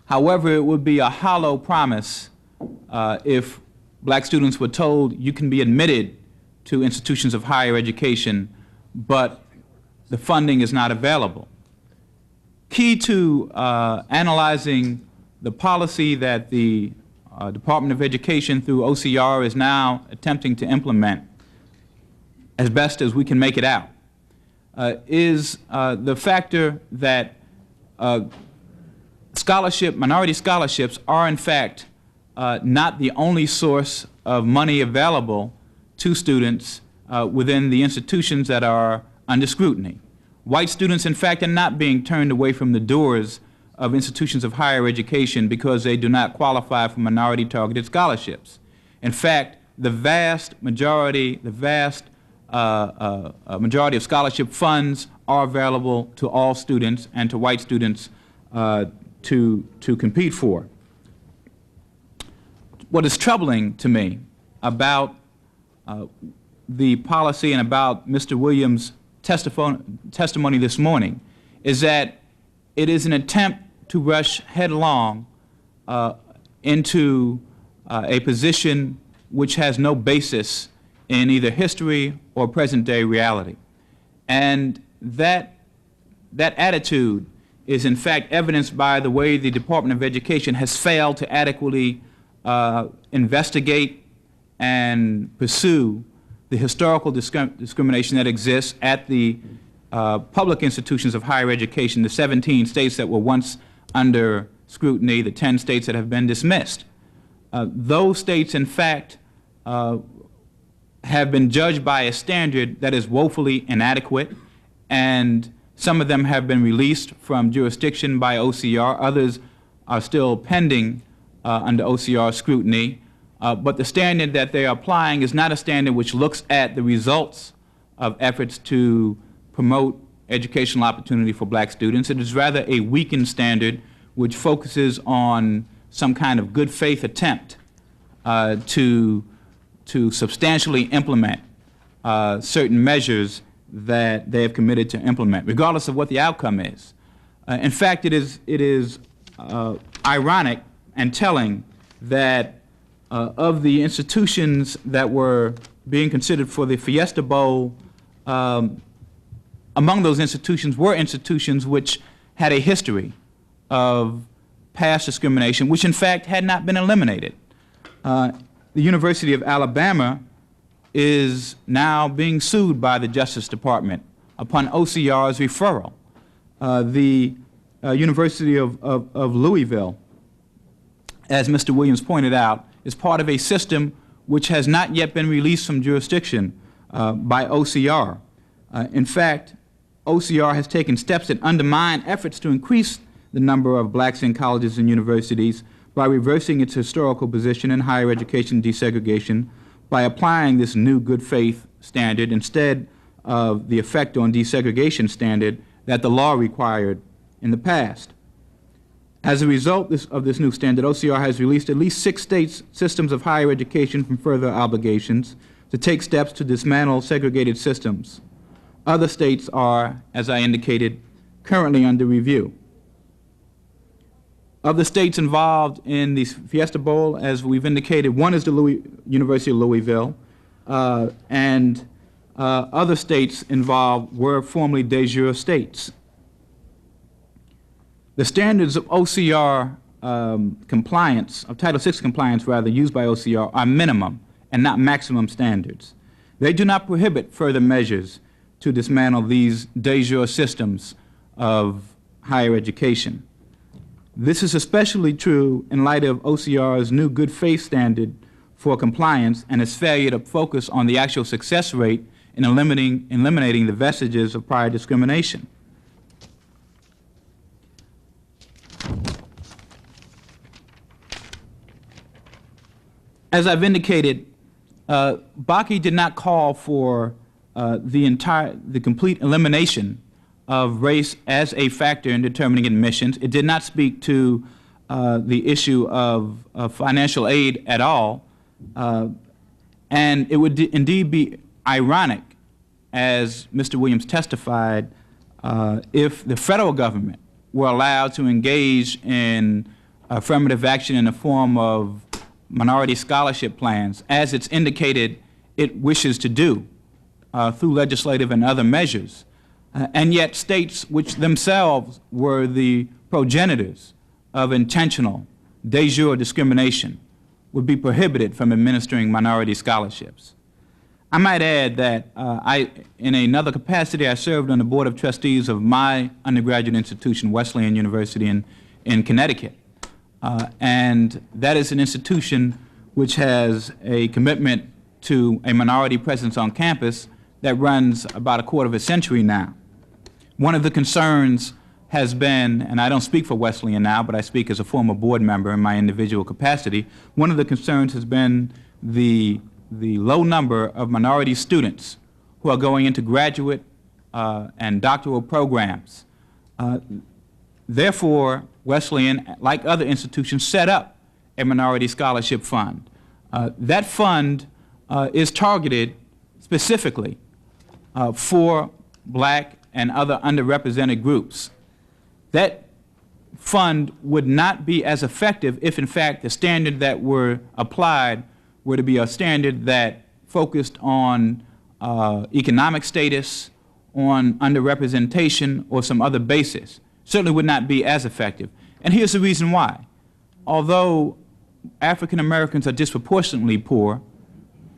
[SPEAKER 10] However, it would be a hollow promise if black students were told you can be admitted to institutions of higher education, but the funding is not available. Key to analyzing the policy that the Department of Education through OCR is now attempting to implement as best as we can make it out is the factor that minority scholarships are in fact not the only source of money available to students within the institutions that are under scrutiny. White students, in fact, are not being turned away from the doors of institutions of higher education because they do not qualify for minority-targeted scholarships. In fact, the vast majority of scholarship funds are available to all students and to white students to compete for. What is troubling to me about the policy and about Mr. Williams' testimony this morning is that it is an attempt to rush headlong into a position which has no basis in either history or present-day reality. And that attitude is in fact evidenced by the way the Department of Education has failed to adequately investigate and pursue the historical discrimination that exists at the public institutions of higher education, the 17 states that were once under scrutiny, the 10 states that have been dismissed. Those states, in fact, have been judged by a standard that is woefully inadequate, and some of them have been released from jurisdiction by OCR. Others are still pending under OCR scrutiny. But the standard that they are applying is not a standard which looks at the results of efforts to promote educational opportunity for black students. It is rather a weakened standard which focuses on some kind of good faith attempt to substantially implement certain measures that they have committed to implement, regardless of what the outcome is. In fact, it is ironic and telling that of the institutions that were being considered for the Fiesta Bowl, among those institutions were institutions which had a history of past discrimination, which in fact had not been eliminated. The University of Alabama is now being sued by the Justice Department upon OCR's referral. The University of Louisville, as Mr. Williams pointed out, is part of a system which has not yet been released from jurisdiction by OCR. In fact, OCR has taken steps that undermine efforts to increase the number of blacks in colleges and universities by reversing its historical position in higher education desegregation by applying this new good faith standard instead of the effect on desegregation standard that the law required in the past. As a result of this new standard, OCR has released at least 6 states' systems of higher education from further obligations to take steps to dismantle segregated systems. Other states are, as I indicated, currently under review. Of the states involved in the Fiesta Bowl, as we've indicated, one is the University of Louisville, and other states involved were formerly de jure states. The standards of OCR compliance, of Title VI compliance rather, used by OCR are minimum and not maximum standards. They do not prohibit further measures to dismantle these de jure systems of higher education. This is especially true in light of OCR's new good faith standard for compliance and its failure to focus on the actual success rate in eliminating the vestiges of prior discrimination. As I've indicated, Bakke did not call for the complete elimination of race as a factor in determining admissions. It did not speak to the issue of financial aid at all. And it would indeed be ironic, as Mr. Williams testified, if the federal government were allowed to engage in affirmative action in the form of minority scholarship plans, as it's indicated it wishes to do through legislative and other measures. And yet states which themselves were the progenitors of intentional de jure discrimination would be prohibited from administering minority scholarships. I might add that in another capacity, I served on the Board of Trustees of my undergraduate institution, Wesleyan University in Connecticut. And that is an institution which has a commitment to a minority presence on campus that runs about a quarter of a century now. One of the concerns has been, and I don't speak for Wesleyan now, but I speak as a former board member in my individual capacity, one of the concerns has been the low number of minority students who are going into graduate and doctoral programs. Therefore, Wesleyan, like other institutions, set up a minority scholarship fund. That fund is targeted specifically for black and other underrepresented groups. That fund would not be as effective if, in fact, the standard that were applied were to be a standard that focused on economic status, on underrepresentation, or some other basis. certainly would not be as effective. And here's the reason why. Although African Americans are disproportionately poor,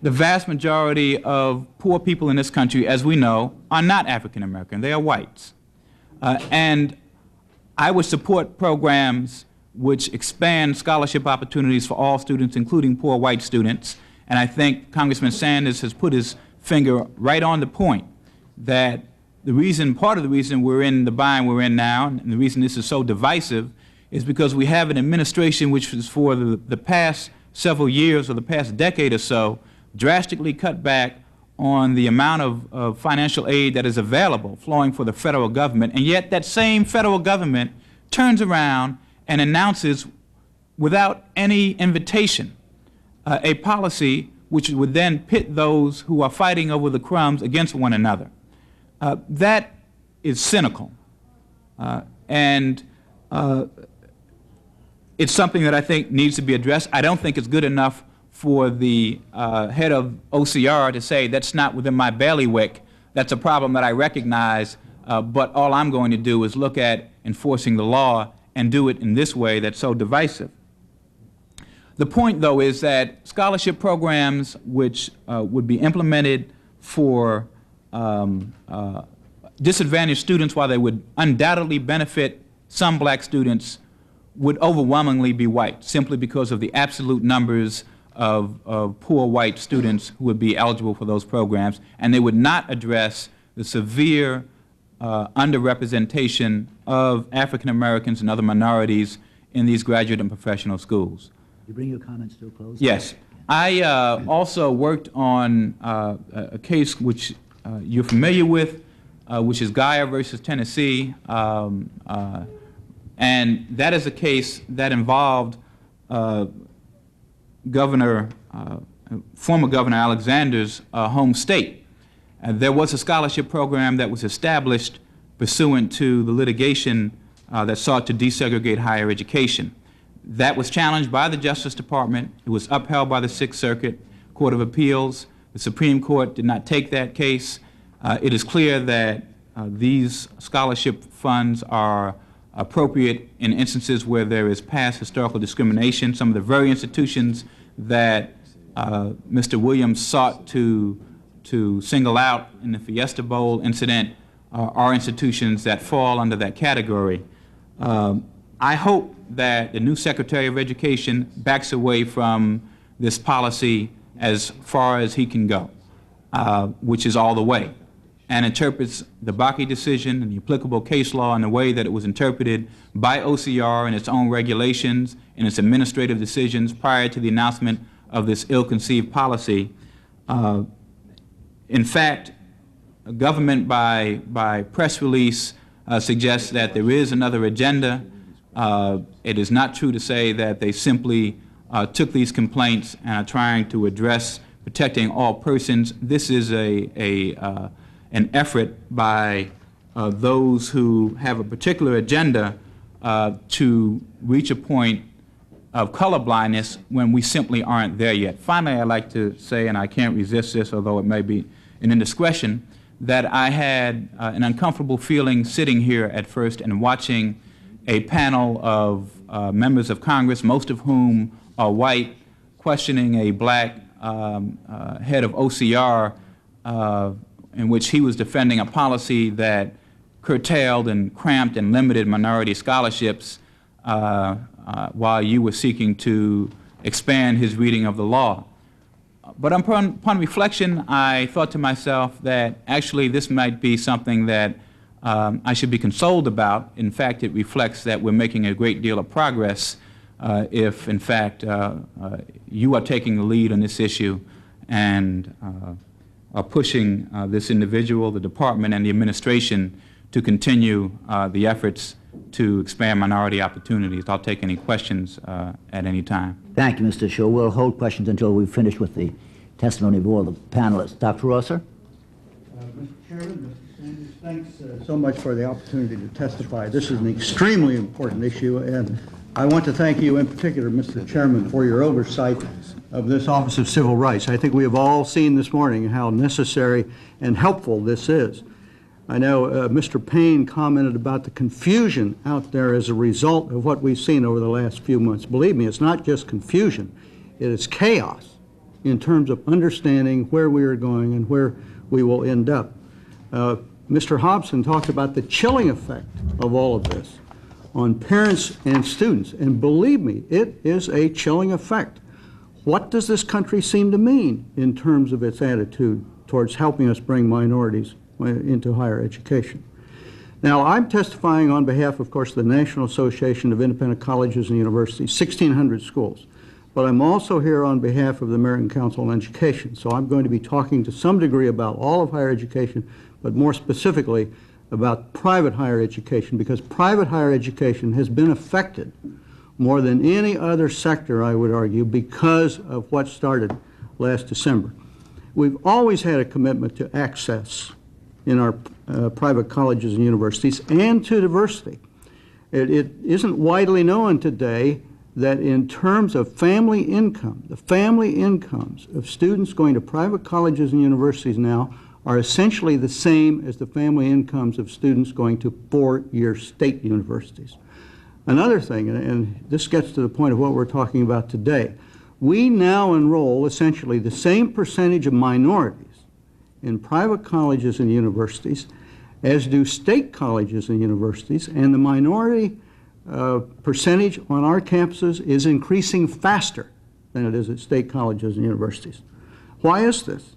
[SPEAKER 10] the vast majority of poor people in this country, as we know, are not African American. They are whites. And I would support programs which expand scholarship opportunities for all students, including poor white students. And I think Congressman Sanders has put his finger right on the point that part of the reason we're in the bind we're in now, and the reason this is so divisive, is because we have an administration which is for the past several years or the past decade or so drastically cut back on the amount of financial aid that is available flowing for the federal government, and yet that same federal government turns around and announces without any invitation a policy which would then pit those who are fighting over the crumbs against one another. That is cynical, and it's something that I think needs to be addressed. I don't think it's good enough for the head of OCR to say that's not within my bailiwick. That's a problem that I recognize, but all I'm going to do is look at enforcing the law and do it in this way that's so divisive. The point, though, is that scholarship programs which would be implemented for disadvantaged students, while they would undoubtedly benefit some black students, would overwhelmingly be white, simply because of the absolute numbers of poor white students who would be eligible for those programs, and they would not address the severe underrepresentation of African Americans and other minorities in these graduate and professional schools.
[SPEAKER 1] You bring your comments to a close?
[SPEAKER 10] Yes. I also worked on a case which you're familiar with, which is Geyer versus Tennessee, and that is a case that involved former Governor Alexander's home state. There was a scholarship program that was established pursuant to the litigation that sought to desegregate higher education. That was challenged by the Justice Department. It was upheld by the Sixth Circuit Court of Appeals. The Supreme Court did not take that case. It is clear that these scholarship funds are appropriate in instances where there is past historical discrimination. Some of the very institutions that Mr. Williams sought to single out in the Fiesta Bowl incident are institutions that fall under that category. I hope that the new Secretary of Education backs away from this policy as far as he can go, which is all the way, and interprets the Bakke decision and the applicable case law in the way that it was interpreted by OCR and its own regulations and its administrative decisions prior to the announcement of this ill-conceived policy. In fact, government by press release suggests that there is another agenda. It is not true to say that they simply took these complaints and are trying to address protecting all persons. This is an effort by those who have a particular agenda to reach a point of colorblindness when we simply aren't there yet. Finally, I'd like to say, and I can't resist this, although it may be an indiscretion, that I had an uncomfortable feeling sitting here at first and watching a panel of members of Congress, most of whom are white, questioning a black head of OCR in which he was defending a policy that curtailed and cramped and limited minority scholarships while you were seeking to expand his reading of the law. But upon reflection, I thought to myself that actually this might be something that I should be consoled about. In fact, it reflects that we're making a great deal of progress if, in fact, you are taking the lead on this issue and are pushing this individual, the department, and the administration to continue the efforts to expand minority opportunities. I'll take any questions at any time.
[SPEAKER 1] Thank you, Mr. Shaw. We'll hold questions until we've finished with the testimony of all the panelists. Dr. Rosser?
[SPEAKER 11] Mr. Chairman, Mr. Sanders, thanks so much for the opportunity to testify. This is an extremely important issue, and I want to thank you in particular, Mr. Chairman, for your oversight of this Office of Civil Rights. I think we have all seen this morning how necessary and helpful this is. I know Mr. Payne commented about the confusion out there as a result of what we've seen over the last few months. Believe me, it's not just confusion. It is chaos in terms of understanding where we are going and where we will end up. Mr. Hobson talked about the chilling effect of all of this on parents and students, and believe me, it is a chilling effect. What does this country seem to mean in terms of its attitude towards helping us bring minorities into higher education? Now, I'm testifying on behalf, of course, of the National Association of Independent Colleges and Universities, 1,600 schools. But I'm also here on behalf of the American Council on Education. So I'm going to be talking to some degree about all of higher education, but more specifically about private higher education, because private higher education has been affected more than any other sector, I would argue, because of what started last December. We've always had a commitment to access in our private colleges and universities and to diversity. It isn't widely known today that in terms of family income, the family incomes of students going to private colleges and universities now are essentially the same as the family incomes of students going to four-year state universities. Another thing, and this gets to the point of what we're talking about today, we now enroll essentially the same percentage of minorities in private colleges and universities as do state colleges and universities, and the minority percentage on our campuses is increasing faster than it is at state colleges and universities. Why is this?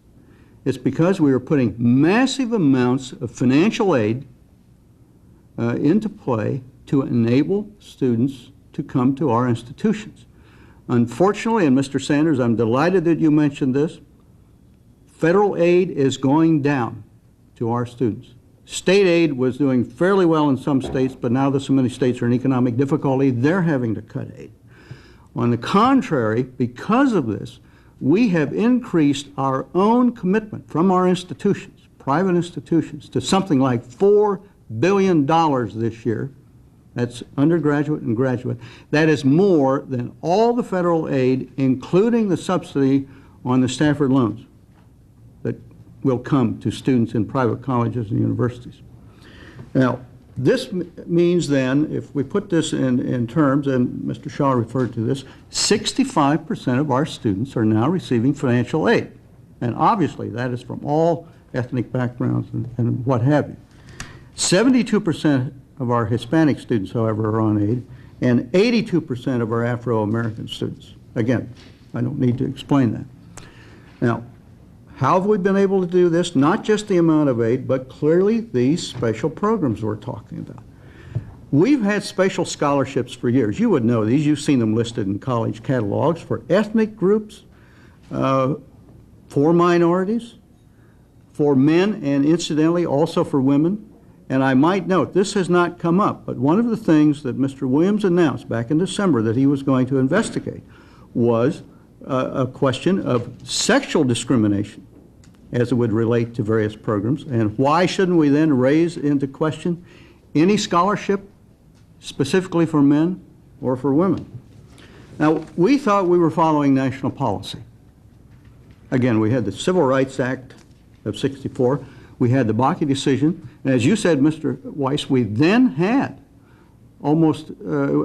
[SPEAKER 11] It's because we are putting massive amounts of financial aid into play to enable students to come to our institutions. Unfortunately, and Mr. Sanders, I'm delighted that you mentioned this, federal aid is going down to our students. State aid was doing fairly well in some states, but now that so many states are in economic difficulty, they're having to cut aid. On the contrary, because of this, we have increased our own commitment from our institutions, private institutions, to something like $4 billion this year. That's undergraduate and graduate. That is more than all the federal aid, including the subsidy on the Stafford loans that will come to students in private colleges and universities. Now, this means then, if we put this in terms, and Mr. Shaw referred to this, 65% of our students are now receiving financial aid. And obviously, that is from all ethnic backgrounds and what have you. 72% of our Hispanic students, however, are on aid, and 82% of our Afro-American students. Again, I don't need to explain that. Now, how have we been able to do this? Not just the amount of aid, but clearly these special programs we're talking about. We've had special scholarships for years. You would know these. You've seen them listed in college catalogs for ethnic groups, for minorities, for men, and incidentally also for women. And I might note, this has not come up, but one of the things that Mr. Williams announced back in December that he was going to investigate was a question of sexual discrimination as it would relate to various programs. And why shouldn't we then raise into question any scholarship specifically for men or for women? Now, we thought we were following national policy. Again, we had the Civil Rights Act of '64. We had the Bakke decision. And as you said, Mr. Weiss, we then had almost,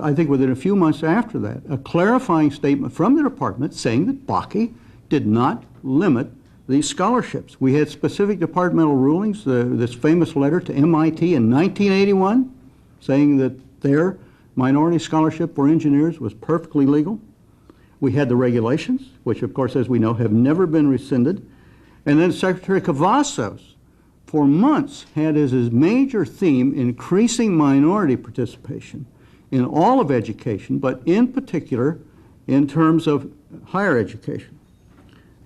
[SPEAKER 11] I think within a few months after that, a clarifying statement from the department saying that Bakke did not limit these scholarships. We had specific departmental rulings, this famous letter to MIT in 1981 saying that their minority scholarship for engineers was perfectly legal. We had the regulations, which of course, as we know, have never been rescinded. And then Secretary Cavazos, for months, had as his major theme increasing minority participation in all of education, but in particular in terms of higher education.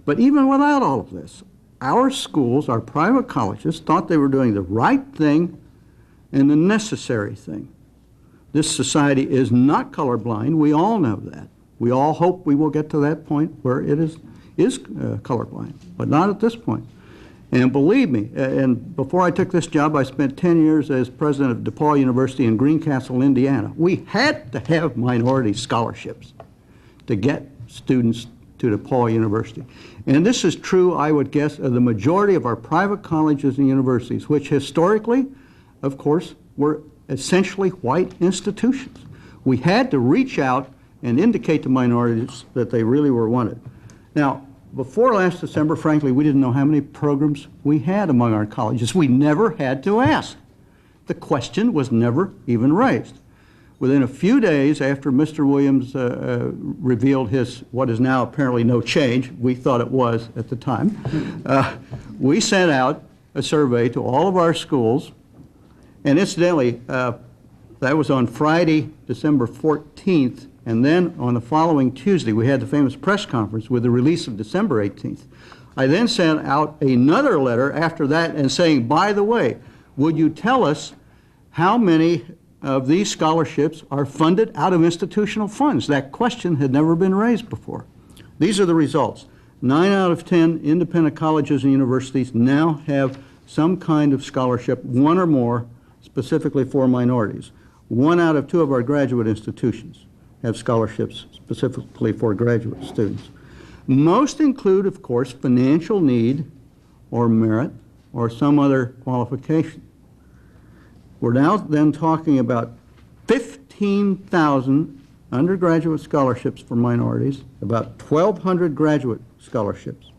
[SPEAKER 11] But even without all of this, our schools, our private colleges, thought they were doing the right thing and the necessary thing. This society is not colorblind. We all know that. We all hope we will get to that point where it is colorblind, but not at this point. And believe me, and before I took this job, I spent 10 years as president of DePaul University in Greencastle, Indiana. We had to have minority scholarships to get students to DePaul University. And this is true, I would guess, of the majority of our private colleges and universities, which historically, of course, were essentially white institutions. We had to reach out and indicate to minorities that they really were wanted. Now, before last December, frankly, we didn't know how many programs we had among our colleges. We never had to ask. The question was never even raised. Within a few days after Mr. Williams revealed his, what is now apparently no change, we thought it was at the time, we sent out a survey to all of our schools, and incidentally, that was on Friday, December 14th, and then on the following Tuesday, we had the famous press conference with the release of December 18th. I then sent out another letter after that and saying, by the way, would you tell us how many of these scholarships are funded out of institutional funds? That question had never been raised before. These are the results. 9 out of 10 independent colleges and universities now have some kind of scholarship, one or more, specifically for minorities. 1 out of 2 of our graduate institutions have scholarships specifically for graduate students. Most include, of course, financial need or merit or some other qualification. We're now then talking about 15,000 undergraduate scholarships for minorities, about 1,200 graduate scholarships.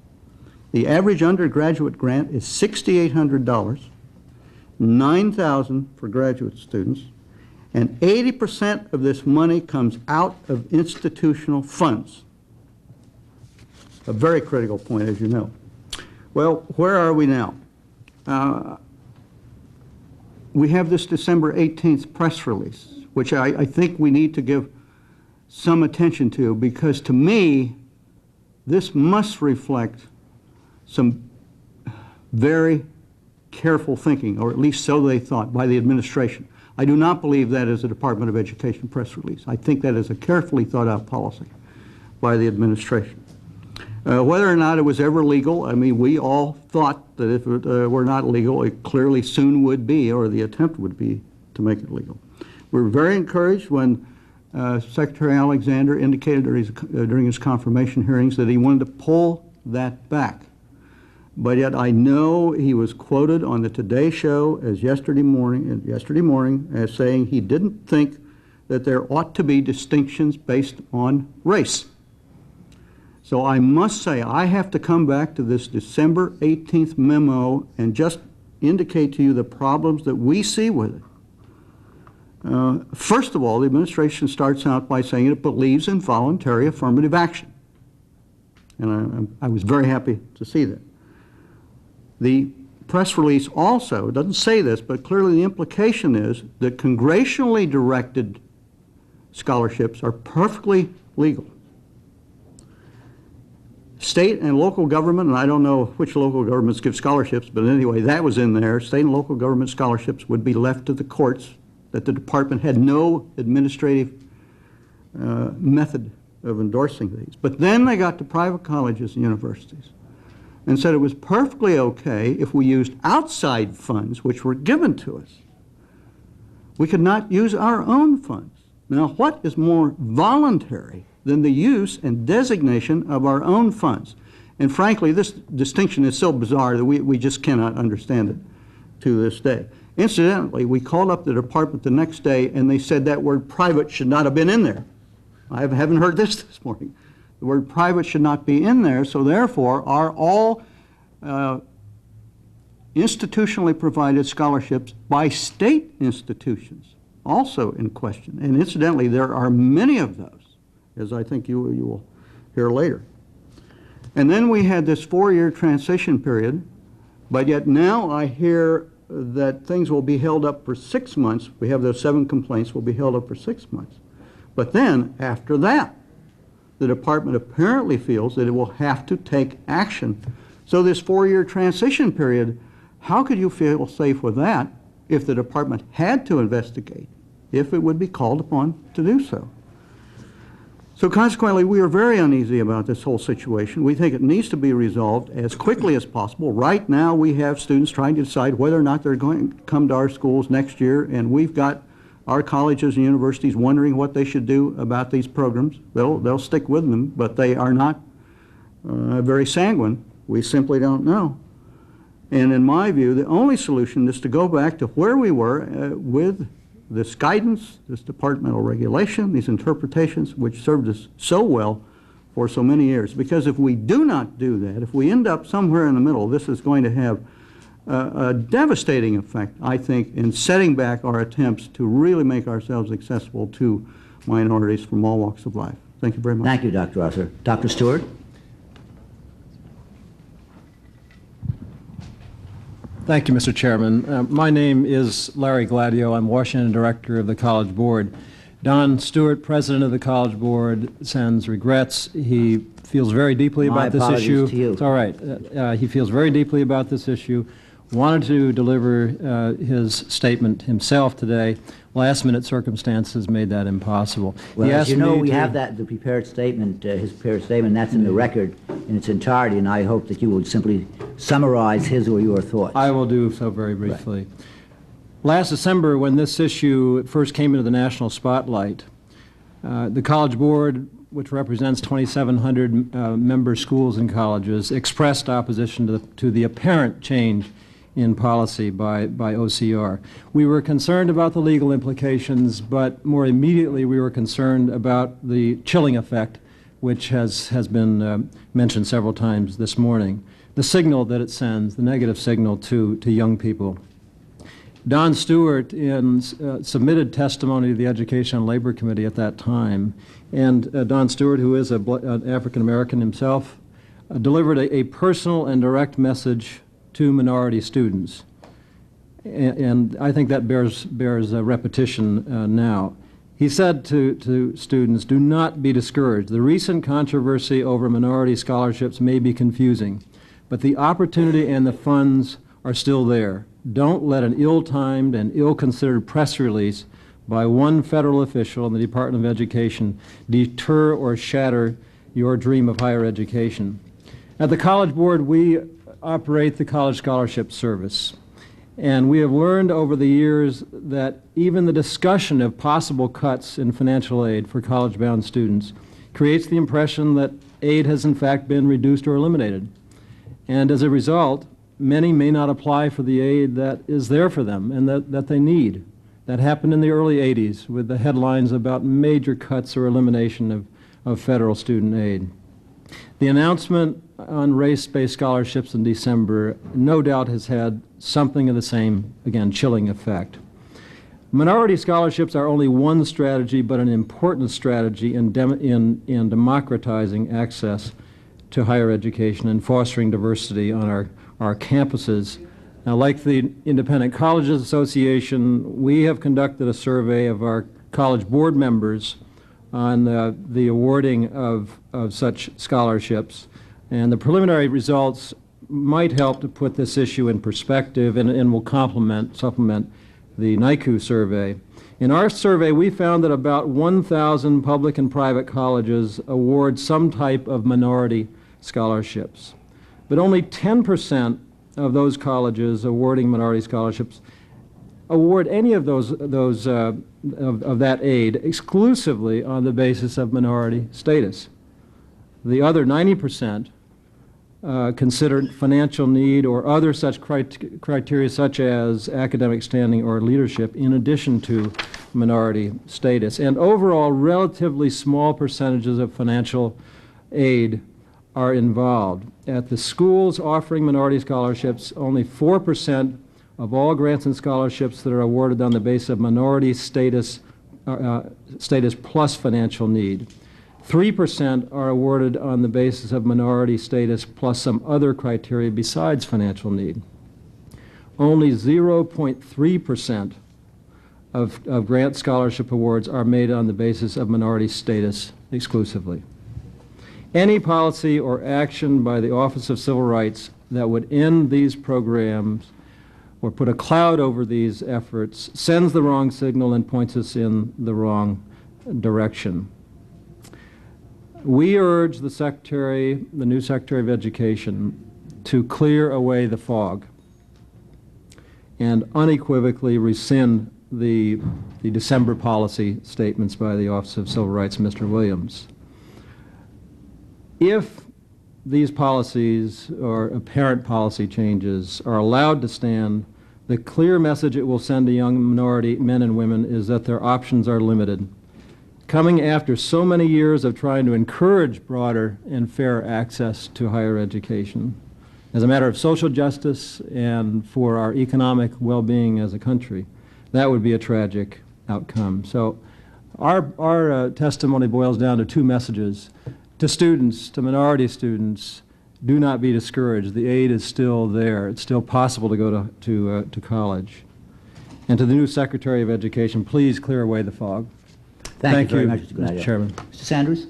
[SPEAKER 11] The average undergraduate grant is $6,800, 9,000 for graduate students, and 80% of this money comes out of institutional funds. A very critical point, as you know. Well, where are we now? We have this December 18th press release, which I think we need to give some attention to, because to me, this must reflect some very careful thinking, or at least so they thought, by the administration. I do not believe that is a Department of Education press release. I think that is a carefully thought out policy by the administration. Whether or not it was ever legal, I mean, we all thought that if it were not legal, it clearly soon would be, or the attempt would be to make it legal. We were very encouraged when Secretary Alexander indicated during his confirmation hearings that he wanted to pull that back. But yet I know he was quoted on the Today Show as yesterday morning as saying he didn't think that there ought to be distinctions based on race. So I must say, I have to come back to this December 18th memo and just indicate to you the problems that we see with it. First of all, the administration starts out by saying it believes in voluntary affirmative action. And I was very happy to see that. The press release also doesn't say this, but clearly the implication is that congressionally directed scholarships are perfectly legal. State and local government, and I don't know which local governments give scholarships, but anyway, that was in there. State and local government scholarships would be left to the courts, that the department had no administrative method of endorsing these. But then they got to private colleges and universities and said it was perfectly okay if we used outside funds which were given to us. We could not use our own funds. Now, what is more voluntary than the use and designation of our own funds? And frankly, this distinction is so bizarre that we just cannot understand it to this day. Incidentally, we called up the department the next day and they said that word private should not have been in there. I haven't heard this morning. The word private should not be in there, so therefore are all institutionally provided scholarships by state institutions also in question. And incidentally, there are many of those, as I think you will hear later. And then we had this 4-year transition period, but yet now I hear that things will be held up for 6 months. We have those 7 complaints will be held up for 6 months. But then, after that, the department apparently feels that it will have to take action. So this 4-year transition period, how could you feel safe with that if the department had to investigate, if it would be called upon to do so? So consequently, we are very uneasy about this whole situation. We think it needs to be resolved as quickly as possible. Right now, we have students trying to decide whether or not they're going to come to our schools next year, and we've got our colleges and universities wondering what they should do about these programs. They'll stick with them, but they are not very sanguine. We simply don't know. And in my view, the only solution is to go back to where we were with this guidance, this departmental regulation, these interpretations, which served us so well for so many years. Because if we do not do that, if we end up somewhere in the middle, this is going to have a devastating effect, I think, in setting back our attempts to really make ourselves accessible to minorities from all walks of life. Thank you very much.
[SPEAKER 1] Thank you, Dr. Arthur. Dr. Stewart?
[SPEAKER 12] Thank you, Mr. Chairman. My name is Larry Gladio. I'm Washington Director of the College Board. Don Stewart, President of the College Board, sends regrets. He feels very deeply about this issue.
[SPEAKER 1] My apologies to you.
[SPEAKER 12] It's all right. He feels very deeply about this issue. Wanted to deliver his statement himself today. Last-minute circumstances made that impossible.
[SPEAKER 1] Well,
[SPEAKER 12] He
[SPEAKER 1] as
[SPEAKER 12] asked
[SPEAKER 1] you know,
[SPEAKER 12] me
[SPEAKER 1] we
[SPEAKER 12] to-
[SPEAKER 1] have that, the prepared statement, his prepared statement, that's in the record in its entirety, and I hope that you will simply summarize his or your thoughts.
[SPEAKER 12] I will do so very briefly. Last December, when this issue first came into the national spotlight, the College Board, which represents 2,700 member schools and colleges, expressed opposition to the apparent change in policy by OCR. We were concerned about the legal implications, but more immediately we were concerned about the chilling effect, which has been mentioned several times this morning, the signal that it sends, the negative signal to young people. Don Stewart submitted testimony to the Education and Labor Committee at that time, and Don Stewart, who is an African American himself, delivered a personal and direct message to minority students, and I think that bears a repetition now. He said to students, "Do not be discouraged. The recent controversy over minority scholarships may be confusing, but the opportunity and the funds are still there. Don't let an ill-timed and ill-considered press release by one federal official in the Department of Education deter or shatter your dream of higher education." At the College Board, we operate the College Scholarship Service, and we have learned over the years that even the discussion of possible cuts in financial aid for college-bound students creates the impression that aid has in fact been reduced or eliminated. And as a result, many may not apply for the aid that is there for them and that they need. That happened in the early 80s with the headlines about major cuts or elimination of federal student aid. The announcement on race-based scholarships in December no doubt has had something of the same, again, chilling effect. Minority scholarships are only one strategy, but an important strategy in democratizing access to higher education and fostering diversity on our campuses. Now, like the Independent Colleges Association, we have conducted a survey of our College Board members on the awarding of such scholarships, and the preliminary results might help to put this issue in perspective and will supplement the NICU survey. In our survey, we found that about 1,000 public and private colleges award some type of minority scholarships, but only 10% of those colleges awarding minority scholarships award any of that aid exclusively on the basis of minority status. The other 90% consider financial need or other such criteria such as academic standing or leadership in addition to minority status. And overall, relatively small percentages of financial aid are involved. At the schools offering minority scholarships, only 4% of all grants and scholarships that are awarded on the basis of minority status plus financial need. 3% are awarded on the basis of minority status plus some other criteria besides financial need. Only 0.3% of grant scholarship awards are made on the basis of minority status exclusively. Any policy or action by the Office of Civil Rights that would end these programs or put a cloud over these efforts sends the wrong signal and points us in the wrong direction. We urge the new Secretary of Education, to clear away the fog and unequivocally rescind the December policy statements by the Office of Civil Rights, Mr. Williams. If these policies or apparent policy changes are allowed to stand, the clear message it will send to young minority men and women is that their options are limited. Coming after so many years of trying to encourage broader and fair access to higher education, as a matter of social justice and for our economic well-being as a country, that would be a tragic outcome. So our testimony boils down to two messages. To students, to minority students, do not be discouraged. The aid is still there. It's still possible to go to college. And to the new Secretary of Education, please clear away the fog.
[SPEAKER 1] Thank you very much,
[SPEAKER 12] Mr. Chairman.
[SPEAKER 1] Mr. Sanders?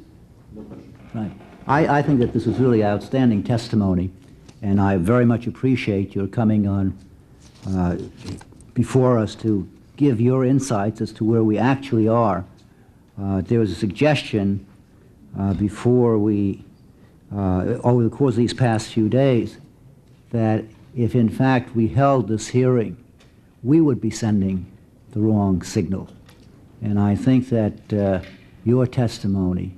[SPEAKER 1] Right. I think that this was really outstanding testimony, and I very much appreciate your coming on before us to give your insights as to where we actually are. There was a suggestion before we, over the course of these past few days, that if in fact we held this hearing, we would be sending the wrong signal. And I think that your testimony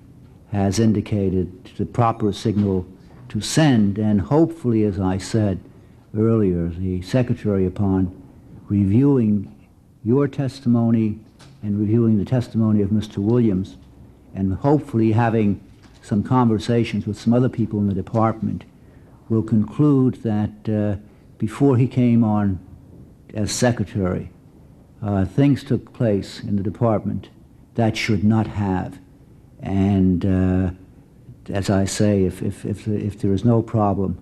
[SPEAKER 1] has indicated the proper signal to send, and hopefully, as I said earlier, the Secretary, upon reviewing your testimony and reviewing the testimony of Mr. Williams, and hopefully having some conversations with some other people in the department, will conclude that before he came on as Secretary, things took place in the department that should not have. And as I say, if there is no problem,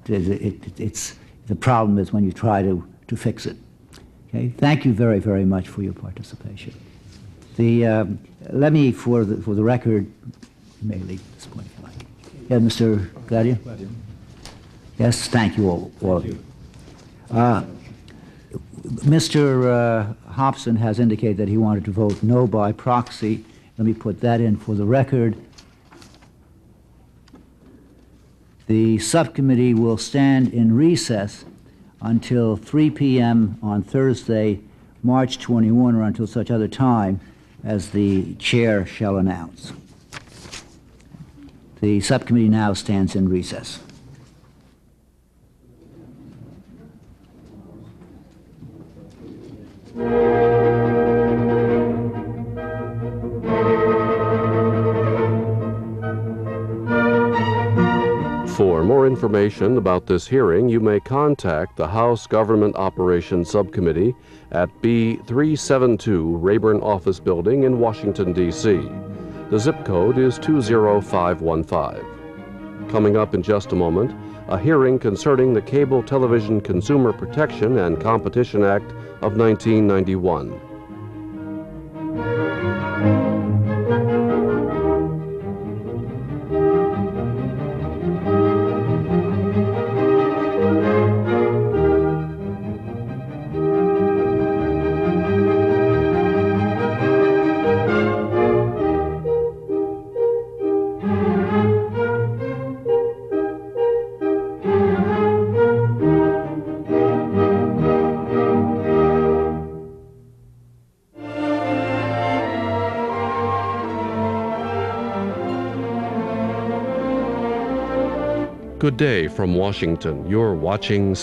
[SPEAKER 1] it's the problem is when you try to fix it. Okay. Thank you very, very much for your participation. Let me, for the record, you may leave at this point if you like. Yeah, Mr. Gladier? Yes, thank you all of you. Mr. Hobson has indicated that he wanted to vote no by proxy. Let me put that in for the record. The subcommittee will stand in recess until 3 p.m. on Thursday, March 21, or until such other time as the chair shall announce. The subcommittee now stands in recess.
[SPEAKER 13] For more information about this hearing, you may contact the House Government Operations Subcommittee at B372 Rayburn Office Building in Washington, D.C. The zip code is 20515. Coming up in just a moment, a hearing concerning the Cable Television Consumer Protection and Competition Act of 1991. Good day from Washington. You're watching